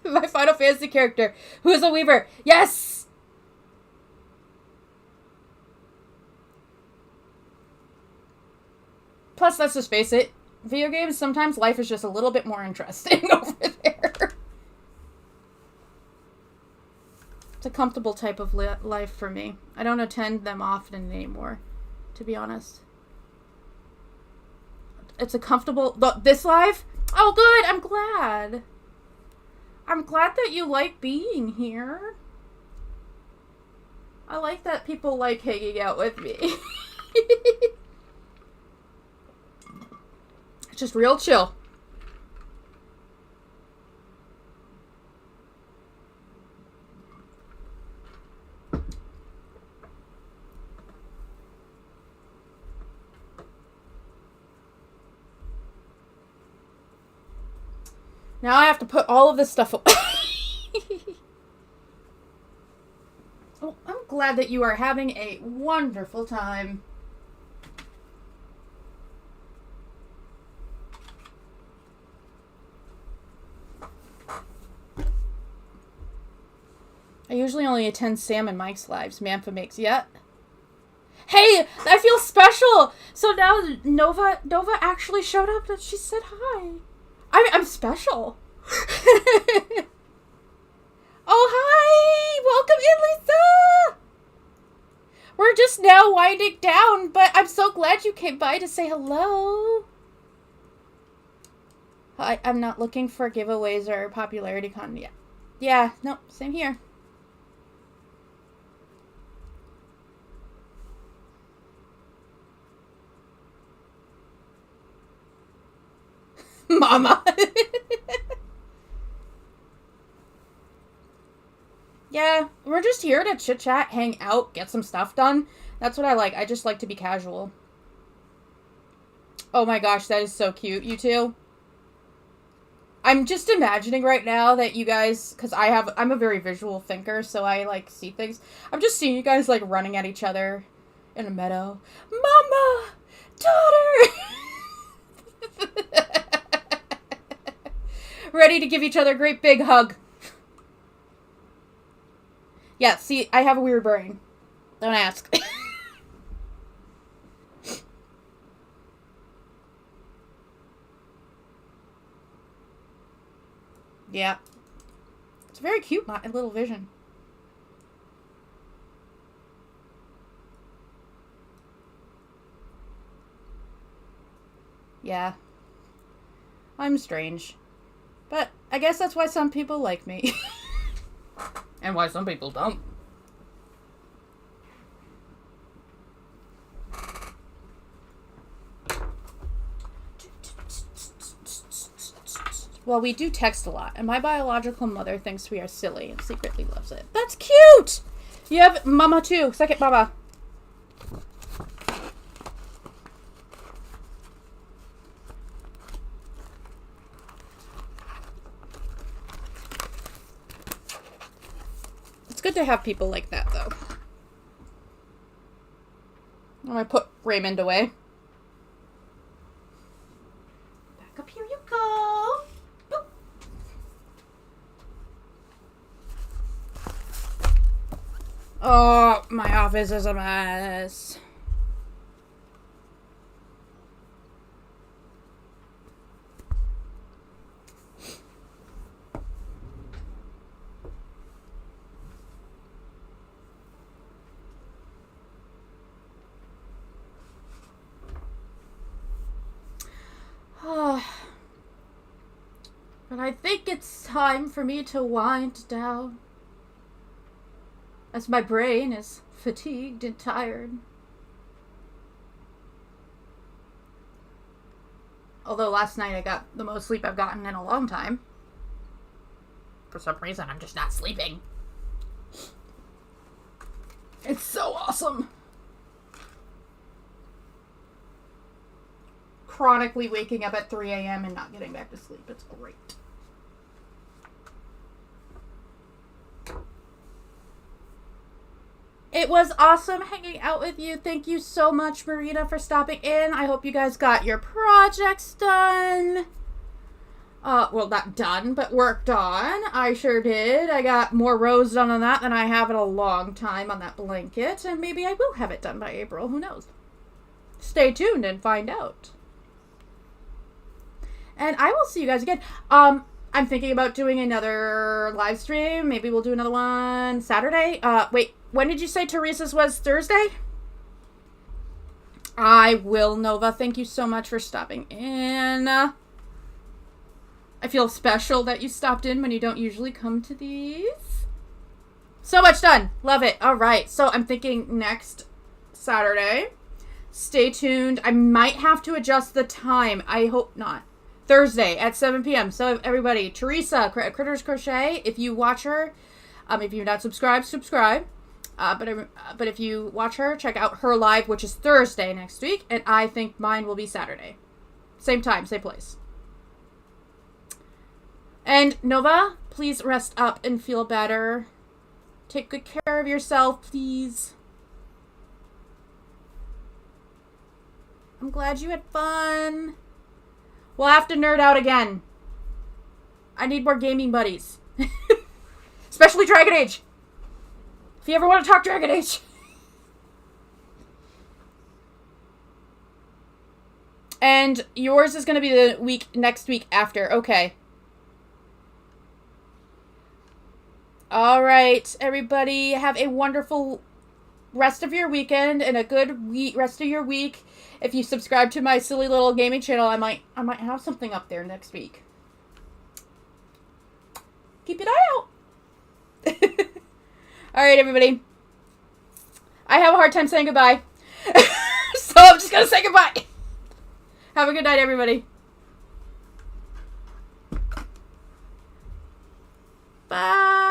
My Final Fantasy character, who is a weaver. Yes! Plus, let's just face it, video games, sometimes life is just a little bit more interesting over there. It's a comfortable type of life for me. I don't attend them often anymore, to be honest. It's a comfortable... This live? Oh, good! I'm glad. I'm glad that you like being here. I like that people like hanging out with me. It's just real chill. Now I have to put all of this stuff away. Oh, I'm glad that you are having a wonderful time. I usually only attend Sam and Mike's lives. Mantha makes... Yeah. Hey! I feel special! So now Nova actually showed up and she said hi. I'm special. Oh, hi! Welcome in, Lisa! We're just now winding down, but I'm so glad you came by to say hello. I'm not looking for giveaways or popularity content yet. Yeah, no, same here. Mama. Yeah, we're just here to chit-chat, hang out, get some stuff done. That's what I like. I just like to be casual. Oh my gosh, that is so cute, you two. I'm just imagining right now that you guys, because I'm a very visual thinker, so I, like, see things. I'm just seeing you guys, like, running at each other in a meadow. Mama! Daughter! Ready to give each other a great big hug. Yeah, see, I have a weird brain. Don't ask. Yeah. It's very cute, my little vision. Yeah. I'm strange. But I guess that's why some people like me. And why some people don't. Well, we do text a lot, and my biological mother thinks we are silly and secretly loves it. That's cute! You have mama too. Second mama. It's good to have people like that, though. I'm gonna put Raymond away. Back up here you go. Boop. Oh, my office is a mess. But I think it's time for me to wind down, as my brain is fatigued and tired. Although last night I got the most sleep I've gotten in a long time. For some reason, I'm just not sleeping. It's so awesome. Chronically waking up at 3 a.m. and not getting back to sleep. It's great. It was awesome hanging out with you. Thank you so much, Marina, for stopping in. I hope you guys got your projects done. Well, not done, but worked on. I sure did. I got more rows done on that than I have in a long time on that blanket. And maybe I will have it done by April. Who knows? Stay tuned and find out. And I will see you guys again. I'm thinking about doing another live stream. Maybe we'll do another one Saturday. Wait, when did you say Teresa's was Thursday? I will, Nova. Thank you so much for stopping in. I feel special that you stopped in when you don't usually come to these. So much done. Love it. All right. So I'm thinking next Saturday. Stay tuned. I might have to adjust the time. I hope not. Thursday at 7 p.m. So everybody, Teresa, Critters Crochet, if you watch her, if you're not subscribed, subscribe. But if you watch her, check out her live, which is Thursday next week. And I think mine will be Saturday. Same time, same place. And Nova, please rest up and feel better. Take good care of yourself, please. I'm glad you had fun. We'll have to nerd out again. I need more gaming buddies. Especially Dragon Age. If you ever want to talk Dragon Age. And yours is going to be the next week after. Okay. All right, everybody. Have a wonderful rest of your weekend and a good rest of your week. If you subscribe to my silly little gaming channel, I might have something up there next week. Keep an eye out. All right, everybody. I have a hard time saying goodbye. So I'm just going to say goodbye. Have a good night, everybody. Bye.